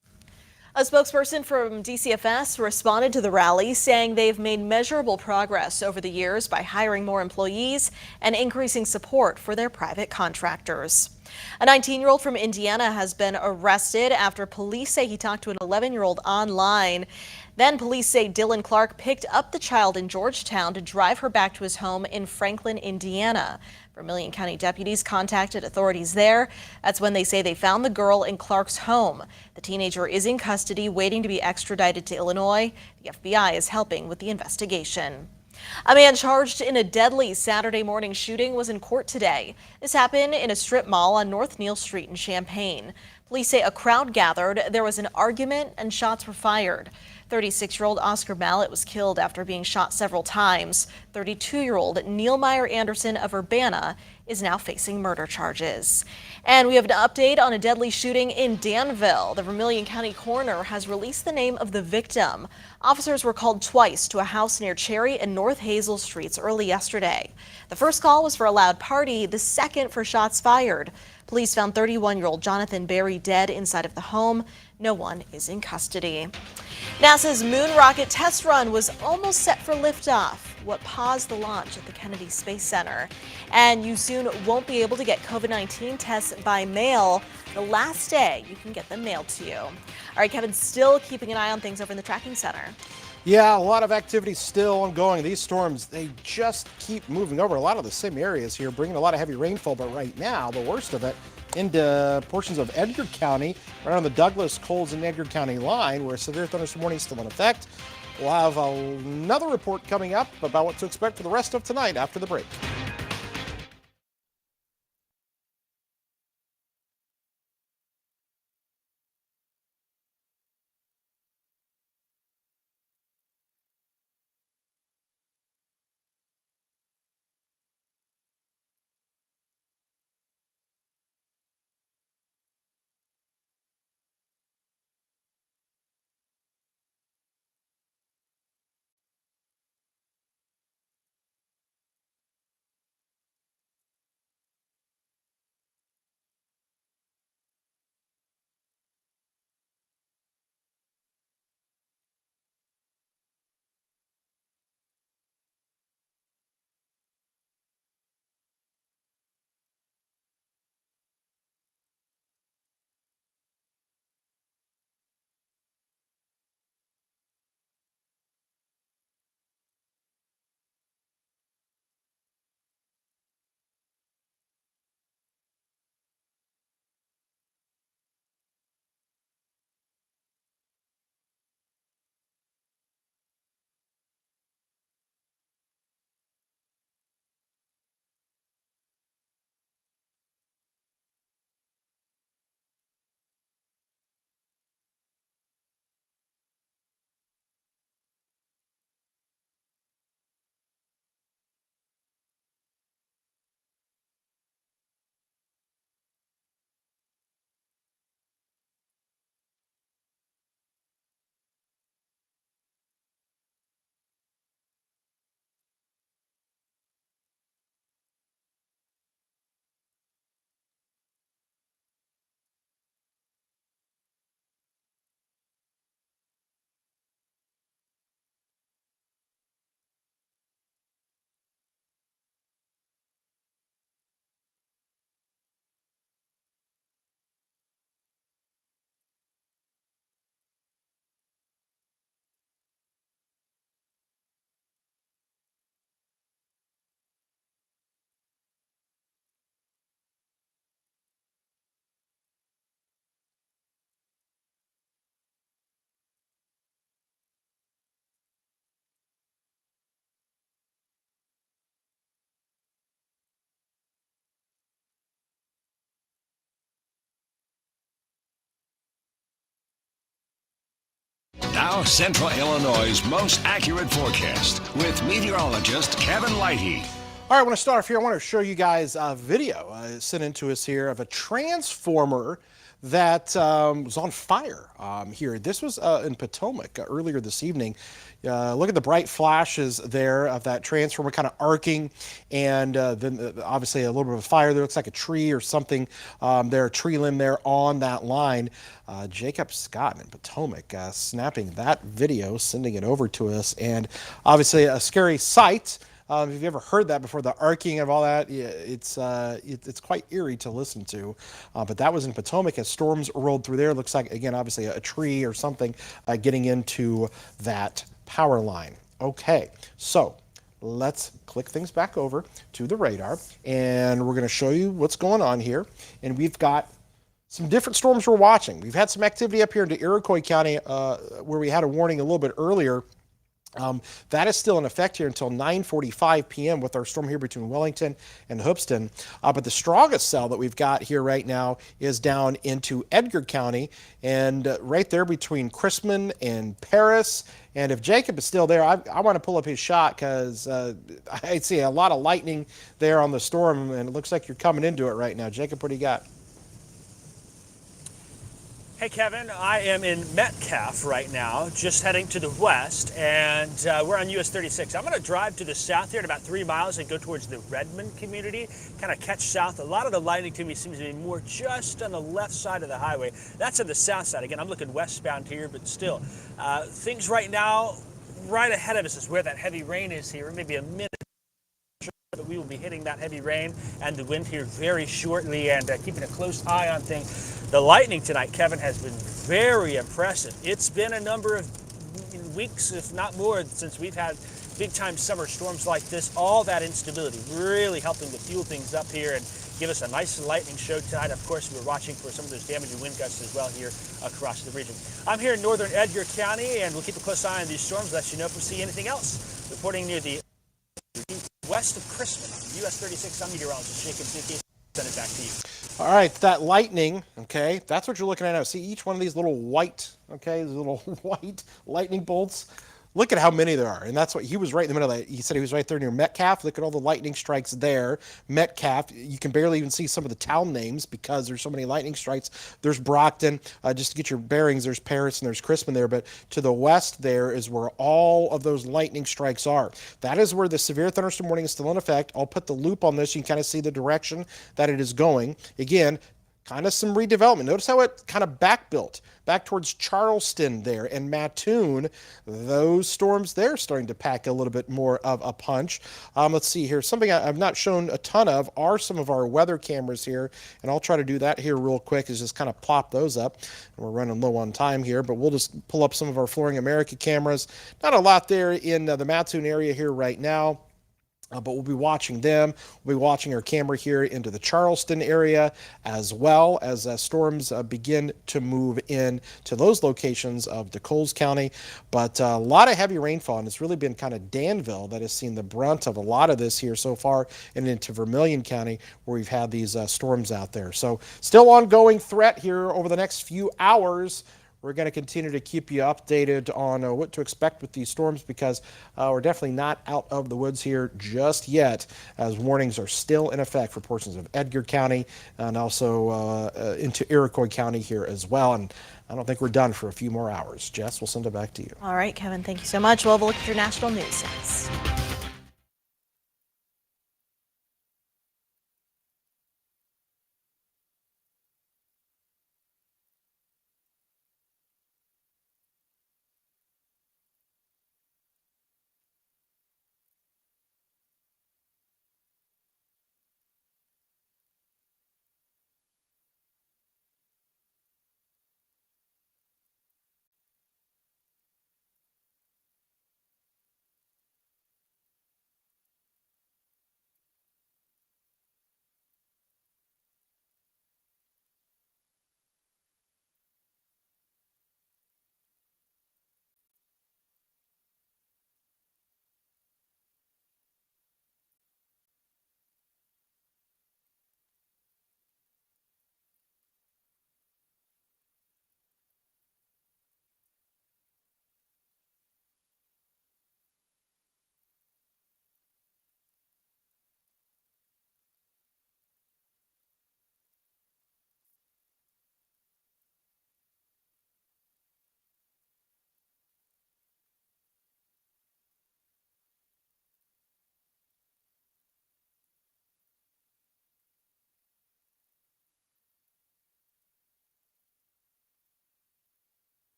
A spokesperson from DCFS responded to the rally, saying they've made measurable progress over the years by hiring more employees and increasing support for their private contractors. A 19-year-old from Indiana has been arrested after police say he talked to an 11-year-old online. Then police say Dylan Clark picked up the child in Georgetown to drive her back to his home in Franklin, Indiana. Vermilion County deputies contacted authorities there. That's when they say they found the girl in Clark's home. The teenager is in custody, waiting to be extradited to Illinois. The FBI is helping with the investigation. A man charged in a deadly Saturday morning shooting was in court today. This happened in a strip mall on North Neal Street in Champaign. Police say a crowd gathered, there was an argument, and shots were fired. 36-year-old Oscar Mallet was killed after being shot several times. 32-year-old Neil Meyer Anderson of Urbana is now facing murder charges. And we have an update on a deadly shooting in Danville. The Vermilion County coroner has released the name of the victim. Officers were called twice to a house near Cherry and North Hazel Streets early yesterday. The first call was for a loud party, the second for shots fired. Police found 31-year-old Jonathan Berry dead inside of the home. No one is in custody. NASA's moon rocket test run was almost set for liftoff, what paused the launch at the Kennedy Space Center. And you soon won't be able to get COVID-19 tests by mail. The last day you can get them mailed to you. All right, Kevin, still keeping an eye on things over in the tracking center. Yeah, a lot of activity still ongoing. These storms, they just keep moving over a lot of the same areas here, bringing a lot of heavy rainfall. But right now, the worst of it into portions of Edgar County, right on the Douglas, Coles, and Edgar County line, where severe thunderstorm warning is still in effect. We'll have another report coming up about what to expect for the rest of tonight after the break. Now, Central Illinois' most accurate forecast with meteorologist Kevin Lighty. All right, I want to start off here. I want to show you guys a video sent in to us here of a transformer that was on fire here. This was in Potomac earlier this evening. Look at the bright flashes there of that transformer kind of arcing, and then obviously a little bit of a fire there. Looks like a tree or something there, a tree limb there on that line. Jacob Scott in Potomac snapping that video, sending it over to us, and obviously a scary sight. If you ever heard that before, the arcing of all that, yeah, it's quite eerie to listen to. But that was in Potomac as storms rolled through there. Looks like, again, obviously a tree or something getting into that power line. Okay, so let's click things back over to the radar, and we're going to show you what's going on here. And we've got some different storms we're watching. We've had some activity up here into Iroquois County where we had a warning a little bit earlier. That is still in effect here until 9:45 p.m. with our storm here between Wellington and Hoopeston. But the strongest cell that we've got here right now is down into Edgar County and right there between Chrisman and Paris. And if Jacob is still there, I want to pull up his shot because I see a lot of lightning there on the storm, and it looks like you're coming into it right now. Jacob, what do you got? Hey Kevin, I am in Metcalf right now, just heading to the west, and we're on US 36. I'm going to drive to the south here at about 3 miles and go towards the Redmond community, kind of catch south. A lot of the lightning to me seems to be more just on the left side of the highway. That's on the south side. Again, I'm looking westbound here, but still. Things right now, right ahead of us is where that heavy rain is here, maybe a minute. But we will be hitting that heavy rain and the wind here very shortly, and keeping a close eye on things. The lightning tonight, Kevin, has been very impressive. It's been a number of weeks, if not more, since we've had big-time summer storms like this. All that instability really helping to fuel things up here and give us a nice lightning show tonight. Of course, we're watching for some of those damaging wind gusts as well here across the region. I'm here in northern Edgar County, and we'll keep a close eye on these storms, let you know if we see anything else. Reporting near the west of Chrisman, US 36, I'm meteorologist Jacob Zuki. Send it back to you. All right, that lightning, okay, that's what you're looking at now. See each one of these little white, okay, these little white lightning bolts? Look at how many there are. And that's what he was right in the middle of that. He said he was right there near Metcalf. Look at all the lightning strikes there. Metcalf, you can barely even see some of the town names because there's so many lightning strikes. There's Brockton. Just to get your bearings, there's Paris and there's Chrisman there. But to the west there is where all of those lightning strikes are. That is where the severe thunderstorm warning is still in effect. I'll put the loop on this. You can kind of see the direction that it is going. Again, kind of some redevelopment. Notice how it kind of back-built back towards Charleston there and Mattoon. Those storms there starting to pack a little bit more of a punch. Let's see here. Something I've not shown a ton of are some of our weather cameras here, and I'll try to do that here real quick is just kind of plop those up. We're running low on time here, but we'll just pull up some of our Flooring America cameras. Not a lot there in the Mattoon area here right now. But we'll be watching them. We'll be watching our camera here into the Charleston area as well as storms begin to move in to those locations of DeColes County. But a lot of heavy rainfall, and it's really been kind of Danville that has seen the brunt of a lot of this here so far, and into Vermilion County where we've had these storms out there. So still ongoing threat here over the next few hours. We're going to continue to keep you updated on what to expect with these storms because we're definitely not out of the woods here just yet, as warnings are still in effect for portions of Edgar County and also into Iroquois County here as well. And I don't think we're done for a few more hours. Jess, we'll send it back to you. All right, Kevin, thank you so much. We'll have a look at your national news next.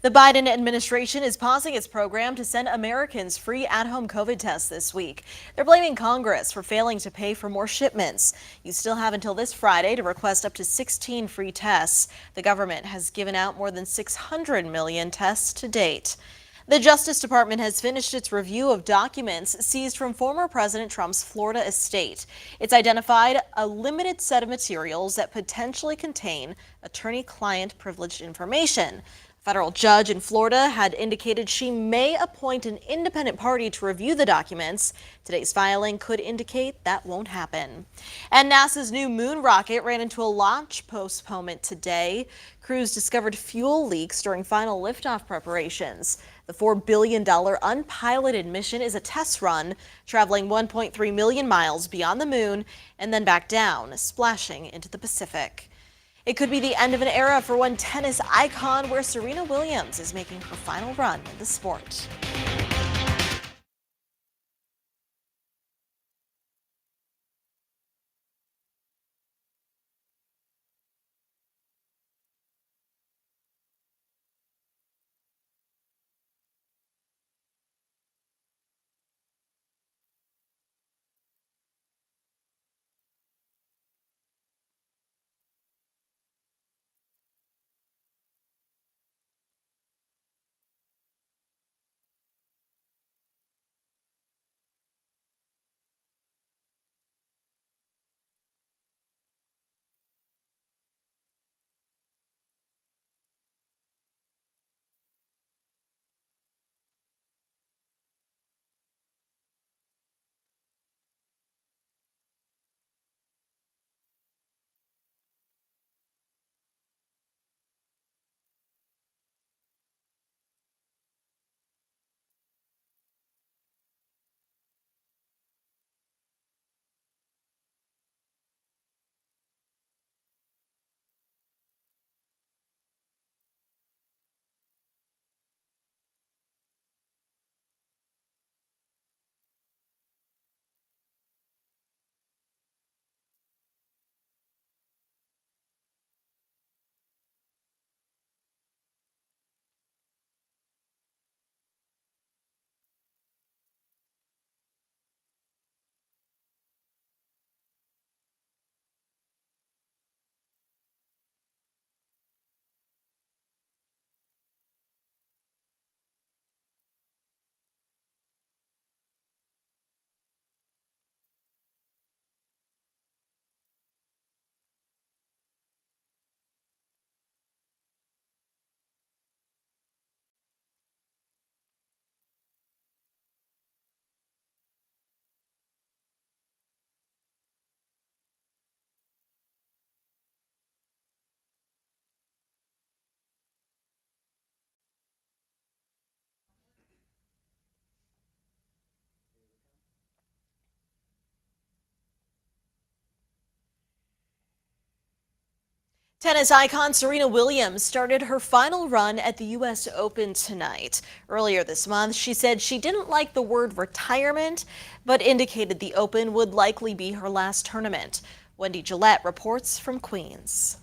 The Biden administration is pausing its program to send Americans free at-home COVID tests this week. They're blaming Congress for failing to pay for more shipments. You still have until this Friday to request up to 16 free tests. The government has given out more than 600 million tests to date. The Justice Department has finished its review of documents seized from former President Trump's Florida estate. It's identified a limited set of materials that potentially contain attorney-client privileged information. A federal judge in Florida had indicated she may appoint an independent party to review the documents. Today's filing could indicate that won't happen. And NASA's new moon rocket ran into a launch postponement today. Crews discovered fuel leaks during final liftoff preparations. The $4 billion unpiloted mission is a test run, traveling 1.3 million miles beyond the moon and then back down, splashing into the Pacific. It could be the end of an era for one tennis icon, where Serena Williams is making her final run in the sport. Tennis icon Serena Williams started her final run at the U.S. Open tonight. Earlier this month, she said she didn't like the word retirement, but indicated the Open would likely be her last tournament. Wendy Gillette reports from Queens.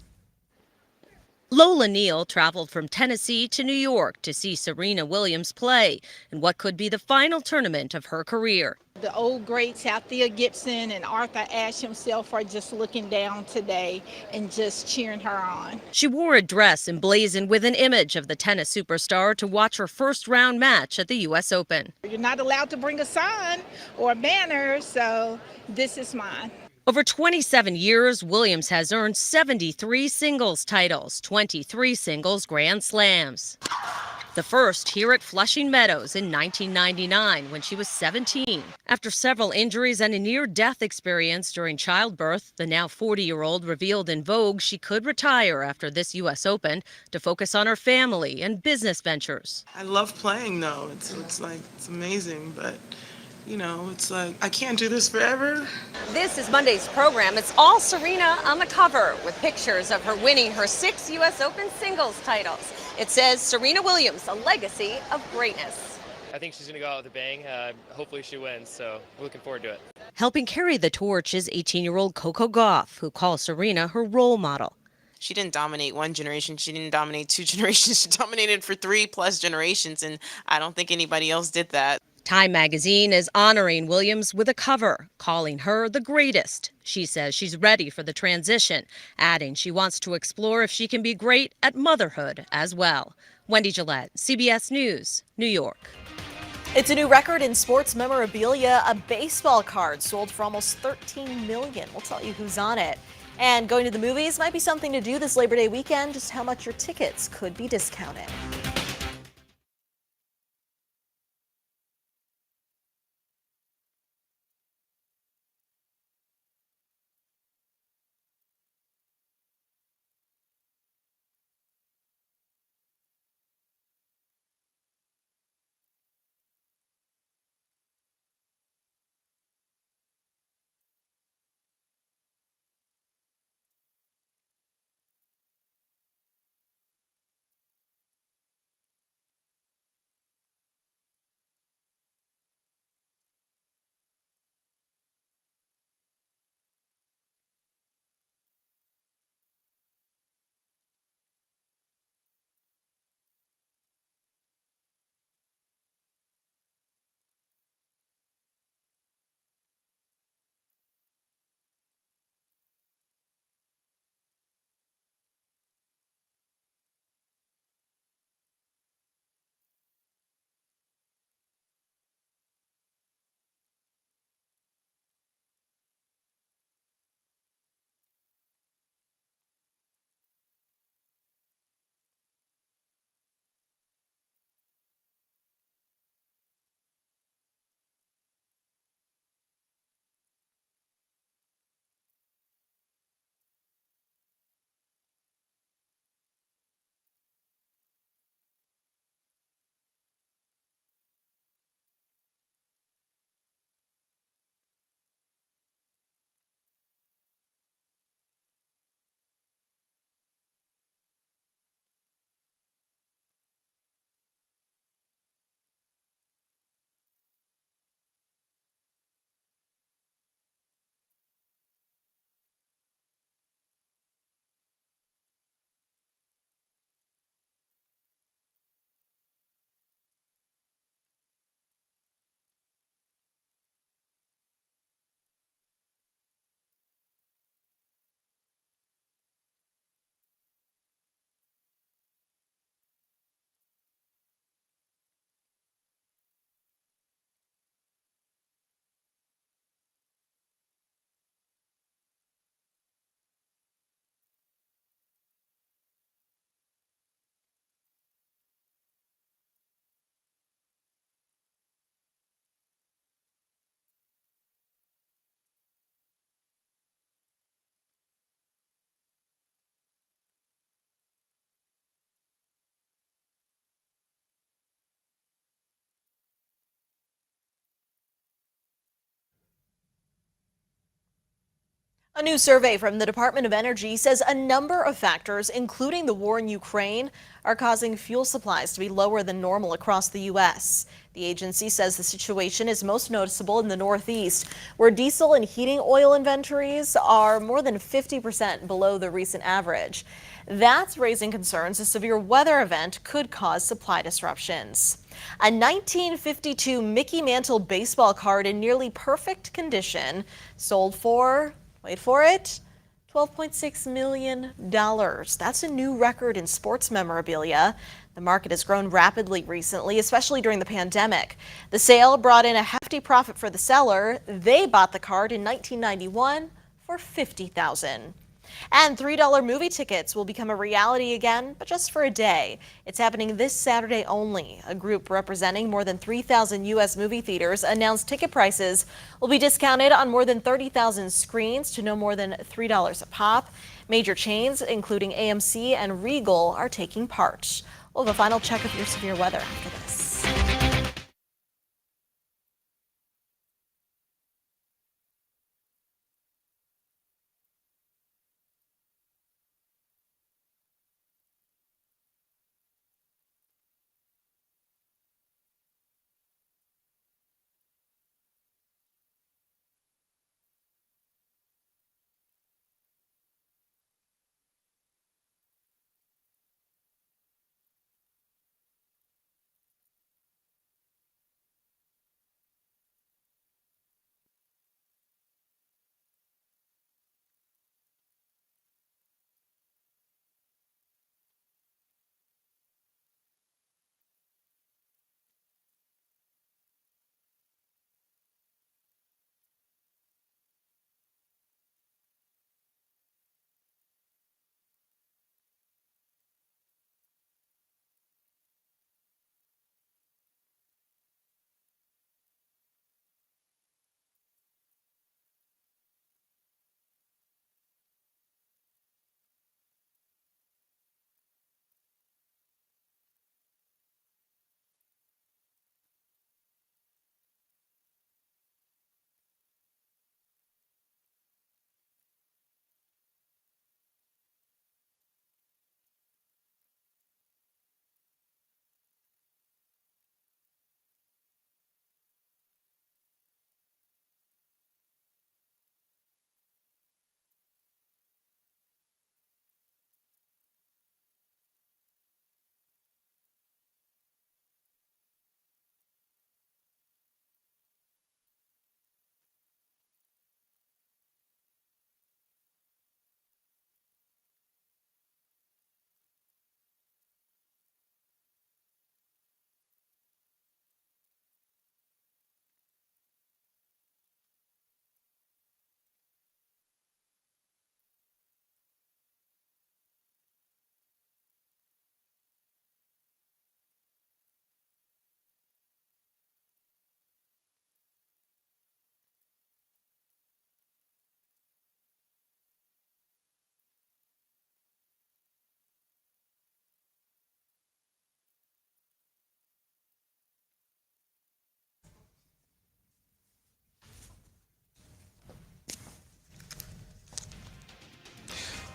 Lola Neal traveled from Tennessee to New York to see Serena Williams play in what could be the final tournament of her career. The old greats, Althea Gibson and Arthur Ashe himself, are just looking down today and just cheering her on. She wore a dress emblazoned with an image of the tennis superstar to watch her first round match at the U.S. Open. You're not allowed to bring a sign or a banner, so this is mine. Over 27 years, Williams has earned 73 singles titles, 23 singles Grand Slams. The first here at Flushing Meadows in 1999 when she was 17. After several injuries and a near-death experience during childbirth, the now 40-year-old revealed in Vogue she could retire after this U.S. Open to focus on her family and business ventures. I love playing, though. It's amazing, but you know, it's like, I can't do this forever. This is Monday's program. It's all Serena on the cover with pictures of her winning her 6 U.S. Open singles titles. It says Serena Williams, a legacy of greatness. I think she's going to go out with a bang. Hopefully she wins, so we're looking forward to it. Helping carry the torch is 18-year-old Coco Gauff, who calls Serena her role model. She didn't dominate one generation. She didn't dominate two generations. She dominated for 3+ generations, and I don't think anybody else did that. Time magazine is honoring Williams with a cover, calling her the greatest. She says she's ready for the transition, adding she wants to explore if she can be great at motherhood as well. Wendy Gillette, CBS News, New York. It's a new record in sports memorabilia. A baseball card sold for almost $13 million. We'll tell you who's on it. And going to the movies might be something to do this Labor Day weekend. Just how much your tickets could be discounted. A new survey from the Department of Energy says a number of factors, including the war in Ukraine, are causing fuel supplies to be lower than normal across the U.S. The agency says the situation is most noticeable in the Northeast, where diesel and heating oil inventories are more than 50% below the recent average. That's raising concerns a severe weather event could cause supply disruptions. A 1952 Mickey Mantle baseball card in nearly perfect condition sold for, wait for it, $12.6 million. That's a new record in sports memorabilia. The market has grown rapidly recently, especially during the pandemic. The sale brought in a hefty profit for the seller. They bought the card in 1991 for $50,000. And $3 movie tickets will become a reality again, but just for a day. It's happening this Saturday only. A group representing more than 3,000 U.S. movie theaters announced ticket prices will be discounted on more than 30,000 screens to no more than $3 a pop. Major chains, including AMC and Regal, are taking part. We'll have a final check of your severe weather after this.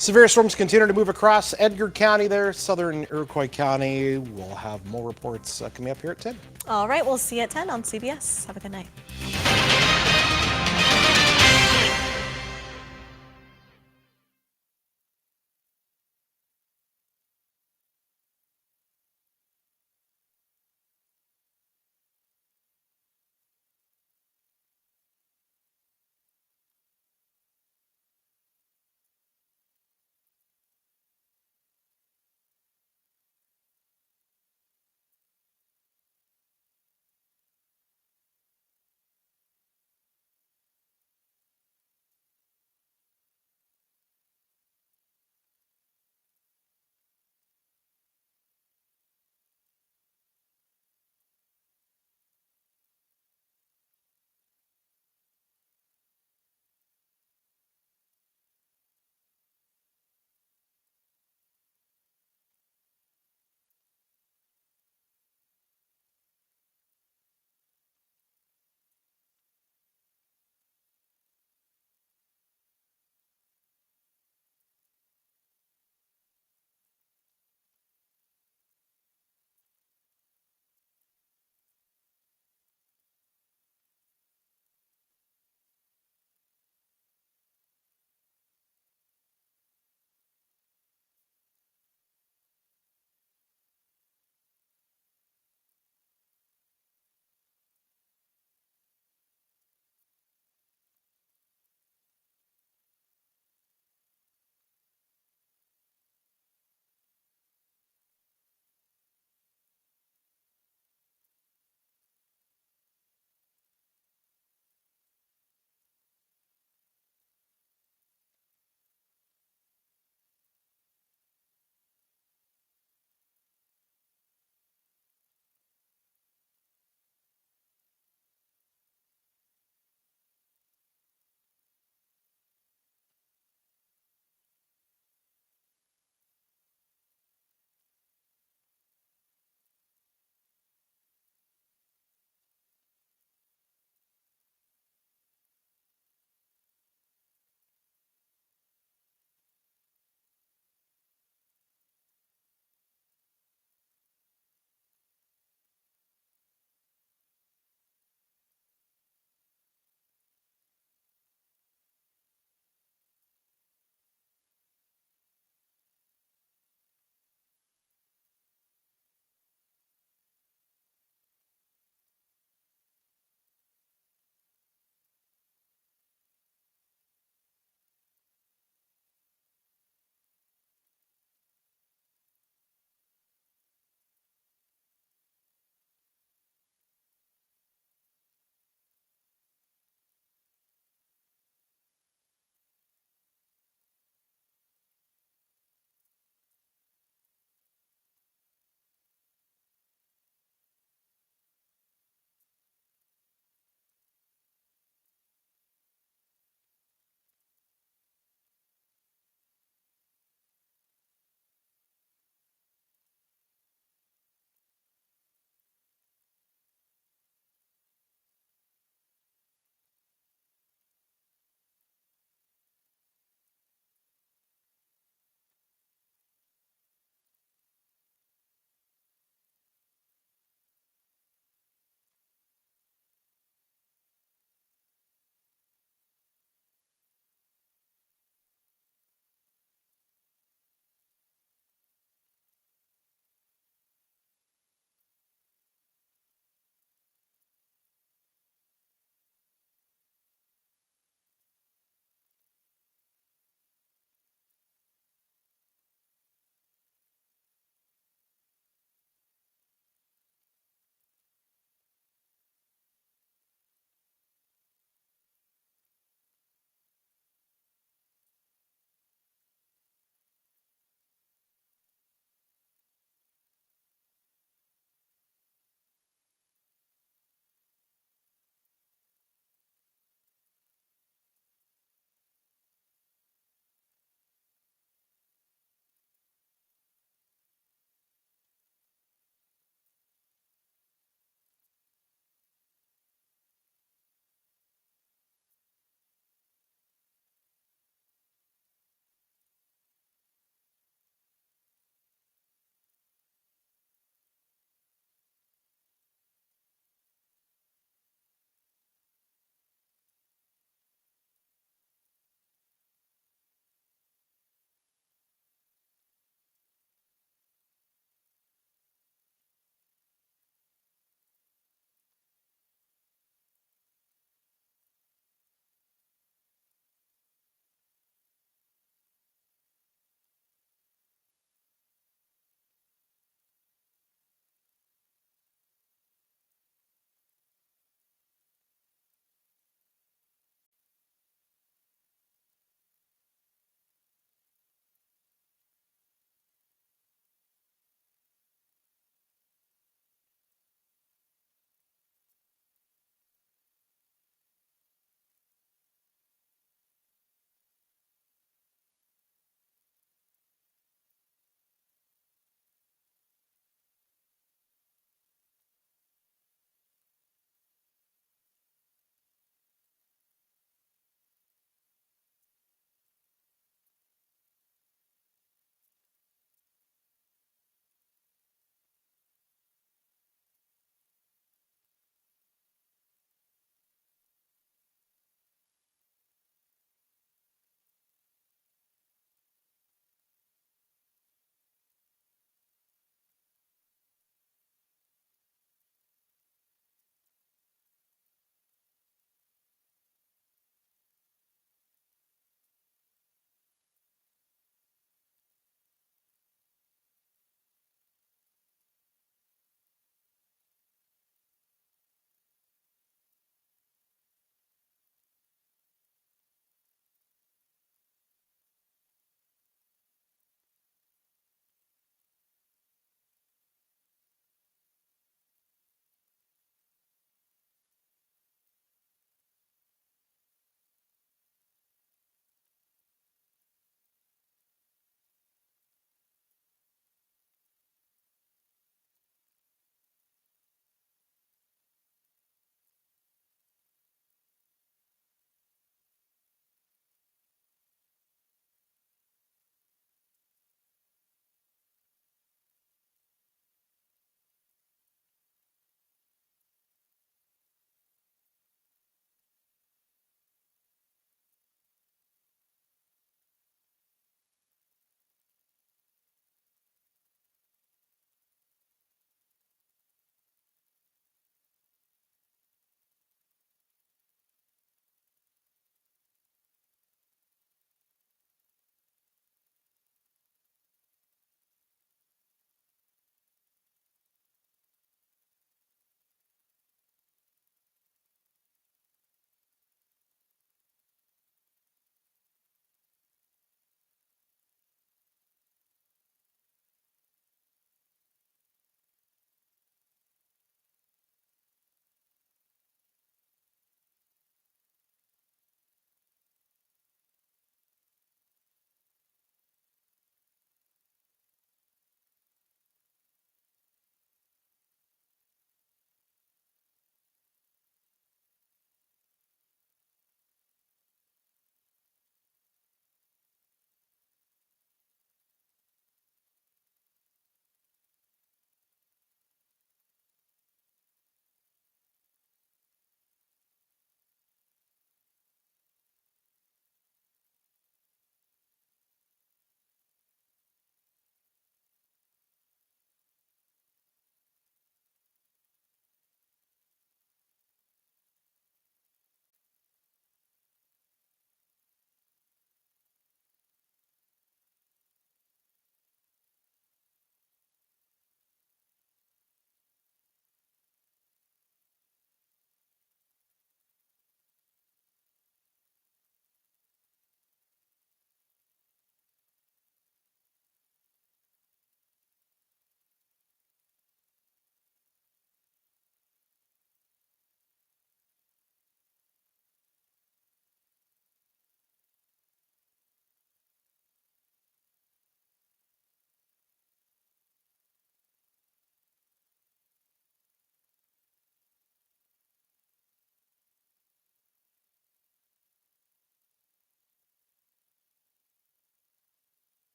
Severe storms continue to move across Edgar County there, southern Iroquois County. We'll have more reports coming up here at 10. All right, we'll see you at 10 on CBS. Have a good night.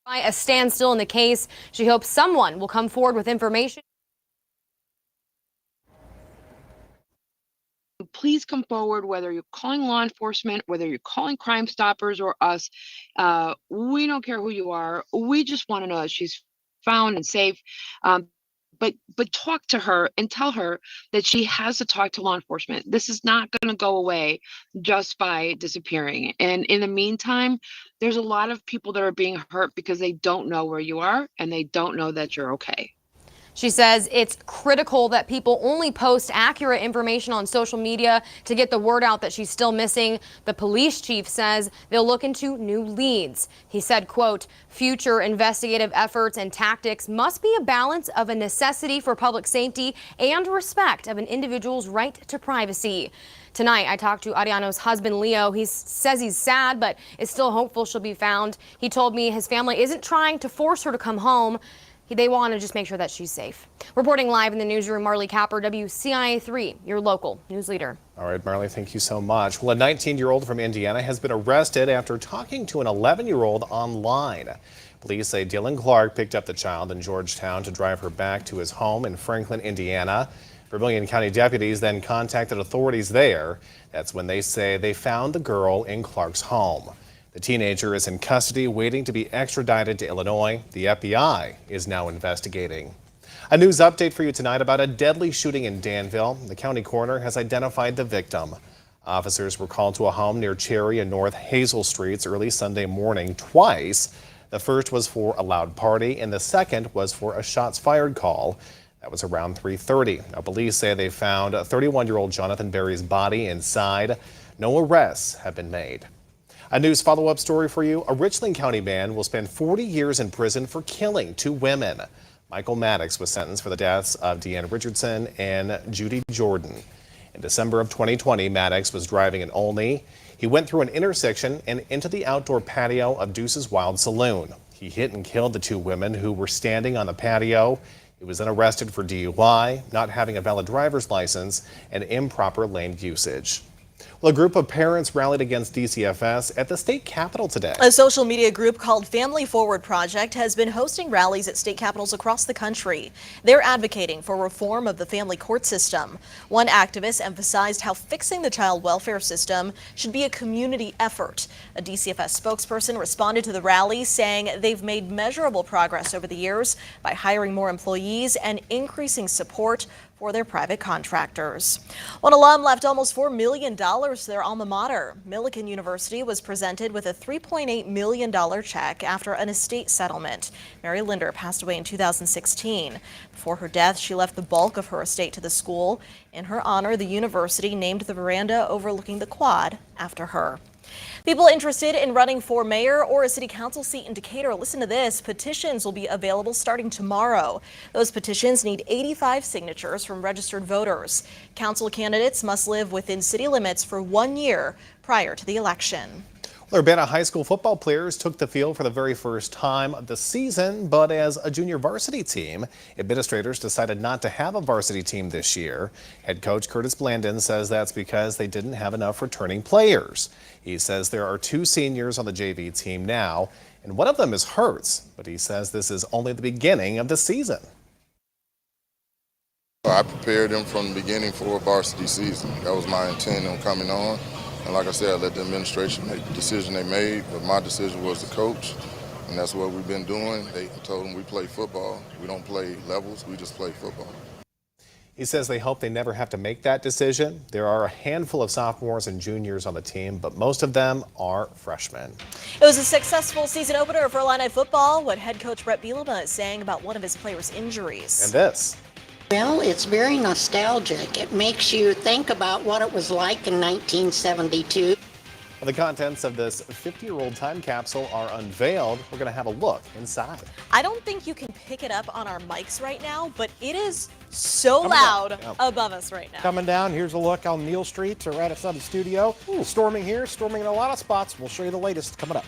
A standstill in the case. She hopes someone will come forward with information. Please come forward, whether you're calling law enforcement, whether you're calling Crime Stoppers or us. We don't care who you are. We just want to know that she's found and safe. But talk to her and tell her that she has to talk to law enforcement. This is not going to go away just by disappearing. And in the meantime, there's a lot of people that are being hurt because they don't know where you are and they don't know that you're okay. She says it's critical that people only post accurate information on social media to get the word out that she's still missing. The police chief says they'll look into new leads. He said, quote, future investigative efforts and tactics must be a balance of a necessity for public safety and respect of an individual's right to privacy. Tonight, I talked to Ariano's husband, Leo. He says he's sad, but is still hopeful she'll be found. He told me his family isn't trying to force her to come home. They want to just make sure that she's safe. Reporting live in the newsroom, Marley Capper, WCIA3, your local news leader. All right, Marley, thank you so much. Well, a 19-year-old from Indiana has been arrested after talking to an 11-year-old online. Police say Dylan Clark picked up the child in Georgetown to drive her back to his home in Franklin, Indiana. Vermilion County deputies then contacted authorities there. That's when they say they found the girl in Clark's home. The teenager is in custody waiting to be extradited to Illinois. The FBI is now investigating. A news update for you tonight about a deadly shooting in Danville. The county coroner has identified the victim. Officers were called to a home near Cherry and North Hazel Streets early Sunday morning twice. The first was for a loud party and the second was for a shots fired call. That was around 3:30. Now, police say they found 31-year-old Jonathan Berry's body inside. No arrests have been made. A news follow-up story for you. A Richland County man will spend 40 years in prison for killing 2 women. Michael Maddox was sentenced for the deaths of Deanne Richardson and Judy Jordan. In December of 2020, Maddox was driving in Olney. He went through an intersection and into the outdoor patio of Deuce's Wild Saloon. He hit and killed the 2 women who were standing on the patio. He was then arrested for DUI, not having a valid driver's license, and improper lane usage. Well, a group of parents rallied against DCFS at the state capitol today. A social media group called Family Forward Project has been hosting rallies at state capitals across the country. They're advocating for reform of the family court system. One activist emphasized how fixing the child welfare system should be a community effort. A DCFS spokesperson responded to the rally, saying they've made measurable progress over the years by hiring more employees and increasing support for their private contractors. One alum left almost $4 million to their alma mater. Millikan University was presented with a $3.8 million check after an estate settlement. Mary Linder passed away in 2016. Before her death, she left the bulk of her estate to the school. In her honor, the university named the veranda overlooking the quad after her. People interested in running for mayor or a city council seat in Decatur, listen to this. Petitions will be available starting tomorrow. Those petitions need 85 signatures from registered voters. Council candidates must live within city limits for 1 year prior to the election. Urbana high school football players took the field for the very first time of the season, but as a junior varsity team, administrators decided not to have a varsity team this year. Head coach Curtis Blandon says that's because they didn't have enough returning players. He says there are 2 seniors on the JV team now, and one of them is Hurts, but he says this is only the beginning of the season. I prepared them from the beginning for a varsity season. That was my intent on coming on. And like I said, I let the administration make the decision they made, but my decision was to coach, and that's what we've been doing. They told them we play football. We don't play levels, we just play football. He says they hope they never have to make that decision. There are a handful of sophomores and juniors on the team, but most of them are freshmen. It was a successful season opener for Illini football. What head coach Brett Bielema is saying about one of his players' injuries. And this. Well, it's very nostalgic. It makes you think about what it was like in 1972. Well, the contents of this 50-year-old time capsule are unveiled. We're going to have a look inside. I don't think you can pick it up on our mics right now, but it is so loud above us right now. Coming down, here's a look on Neal Street right outside the studio. Storming here, storming in a lot of spots. We'll show you the latest coming up.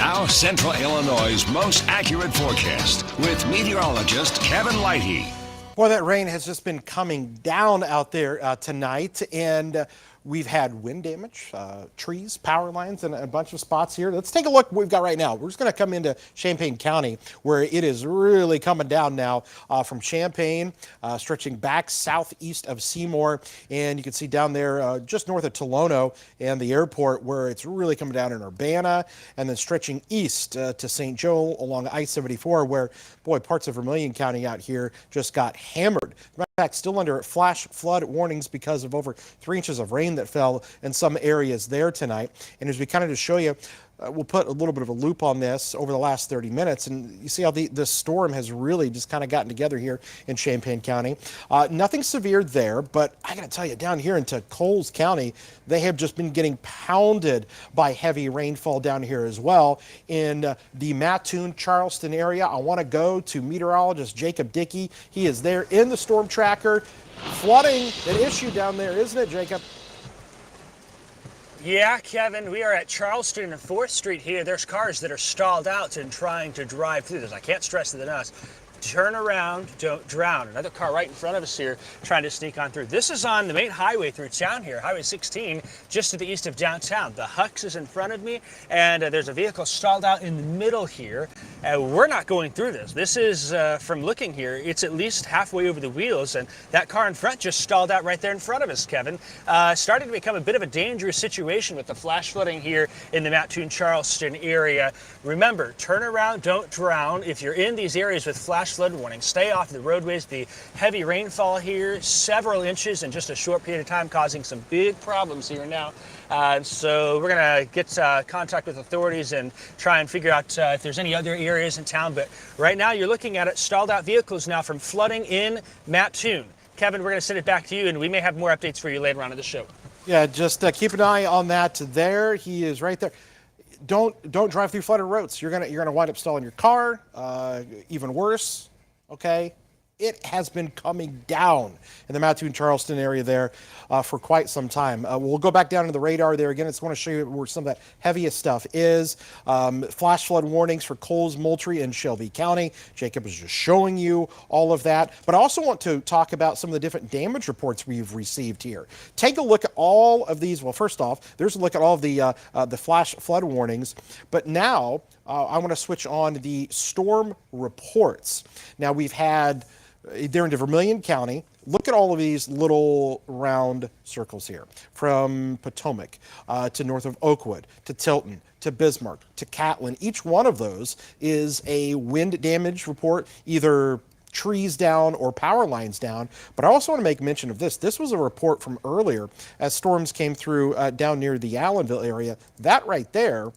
Now, Central Illinois' most accurate forecast with meteorologist Kevin Lighty. Boy, that rain has just been coming down out there tonight, and we've had wind damage, trees, power lines, and a bunch of spots here. Let's take a look what we've got right now. We're just going to come into Champaign County, where it is really coming down now from Champaign, stretching back southeast of Seymour, and you can see down there just north of Tolono and the airport, where it's really coming down in Urbana, and then stretching east to St. Joe along I-74, where, boy, parts of Vermilion County out here just got hammered. In fact, still under flash flood warnings because of over 3 inches of rain that fell in some areas there tonight. And as we kind of just show you, we'll put a little bit of a loop on this over the last 30 minutes, and you see how this storm has really just kind of gotten together here in Champaign County. Nothing severe there, but I got to tell you, down here into Coles County, they have just been getting pounded by heavy rainfall down here as well. In the Mattoon, Charleston area, I want to go to meteorologist Jacob Dickey. He is there in the storm tracker. Flooding, an issue down there, isn't it, Jacob? Yeah, Kevin, we are at Charleston and 4th Street here. There's cars that are stalled out and trying to drive through this. I can't stress it enough. Turn around, don't drown. Another car right in front of us here trying to sneak on through. This is on the main highway through town here, Highway 16, just to the east of downtown. The Hux is in front of me, and there's a vehicle stalled out in the middle here. We're not going through this. This is, from looking here, it's at least halfway over the wheels, and that car in front just stalled out right there in front of us, Kevin. Starting to become a bit of a dangerous situation with the flash flooding here in the Mattoon-Charleston area. Remember, turn around, don't drown. If you're in these areas with flash flood warning, stay off the roadways. The heavy rainfall here, several inches in just a short period of time, causing some big problems here now. So we're going to get contact with authorities and try and figure out if there's any other areas in town. But right now you're looking at it, stalled out vehicles now from flooding in Mattoon. Kevin, we're going to send it back to you, and we may have more updates for you later on in the show. Yeah, just keep an eye on that there. He is right there. Don't drive through flooded roads. You're gonna wind up stalling your car. Even worse, okay? It has been coming down in the Mattoon-Charleston area there for quite some time. We'll go back down to the radar there again. I just want to show you where some of that heaviest stuff is. Flash flood warnings for Coles, Moultrie, and Shelby County. Jacob is just showing you all of that. But I also want to talk about some of the different damage reports we've received here. Take a look at all of these. Well, first off, there's a look at all of the flash flood warnings. But now I want to switch on the storm reports. Now we've had they're into Vermilion County. Look at all of these little round circles here, from Potomac to north of Oakwood, to Tilton, to Bismarck, to Catlin. Each one of those is a wind damage report, either trees down or power lines down. But I also want to make mention of this. This was a report from earlier as storms came through down near the Allenville area. That right there,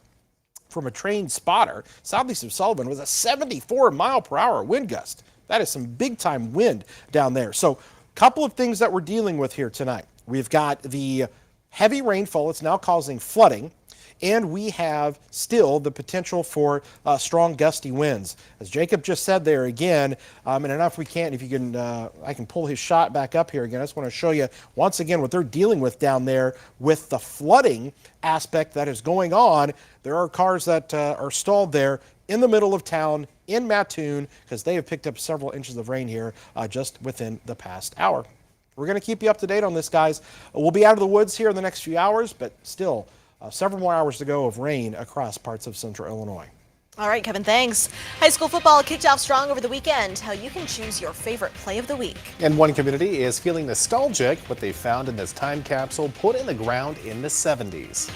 from a trained spotter, southeast of Sullivan, was a 74-mile-per-hour wind gust. That is some big-time wind down there. So a couple of things that we're dealing with here tonight. We've got the heavy rainfall. It's now causing flooding. And we have still the potential for strong gusty winds. As Jacob just said there again, and if we can, if you can, I can pull his shot back up here again. I just want to show you once again what they're dealing with down there with the flooding aspect that is going on. There are cars that are stalled there in the middle of town in Mattoon because they have picked up several inches of rain here just within the past hour. We're going to keep you up to date on this, guys. We'll be out of the woods here in the next few hours, but still several more hours to go of rain across parts of central Illinois. All right, Kevin, thanks. High school football kicked off strong over the weekend. How you can choose your favorite play of the week. And one community is feeling nostalgic what they found in this time capsule put in the ground in the 70s.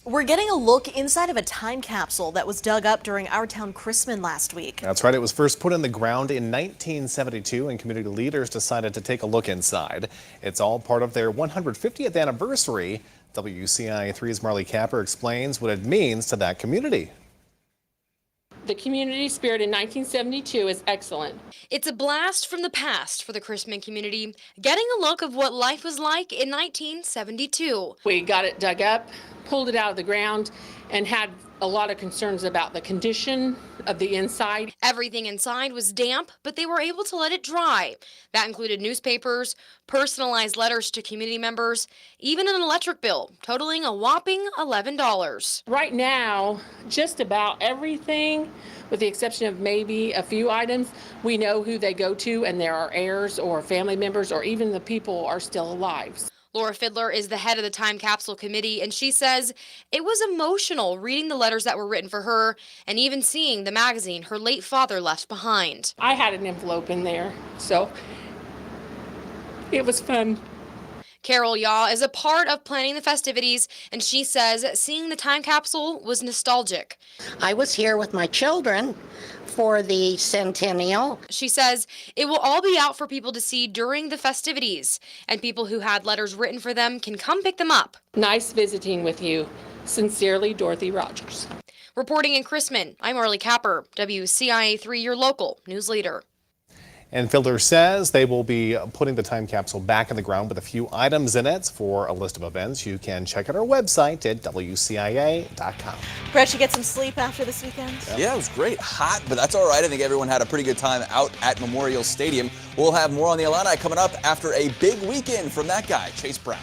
We're getting a look inside of a time capsule that was dug up during our town Christmas last week. That's right. It was first put in the ground in 1972, and community leaders decided to take a look inside. It's all part of their 150th anniversary. WCIA3's Marley Capper explains what it means to that community. The community spirit in 1972 is excellent. It's a blast from the past for the Christmas community, getting a look of what life was like in 1972. We got it dug up, pulled it out of the ground, and had a lot of concerns about the condition of the inside. Everything inside was damp, but they were able to let it dry. That included newspapers, personalized letters to community members, even an electric bill, totaling a whopping $11. Right now, just about everything, with the exception of maybe a few items, we know who they go to, and there are heirs or family members, or even the people are still alive. Laura Fiddler is the head of the Time Capsule Committee, and she says it was emotional reading the letters that were written for her and even seeing the magazine her late father left behind. I had an envelope in there, so it was fun. Carol Yaw is a part of planning the festivities, and she says seeing the time capsule was nostalgic. I was here with my children for the centennial. She says it will all be out for people to see during the festivities, and people who had letters written for them can come pick them up. Nice visiting with you. Sincerely, Dorothy Rogers. Reporting in Christmas, I'm Marley Capper, WCIA3, your local news leader. And Fielder says they will be putting the time capsule back in the ground with a few items in it. For a list of events, you can check out our website at WCIA.com. Brett, you get some sleep after this weekend? Yeah, it was great. Hot, but that's all right. I think everyone had a pretty good time out at Memorial Stadium. We'll have more on the Illini coming up after a big weekend from that guy, Chase Brown.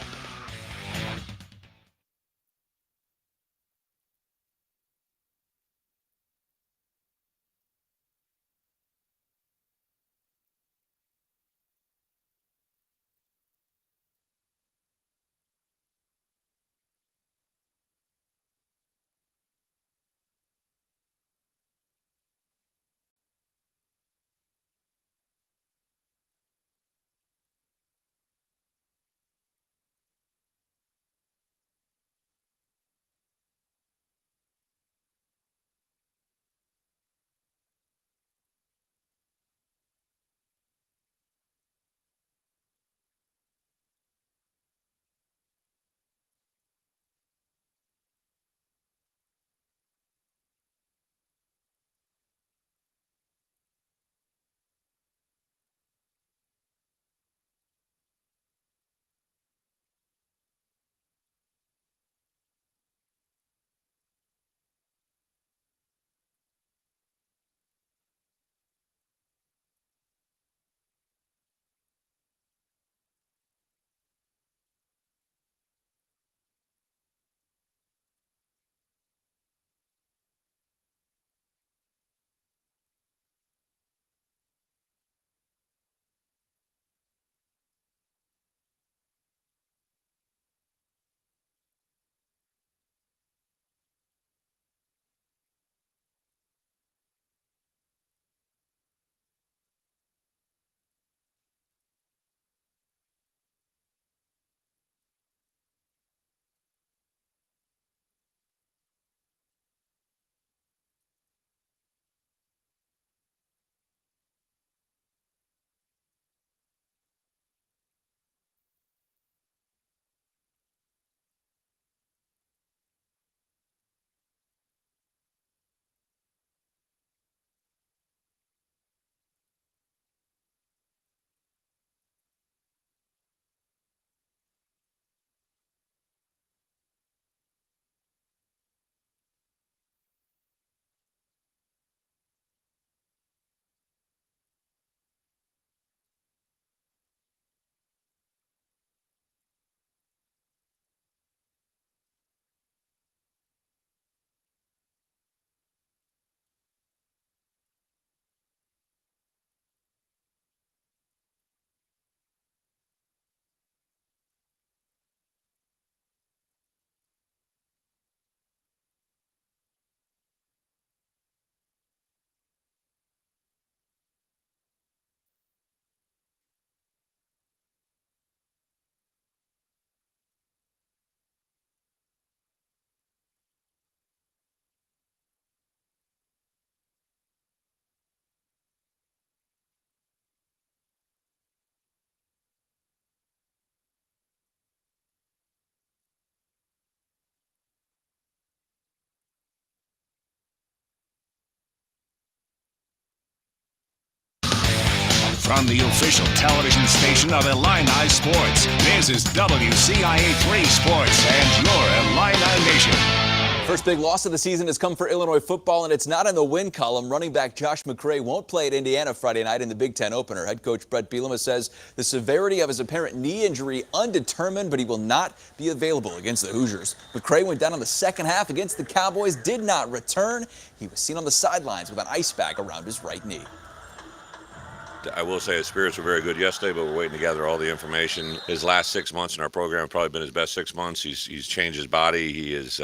From the official television station of Illini Sports, this is WCIA3 Sports and your Illini Nation. First big loss of the season has come for Illinois football, and it's not in the win column. Running back Josh McCray won't play at Indiana Friday night in the Big Ten opener. Head coach Brett Bielema says the severity of his apparent knee injury undetermined, but he will not be available against the Hoosiers. McCray went down in the second half against the Cowboys, did not return. He was seen on the sidelines with an ice bag around his right knee. I will say his spirits were very good yesterday, but we're waiting to gather all the information. His last 6 months in our program have probably been his best 6 months. He's changed his body. He is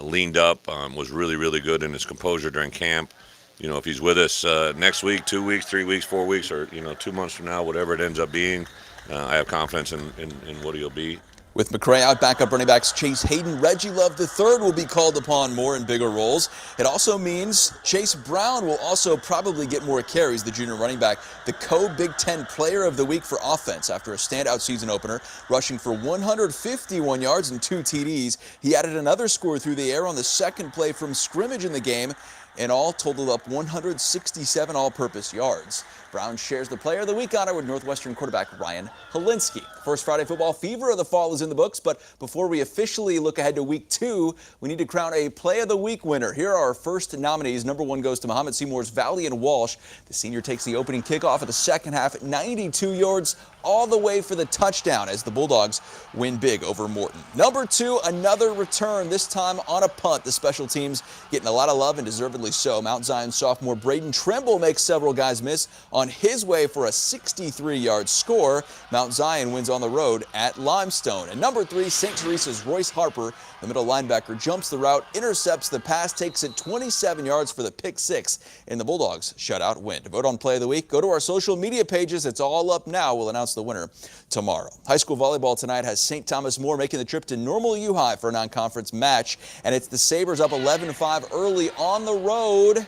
leaned up, was really, really good in his composure during camp. You know, if he's with us next week, 2 weeks, 3 weeks, 4 weeks, or, 2 months from now, whatever it ends up being, I have confidence in what he'll be. With McCray out, backup running backs Chase Hayden, Reggie Love III will be called upon more in bigger roles. It also means Chase Brown will also probably get more carries, the junior running back, the co-Big Ten Player of the Week for offense after a standout season opener, rushing for 151 yards and 2 TDs. He added another score through the air on the second play from scrimmage in the game, and all totaled up 167 all-purpose yards. Brown shares the Player of the Week honor with Northwestern quarterback Ryan Helinski. First Friday football fever of the fall is in the books, but before we officially look ahead to week 2, we need to crown a Play of the Week winner. Here are our first nominees. Number 1 goes to Muhammad Seymour's Valiant Walsh. The senior takes the opening kickoff of the second half at 92 yards, all the way for the touchdown as the Bulldogs win big over Morton. Number 2, another return, this time on a punt. The special teams getting a lot of love, and deservedly so. Mount Zion sophomore Braden Trimble makes several guys miss on his way for a 63-yard score. Mount Zion wins on the road at Limestone. And number 3, St. Teresa's Royce Harper, the middle linebacker, jumps the route, intercepts the pass, takes it 27 yards for the pick 6 in the Bulldogs' shutout win. To vote on Play of the Week, go to our social media pages. It's all up now. We'll announce the winner tomorrow. High school volleyball tonight has St. Thomas More making the trip to Normal U High for a non-conference match, and it's the Sabres up 11-5 early on the road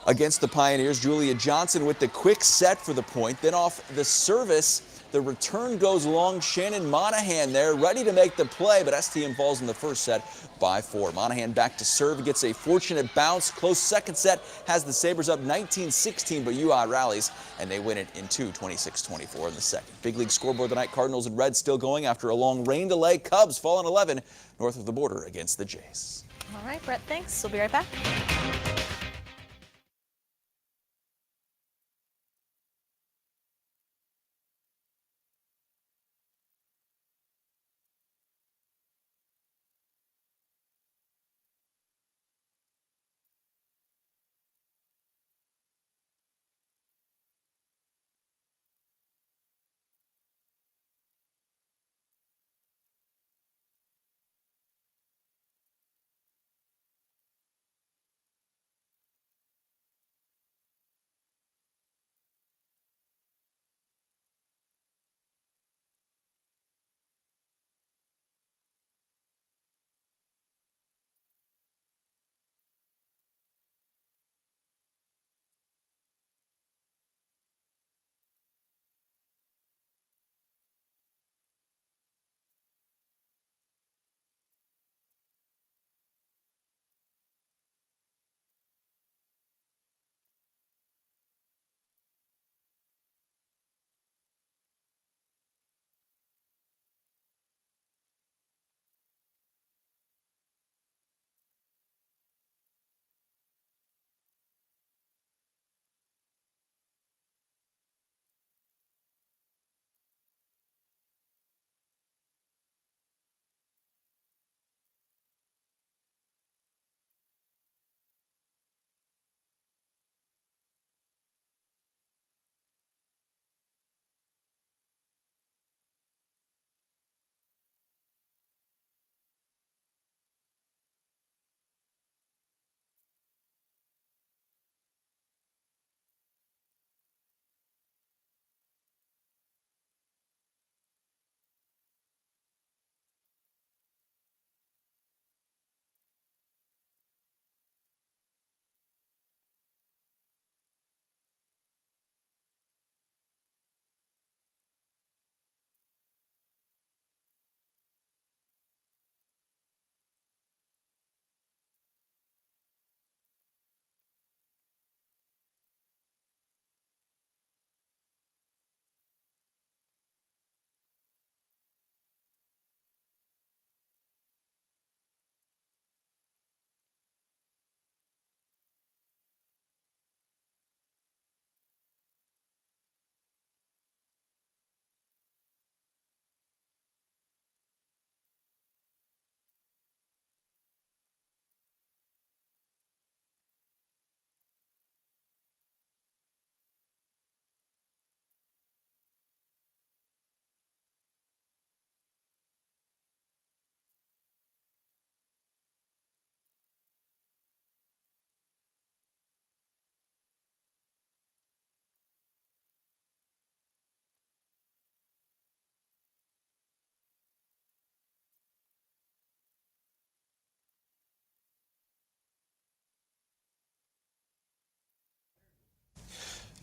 against the Pioneers. Julia Johnson with the quick set for the point. Then off the service, the return goes long. Shannon Monahan there, ready to make the play, but STM falls in the first set by 4. Monahan back to serve, gets a fortunate bounce. Close second set has the Sabres up 19-16, but UI rallies, and they win it in 2, 26-24 in the second. Big league scoreboard tonight, Cardinals and Reds still going after a long rain delay. Cubs fall in 11 north of the border against the Jays. All right, Brett, thanks. We'll be right back.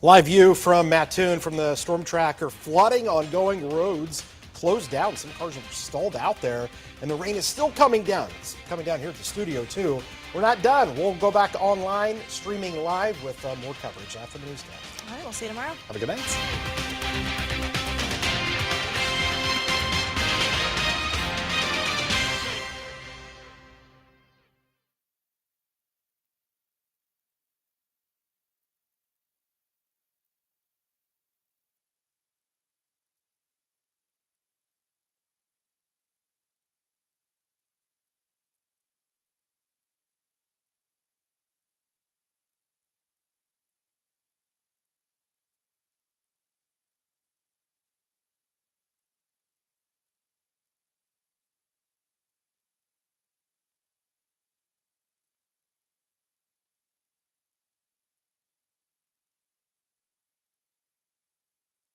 Live view from Mattoon from the storm tracker. Flooding, ongoing, roads closed down. Some cars are stalled out there, and the rain is still coming down. It's coming down here at the studio, too. We're not done. We'll go back online, streaming live with more coverage after the news. All right, we'll see you tomorrow. Have a good night.